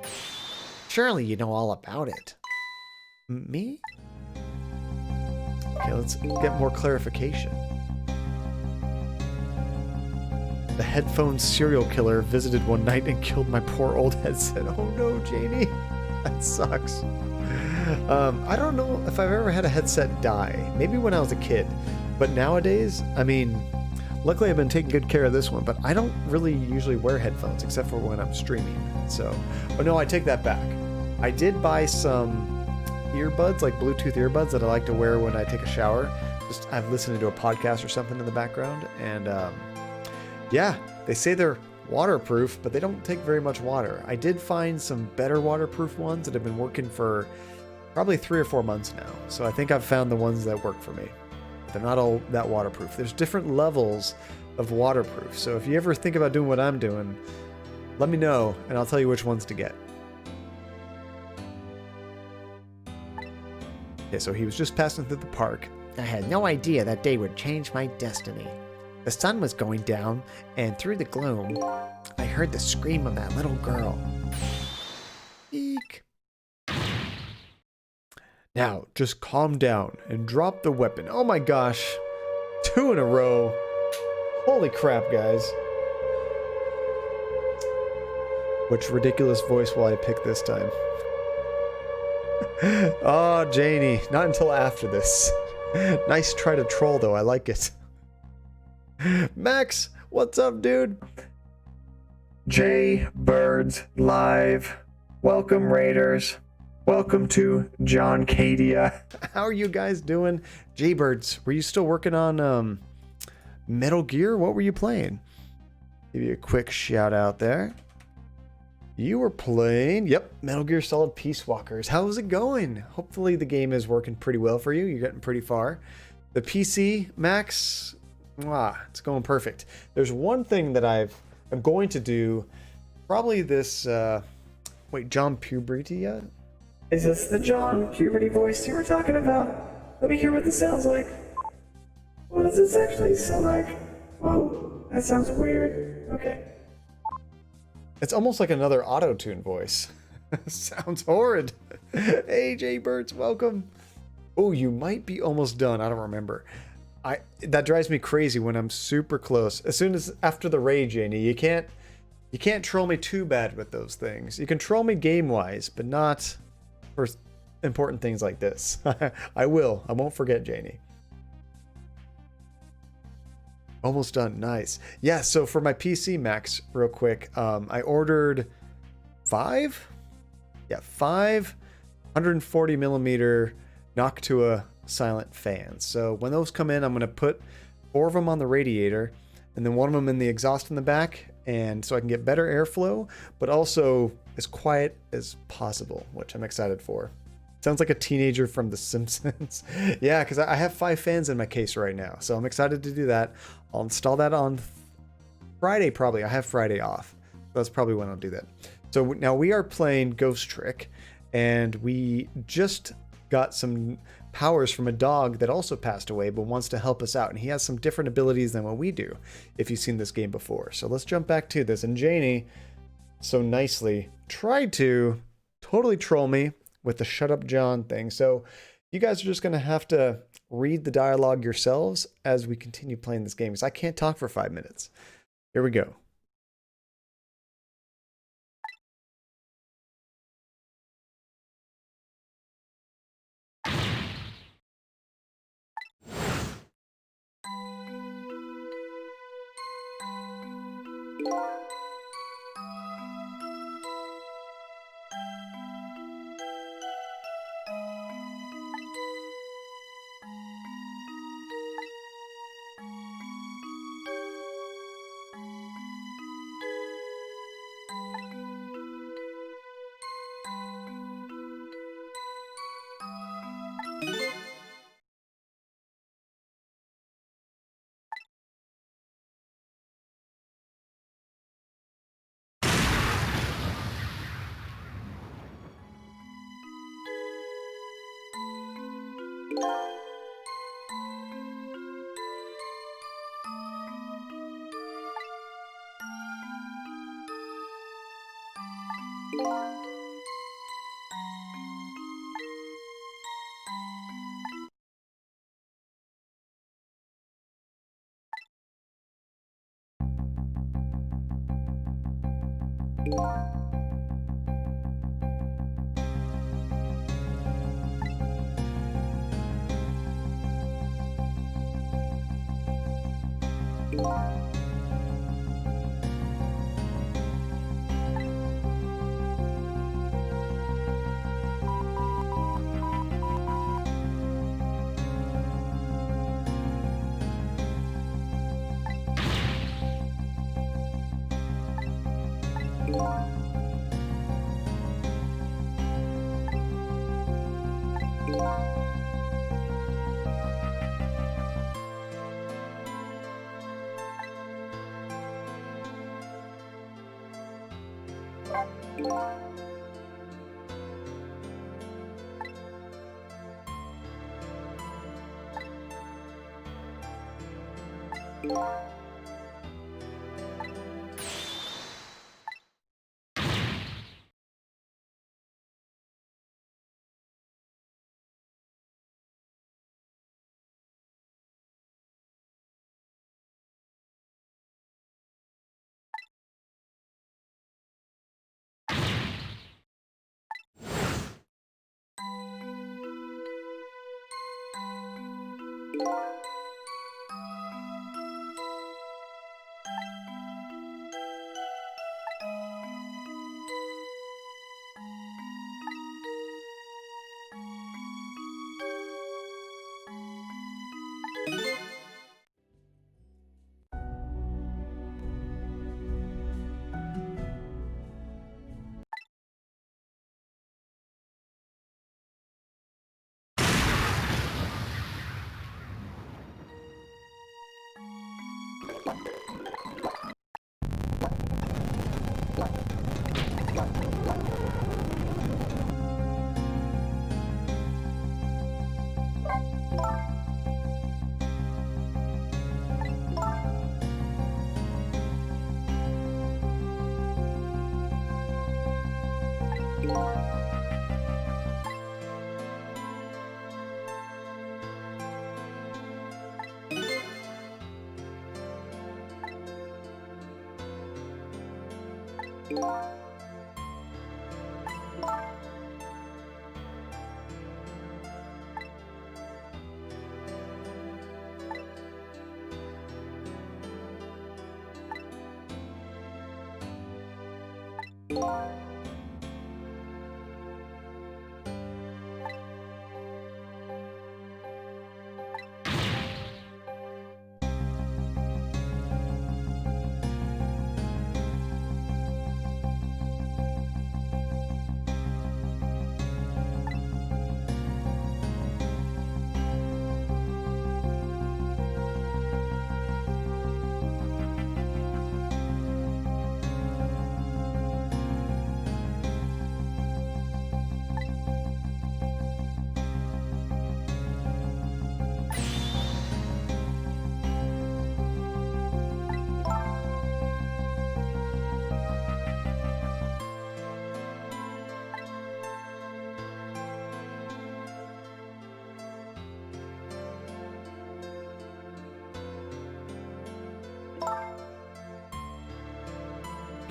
Surely you know all about it. Me? Okay, let's get more clarification. The headphone serial killer visited one night and killed my poor old headset. Oh no, Janie. That sucks. I don't know if I've ever had a headset die. Maybe when I was a kid. But nowadays, I mean, luckily I've been taking good care of this one, but I don't really usually wear headphones except for when I'm streaming. So, oh no, I take that back. I did buy some earbuds, like Bluetooth earbuds that I like to wear when I take a shower. Just I'm listening to a podcast or something in the background, and yeah, they say they're waterproof, but they don't take very much water. I did find some better waterproof ones that have been working for probably 3 or 4 months now. So I think I've found the ones that work for me. They're not all that waterproof. There's different levels of waterproof. So if you ever think about doing what I'm doing, let me know and I'll tell you which ones to get. Okay, so he was just passing through the park. I had no idea that day would change my destiny. The sun was going down, and through the gloom, I heard the scream of that little girl. Eek. Now, just calm down and drop the weapon. Oh my gosh. 2 in a row. Holy crap, guys. Which ridiculous voice will I pick this time? Oh, Janie. Not until after this. Nice try to troll, though. I like it. Max, what's up, dude? Jay Birds Live. Welcome, Raiders. Welcome to John Cadia. How are you guys doing? Jaybirds, were you still working on Metal Gear? What were you playing? Give you a quick shout out there. You were playing, yep, Metal Gear Solid Peace Walkers. How's it going? Hopefully the game is working pretty well for you. You're getting pretty far. The PC, Max, it's going perfect. There's one thing that I'm going to do, probably this, wait, John Puberty yet? Is this the John Puberty voice you were talking about? Let me hear what this sounds like. What does this actually sound like? Whoa, that sounds weird. Okay. It's almost like another auto-tune voice. Sounds horrid. Hey, Jaybirds, welcome. Oh, you might be almost done. I don't remember. That drives me crazy when I'm super close. As soon as after the raid, Janie, you can't troll me too bad with those things. You can troll me game-wise, but not for important things like this. I will. I won't forget, Janie. Almost done. Nice. Yeah, so for my PC, Max, real quick, I ordered 5 140 millimeter Noctua silent fans. So when those come in, I'm going to put 4 of them on the radiator and then 1 of them in the exhaust in the back, and so I can get better airflow, but also as quiet as possible, which I'm excited for. Sounds like a teenager from The Simpsons. Yeah, because I have 5 fans in my case right now, so I'm excited to do that. I'll install that on Friday, probably. I have Friday off. That's probably when I'll do that. So now we are playing Ghost Trick, and we just got some powers from a dog that also passed away but wants to help us out, and he has some different abilities than what we do, if you've seen this game before. So let's jump back to this. And Janie so nicely tried to totally troll me with the shut up John thing. So you guys are just going to have to read the dialogue yourselves as we continue playing this game, because I can't talk for 5 minutes. Here we go.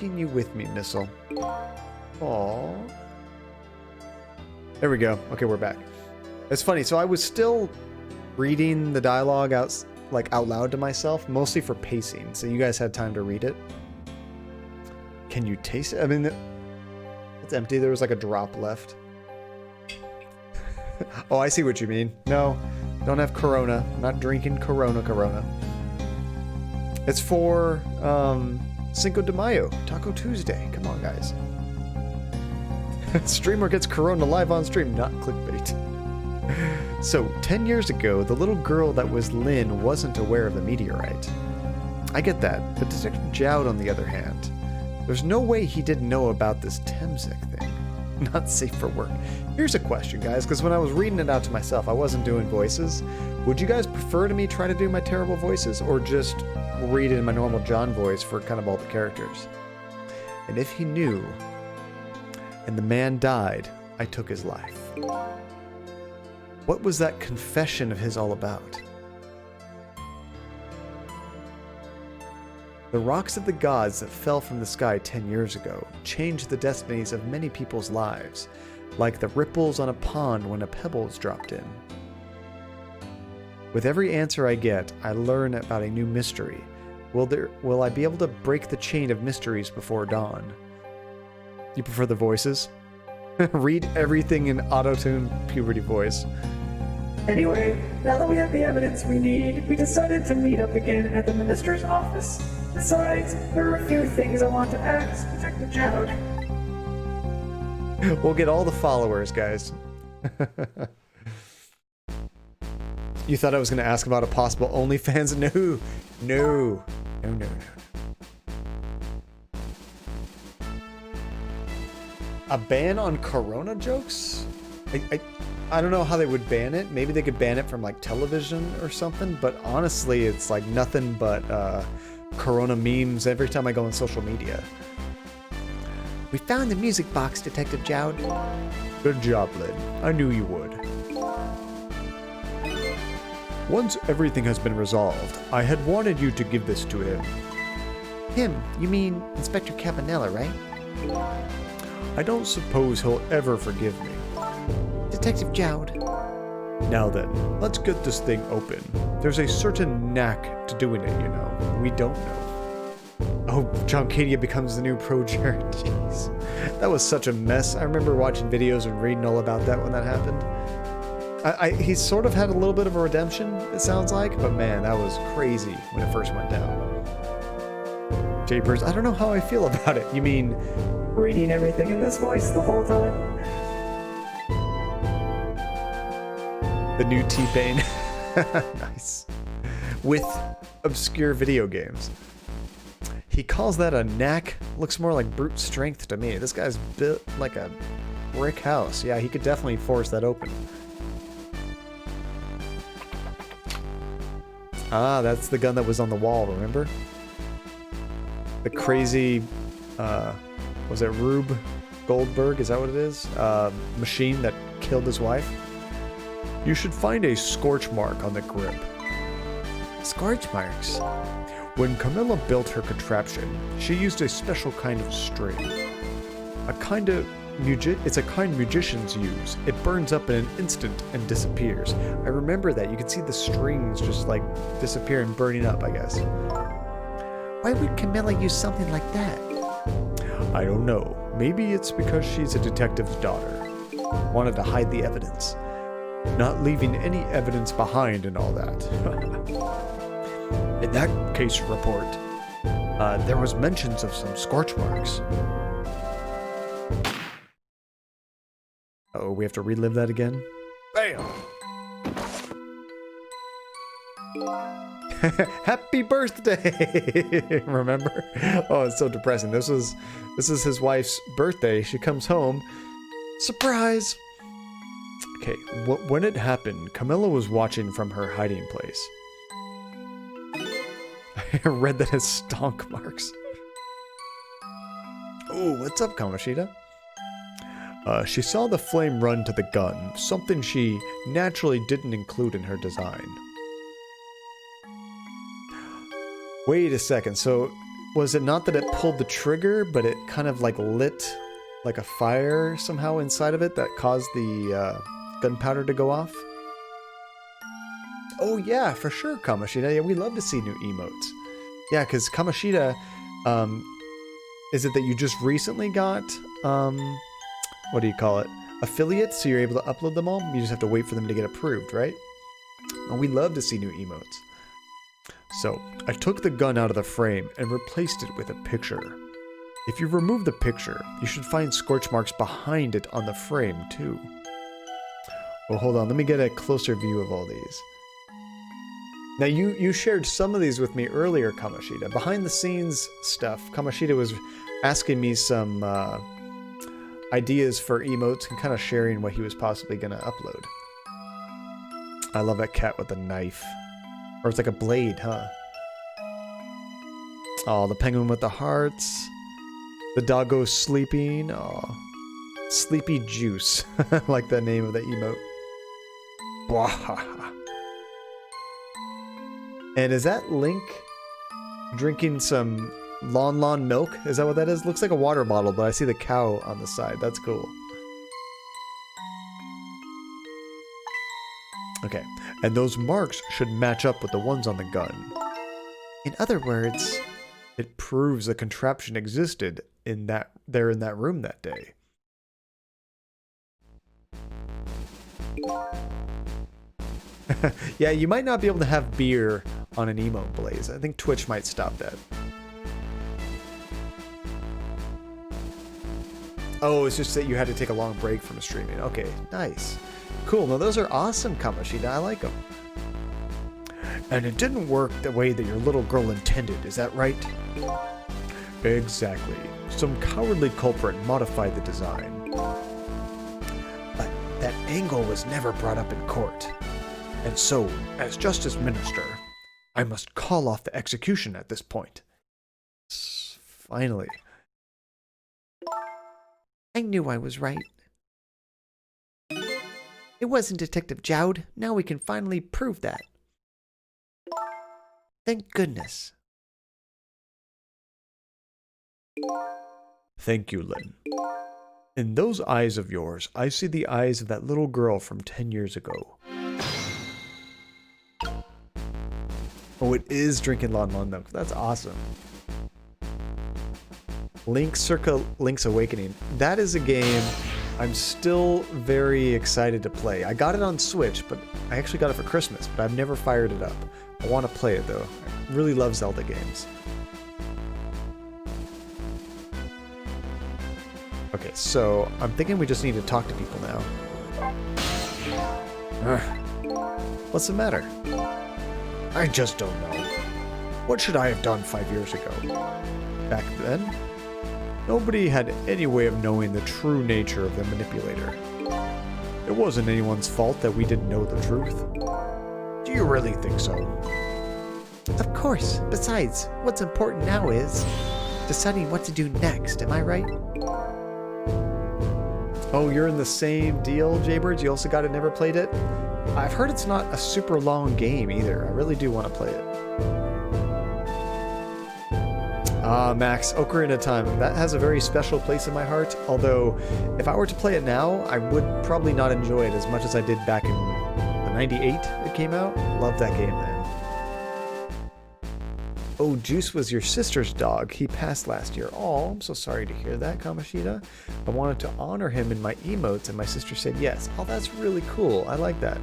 Taking you with me, Missile. Aww. There we go. Okay, we're back. It's funny. So I was still reading the dialogue out like out loud to myself, mostly for pacing, so you guys had time to read it. Can you taste it? I mean, it's empty. There was like a drop left. Oh, I see what you mean. No, don't have Corona. I'm not drinking Corona. It's for Cinco de Mayo, Taco Tuesday. Come on, guys. Streamer gets Corona live on stream, not clickbait. So, 10 years ago, the little girl that was Lynn wasn't aware of the meteorite. I get that, but Detective Jowd, on the other hand, there's no way he didn't know about this Temsek thing. Not safe for work. Here's a question, guys, because when I was reading it out to myself, I wasn't doing voices. Would you guys prefer to me try to do my terrible voices, or just read it in my normal John voice for kind of all the characters? And if he knew, and the man died, I took his life. What was that confession of his all about? The rocks of the gods that fell from the sky 10 years ago changed the destinies of many people's lives, like the ripples on a pond when a pebble is dropped in. With every answer I get, I learn about a new mystery. Will I be able to break the chain of mysteries before dawn? You prefer the voices? Read everything in auto-tune puberty voice. Anyway, now that we have the evidence we need, we decided to meet up again at the minister's office. Besides, there are a few things I want to ask Detective Jowd. We'll get all the followers, guys. You thought I was going to ask about a possible OnlyFans? No. A ban on Corona jokes? I don't know how they would ban it. Maybe they could ban it from like television or something, but honestly, it's like nothing but Corona memes every time I go on social media. We found the music box, Detective Jowd. Good job, Lynn. I knew you would. Once everything has been resolved, I had wanted you to give this to him. Him? You mean Inspector Cabanella, right? I don't suppose he'll ever forgive me. Detective Jowd. Now then, let's get this thing open. There's a certain knack to doing it, you know. We don't know. Oh, John Cadia becomes the new Pro Jared. Jeez. That was such a mess. I remember watching videos and reading all about that when that happened. He sort of had a little bit of a redemption, it sounds like, but man, that was crazy when it first went down. Japers, I don't know how I feel about it. You mean Reading everything in this voice the whole time. the new T-Pain? Nice. With obscure video games. He calls that a knack. Looks more like brute strength to me. This guy's built like a brick house. Yeah, he could definitely force that open. Ah, that's the gun that was on the wall, remember? The crazy, was it Rube Goldberg? Is that what it is? Machine that killed his wife? You should find a scorch mark on the grip. Scorch marks? When Camilla built her contraption, she used a special kind of string. It's a kind magicians use. It burns up in an instant and disappears. I remember that. You can see the strings just like disappear and burning up, I guess. Why would Camilla use something like that? I don't know. Maybe it's because she's a detective's daughter. Wanted to hide the evidence. Not leaving any evidence behind and all that. In that case report, there was mentions of some scorch marks. Oh, we have to relive that again? Bam! Happy birthday! Remember? Oh, it's so depressing. This is his wife's birthday. She comes home. Surprise! Okay, when it happened, Camilla was watching from her hiding place. I read that as stonk marks. Oh, what's up, Kamoshida? She saw the flame run to the gun, something she naturally didn't include in her design. Wait a second, so was it not that it pulled the trigger, but it kind of like lit like a fire somehow inside of it that caused the gunpowder to go off? Oh yeah, for sure, Kamoshida. Yeah, we love to see new emotes. Yeah, because Kamoshida, is it that you just recently got, what do you call it? Affiliates, so you're able to upload them all? You just have to wait for them to get approved, right? And we love to see new emotes. So, I took the gun out of the frame and replaced it with a picture. If you remove the picture, you should find scorch marks behind it on the frame, too. Well, hold on, let me get a closer view of all these. Now, you shared some of these with me earlier, Kamoshida. Behind the scenes stuff, Kamoshida was asking me some ideas for emotes and kind of sharing what he was possibly going to upload. I love that cat with the knife. Or it's like a blade, huh? Oh, the penguin with the hearts. The doggo sleeping. Oh, Sleepy Juice. I like the name of the emote. Bwahaha. And is that Link drinking some Lon milk? Is that what that is? Looks like a water bottle, but I see the cow on the side. That's cool. Okay, and those marks should match up with the ones on the gun. In other words, it proves the contraption existed in that room that day. Yeah, you might not be able to have beer on an emote, Blaze. I think Twitch might stop that. Oh, it's just that you had to take a long break from streaming. Okay, nice. Cool. Now, those are awesome, Kamoshida. I like them. And it didn't work the way that your little girl intended, is that right? Exactly. Some cowardly culprit modified the design. But that angle was never brought up in court. And so, as Justice Minister, I must call off the execution at this point. Finally. I knew I was right. It wasn't Detective Jowd. Now we can finally prove that. Thank goodness. Thank you, Lynn. In those eyes of yours, I see the eyes of that little girl from 10 years ago. Oh, it is drinking Lon milk. That's awesome. Link Circa Link's Awakening. That is a game I'm still very excited to play. I got it on Switch, but I actually got it for Christmas, but I've never fired it up. I want to play it, though. I really love Zelda games. Okay, so I'm thinking we just need to talk to people now. What's the matter? I just don't know. What should I have done 5 years ago? Back then, nobody had any way of knowing the true nature of the manipulator. It wasn't anyone's fault that we didn't know the truth. Do you really think so? Of course. Besides, what's important now is deciding what to do next, am I right? Oh, you're in the same deal, Jaybirds? You also got it, never played it? I've heard it's not a super long game either. I really do want to play it. Ah, Max, Ocarina of Time. That has a very special place in my heart. Although, if I were to play it now, I would probably not enjoy it as much as I did back in the 98 it came out. Love that game, man. Oh, Juice was your sister's dog. He passed last year. Oh, I'm so sorry to hear that, Kamoshida. I wanted to honor him in my emotes, and my sister said yes. Oh, that's really cool. I like that.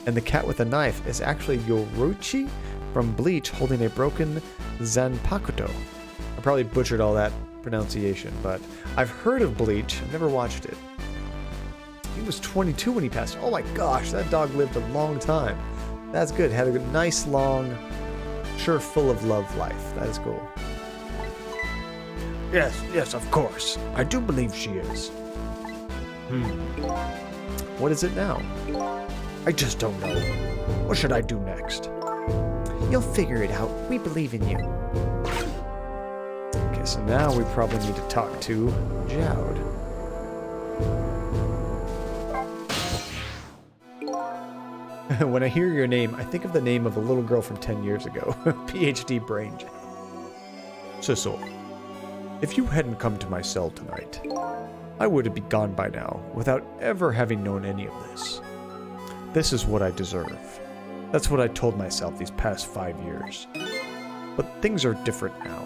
And the cat with the knife is actually Yoruichi from Bleach holding a broken Zanpakuto. I probably butchered all that pronunciation, but I've heard of Bleach. I've never watched it. He was 22 when he passed. Oh my gosh, that dog lived a long time. That's good. Had a nice, long, sure, full of love life. That is cool. Yes, of course. I do believe she is. What is it now? I just don't know. What should I do next? You'll figure it out. We believe in you. Okay, so now we probably need to talk to Jowd. When I hear your name, I think of the name of a little girl from 10 years ago. PhD brain. Sissel, if you hadn't come to my cell tonight, I would have been gone by now without ever having known any of this. This is what I deserve. That's what I told myself these past 5 years. But things are different now.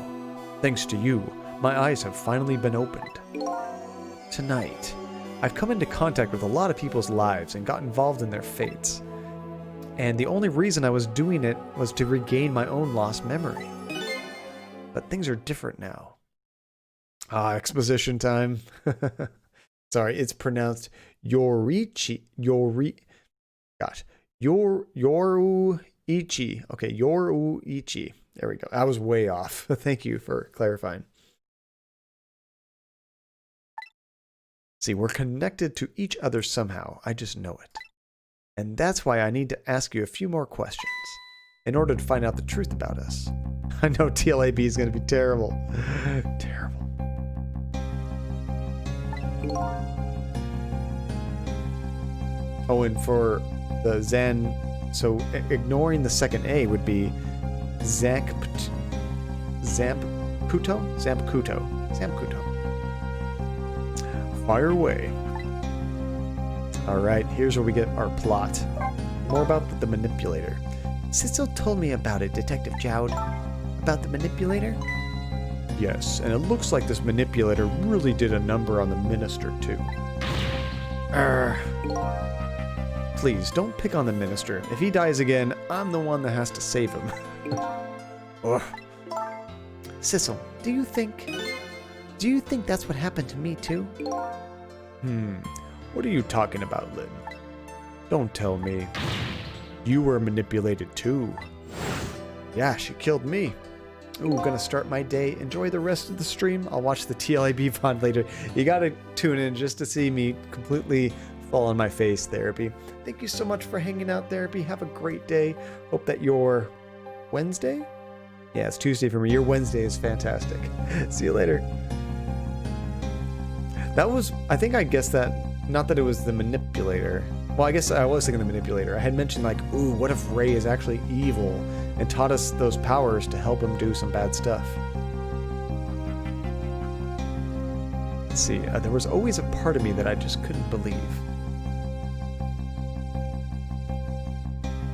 Thanks to you, my eyes have finally been opened. Tonight, I've come into contact with a lot of people's lives and got involved in their fates. And the only reason I was doing it was to regain my own lost memory. But things are different now. Exposition time. Sorry, it's pronounced Yoruichi. Yoruichi. Okay, Yoruichi. There we go. I was way off. Thank you for clarifying. See, we're connected to each other somehow. I just know it. And that's why I need to ask you a few more questions in order to find out the truth about us. I know TLAB is going to be terrible. Terrible. Oh, and for the Zan, so ignoring the second A would be Zamputo. Fire away. Alright, here's where we get our plot. More about the manipulator. Sissel told me about it, Detective Jowd. About the manipulator? Yes, and it looks like this manipulator really did a number on the minister, too. Please, don't pick on the minister. If he dies again, I'm the one that has to save him. Ugh. Sissel, do you think that's what happened to me too? What are you talking about, Lynn? Don't tell me. You were manipulated too. Yeah, she killed me. Ooh, gonna start my day. Enjoy the rest of the stream. I'll watch the TLAB VOD later. You gotta tune in just to see me completely fall on my face, Therapy. Thank you so much for hanging out, Therapy. Have a great day. Hope that your Wednesday? Yeah, it's Tuesday for me. Your Wednesday is fantastic. See you later. That was, I think I guessed that, not that it was the manipulator. Well, I guess I was thinking the manipulator. I had mentioned like, ooh, what if Ray is actually evil and taught us those powers to help him do some bad stuff? Let's see, there was always a part of me that I just couldn't believe.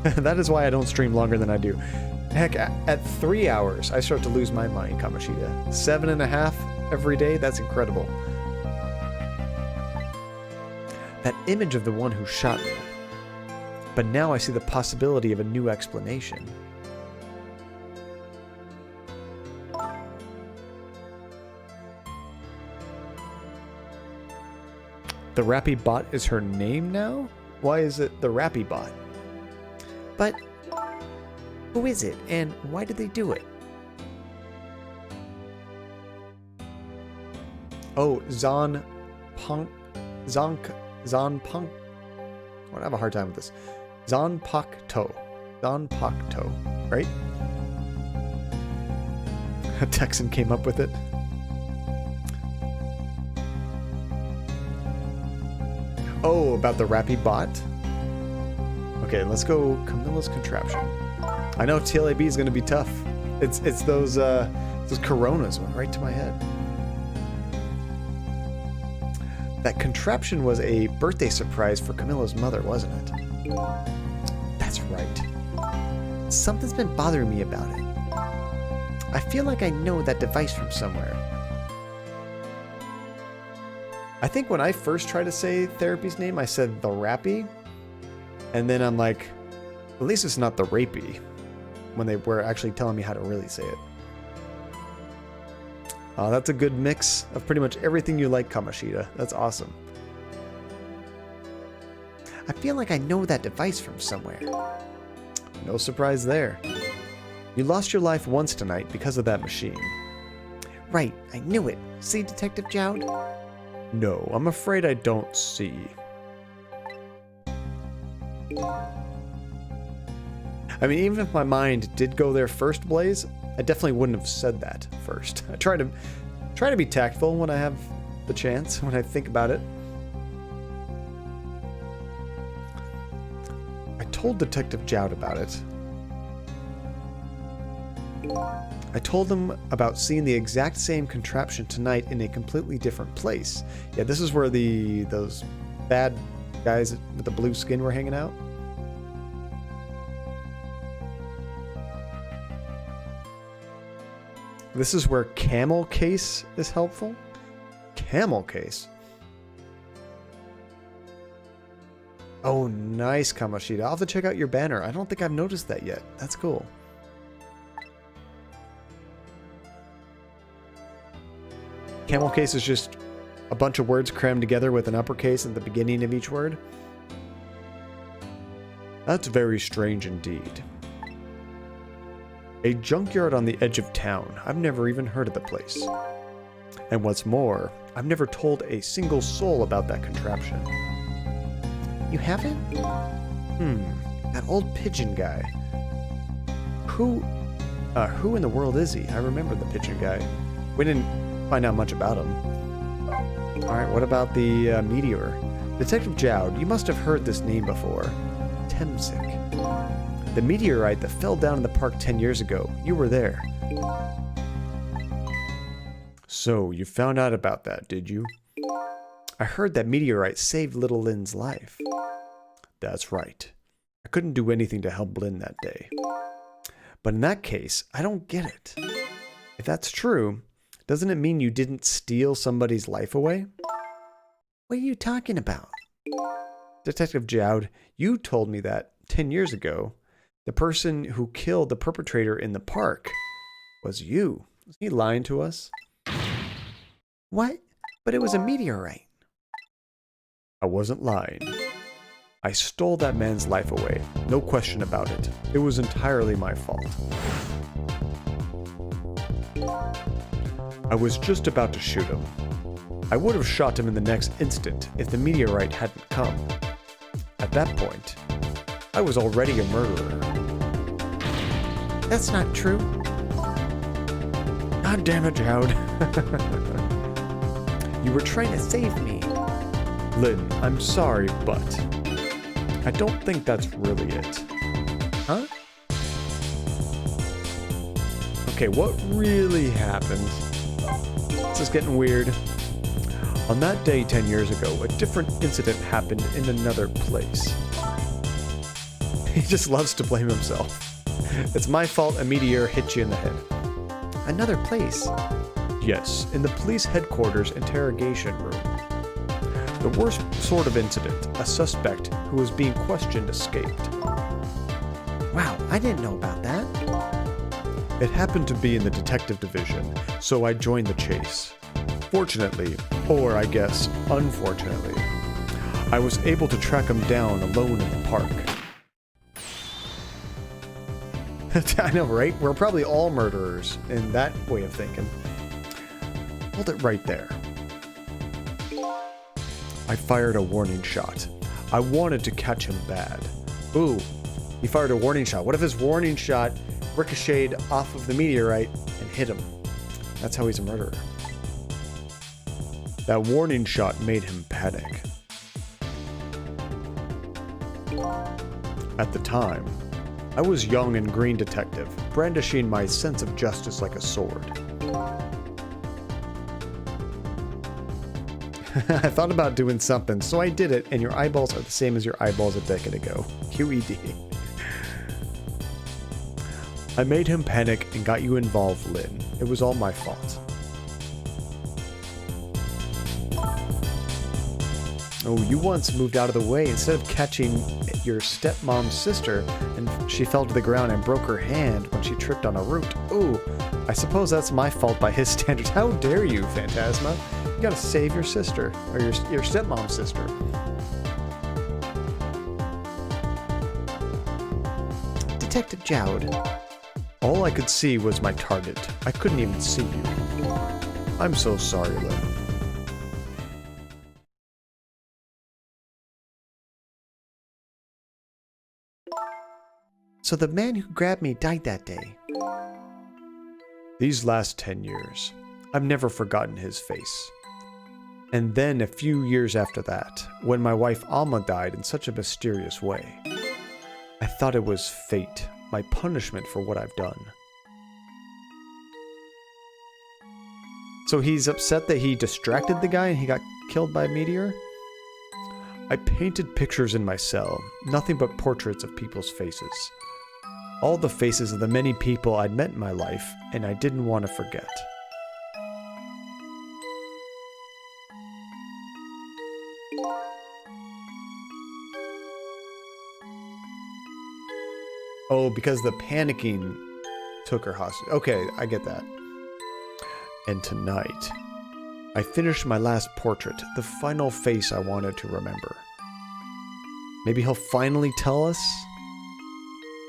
That is why I don't stream longer than I do. Heck, at 3 hours, I start to lose my mind, Kamoshida. 7.5 every day? That's incredible. That image of the one who shot me. But now I see the possibility of a new explanation. The Rappy Bot is her name now? Why is it the Rappy Bot? But who is it, and why did they do it? Oh, Zon Punk. I have a hard time with this. Zanpakuto, right? A Texan came up with it. Oh, about the Rappy Bot? Okay, let's go Camilla's contraption. I know TLAB is going to be tough. It's those Coronas went right to my head. That contraption was a birthday surprise for Camilla's mother, wasn't it? That's right. Something's been bothering me about it. I feel like I know that device from somewhere. I think when I first tried to say Therapy's name, I said the Rappy. And then I'm like, at least it's not the Rapey. When they were actually telling me how to really say it. That's a good mix of pretty much everything you like, Kamoshida. That's awesome. I feel like I know that device from somewhere. No surprise there. You lost your life once tonight because of that machine. Right, I knew it. See, Detective Jowd? No, I'm afraid I don't see. I mean, even if my mind did go there first, Blaze, I definitely wouldn't have said that first. I try to be tactful when I have the chance, when I think about it. I told Detective Jowd about it. I told him about seeing the exact same contraption tonight in a completely different place. Yeah, this is where those bad guys with the blue skin were hanging out. This is where camel case is helpful? Camel case? Oh, nice, Kamoshida. I'll have to check out your banner. I don't think I've noticed that yet. That's cool. Camel case is just a bunch of words crammed together with an uppercase at the beginning of each word. That's very strange indeed. A junkyard on the edge of town. I've never even heard of the place. And what's more, I've never told a single soul about that contraption. You haven't? That old pigeon guy. Who in the world is he? I remember the pigeon guy. We didn't find out much about him. Alright, what about the meteor? Detective Jowd, you must have heard this name before. Temsik. The meteorite that fell down in the park 10 years ago. You were there. So, you found out about that, did you? I heard that meteorite saved little Lynn's life. That's right. I couldn't do anything to help Lynn that day. But in that case, I don't get it. If that's true, doesn't it mean you didn't steal somebody's life away? What are you talking about? Detective Jowd, you told me that 10 years ago, the person who killed the perpetrator in the park was you. Was he lying to us? What? But it was a meteorite. I wasn't lying. I stole that man's life away. No question about it. It was entirely my fault. I was just about to shoot him. I would have shot him in the next instant if the meteorite hadn't come. At that point, I was already a murderer. That's not true. God damn it, Jowd. You were trying to save me. Lynn, I'm sorry, but I don't think that's really it. Huh? Okay, what really happened? This is getting weird. On that day 10 years ago, a different incident happened in another place. He just loves to blame himself. It's my fault a meteor hit you in the head. Another place? Yes, in the police headquarters interrogation room. The worst sort of incident, a suspect who was being questioned escaped. Wow, I didn't know about that. It happened to be in the detective division, so I joined the chase. Fortunately, or I guess unfortunately, I was able to track him down alone in the park. I know, right? We're probably all murderers in that way of thinking. Hold it right there. I fired a warning shot. I wanted to catch him bad. Ooh, he fired a warning shot. What if his warning shot ricocheted off of the meteorite and hit him? That's how he's a murderer. That warning shot made him panic. At the time, I was young and green detective, brandishing my sense of justice like a sword. I thought about doing something, so I did it, and your eyeballs are the same as your eyeballs a decade ago. QED. I made him panic and got you involved, Lynn. It was all my fault. Oh, you once moved out of the way instead of catching your stepmom's sister, and she fell to the ground and broke her hand when she tripped on a root. Ooh, I suppose that's my fault by his standards. How dare you, Phantasma? You gotta save your sister, or your stepmom's sister. Detective Jowd. All I could see was my target. I couldn't even see you. I'm so sorry, Lynn. So the man who grabbed me died that day. These last 10 years, I've never forgotten his face. And then a few years after that, when my wife Alma died in such a mysterious way, I thought it was fate, my punishment for what I've done. So he's upset that he distracted the guy and he got killed by a meteor? I painted pictures in my cell, nothing but portraits of people's faces. All the faces of the many people I'd met in my life, and I didn't want to forget. Oh, because the panicking took her hostage. Okay, I get that. And tonight, I finished my last portrait, the final face I wanted to remember. Maybe he'll finally tell us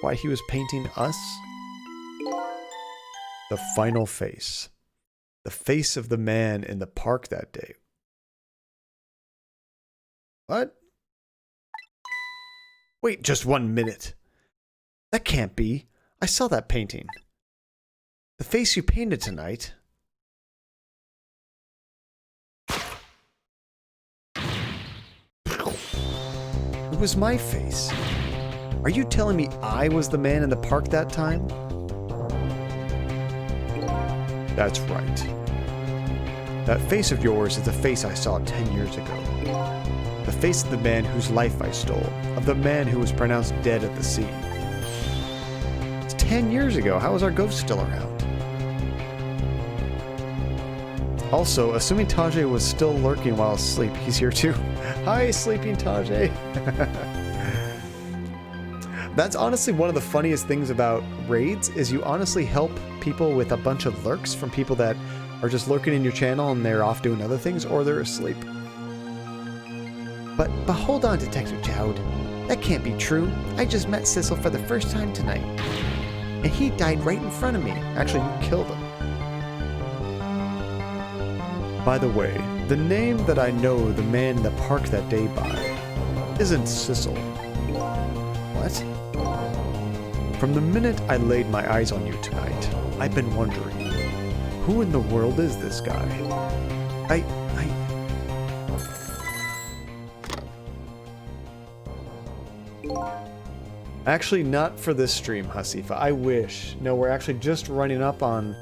why he was painting us? The final face. The face of the man in the park that day. What? Wait just 1 minute. That can't be. I saw that painting. The face you painted tonight. It was my face. Are you telling me I was the man in the park that time? That's right. That face of yours is the face I saw 10 years ago. The face of the man whose life I stole. Of the man who was pronounced dead at the scene. It's 10 years ago. How is our ghost still around? Also, assuming Tajay was still lurking while asleep, he's here too. Hi, sleeping Tajay. That's honestly one of the funniest things about raids, is you honestly help people with a bunch of lurks from people that are just lurking in your channel and they're off doing other things, or they're asleep. But hold on, Detective Jowd. That can't be true. I just met Sissel for the first time tonight. And he died right in front of me. Actually, you killed him. By the way, the name that I know the man in the park that day by isn't Sissel. What? From the minute I laid my eyes on you tonight, I've been wondering, who in the world is this guy? Actually, not for this stream, Hasifa. I wish. No, we're actually just running up on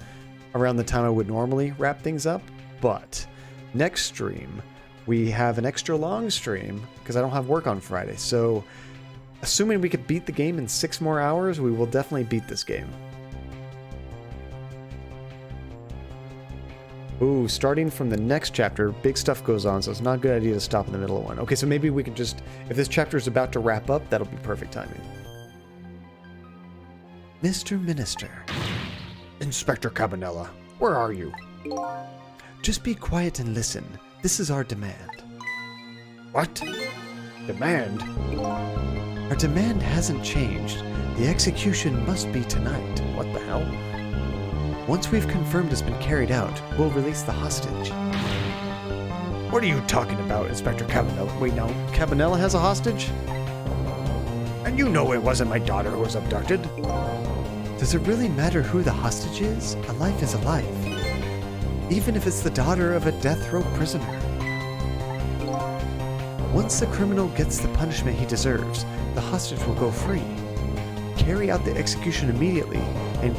around the time I would normally wrap things up. But next stream, we have an extra long stream because I don't have work on Friday. So assuming we could beat the game in 6 more hours, we will definitely beat this game. Ooh, starting from the next chapter, big stuff goes on, so it's not a good idea to stop in the middle of one. Okay, so maybe we can just, if this chapter is about to wrap up, that'll be perfect timing. Mr. Minister. Inspector Cabanela, where are you? Just be quiet and listen. This is our demand. What? Demand? Our demand hasn't changed. The execution must be tonight. What the hell? Once we've confirmed it's been carried out, we'll release the hostage. What are you talking about, Inspector Cabanela? Wait, no, Cabanela has a hostage? And you know it wasn't my daughter who was abducted. Does it really matter who the hostage is? A life is a life. Even if it's the daughter of a death row prisoner. Once the criminal gets the punishment he deserves, the hostage will go free. Carry out the execution immediately and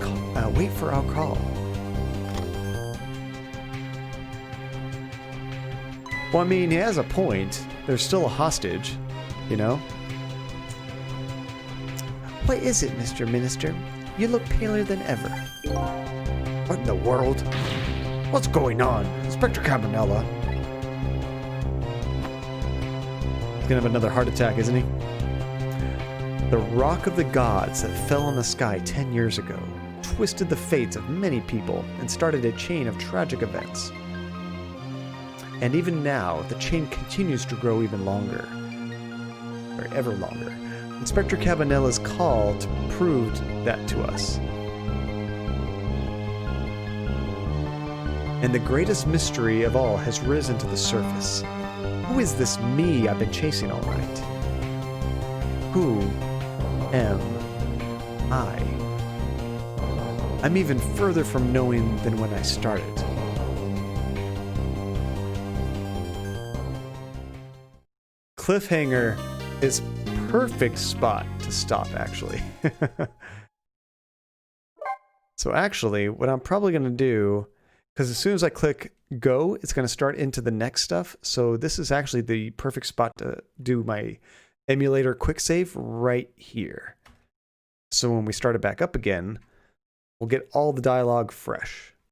wait for our call. Well, I mean, he has a point. There's still a hostage, you know? What is it, Mr. Minister? You look paler than ever. What in the world? What's going on? Inspector Cabanela. He's gonna have another heart attack, isn't he? The rock of the gods that fell on the sky 10 years ago twisted the fates of many people and started a chain of tragic events. And even now, the chain continues to grow even longer. Or ever longer. Inspector Cabanela's call proved that to us. And the greatest mystery of all has risen to the surface. Who is this me I've been chasing all night? Who am I? I'm even further from knowing than when I started. Cliffhanger is perfect spot to stop, actually. So actually, what I'm probably going to do, because as soon as I click go, it's going to start into the next stuff. So this is actually the perfect spot to do my emulator quick save right here. So when we start it back up again, we'll get all the dialogue fresh.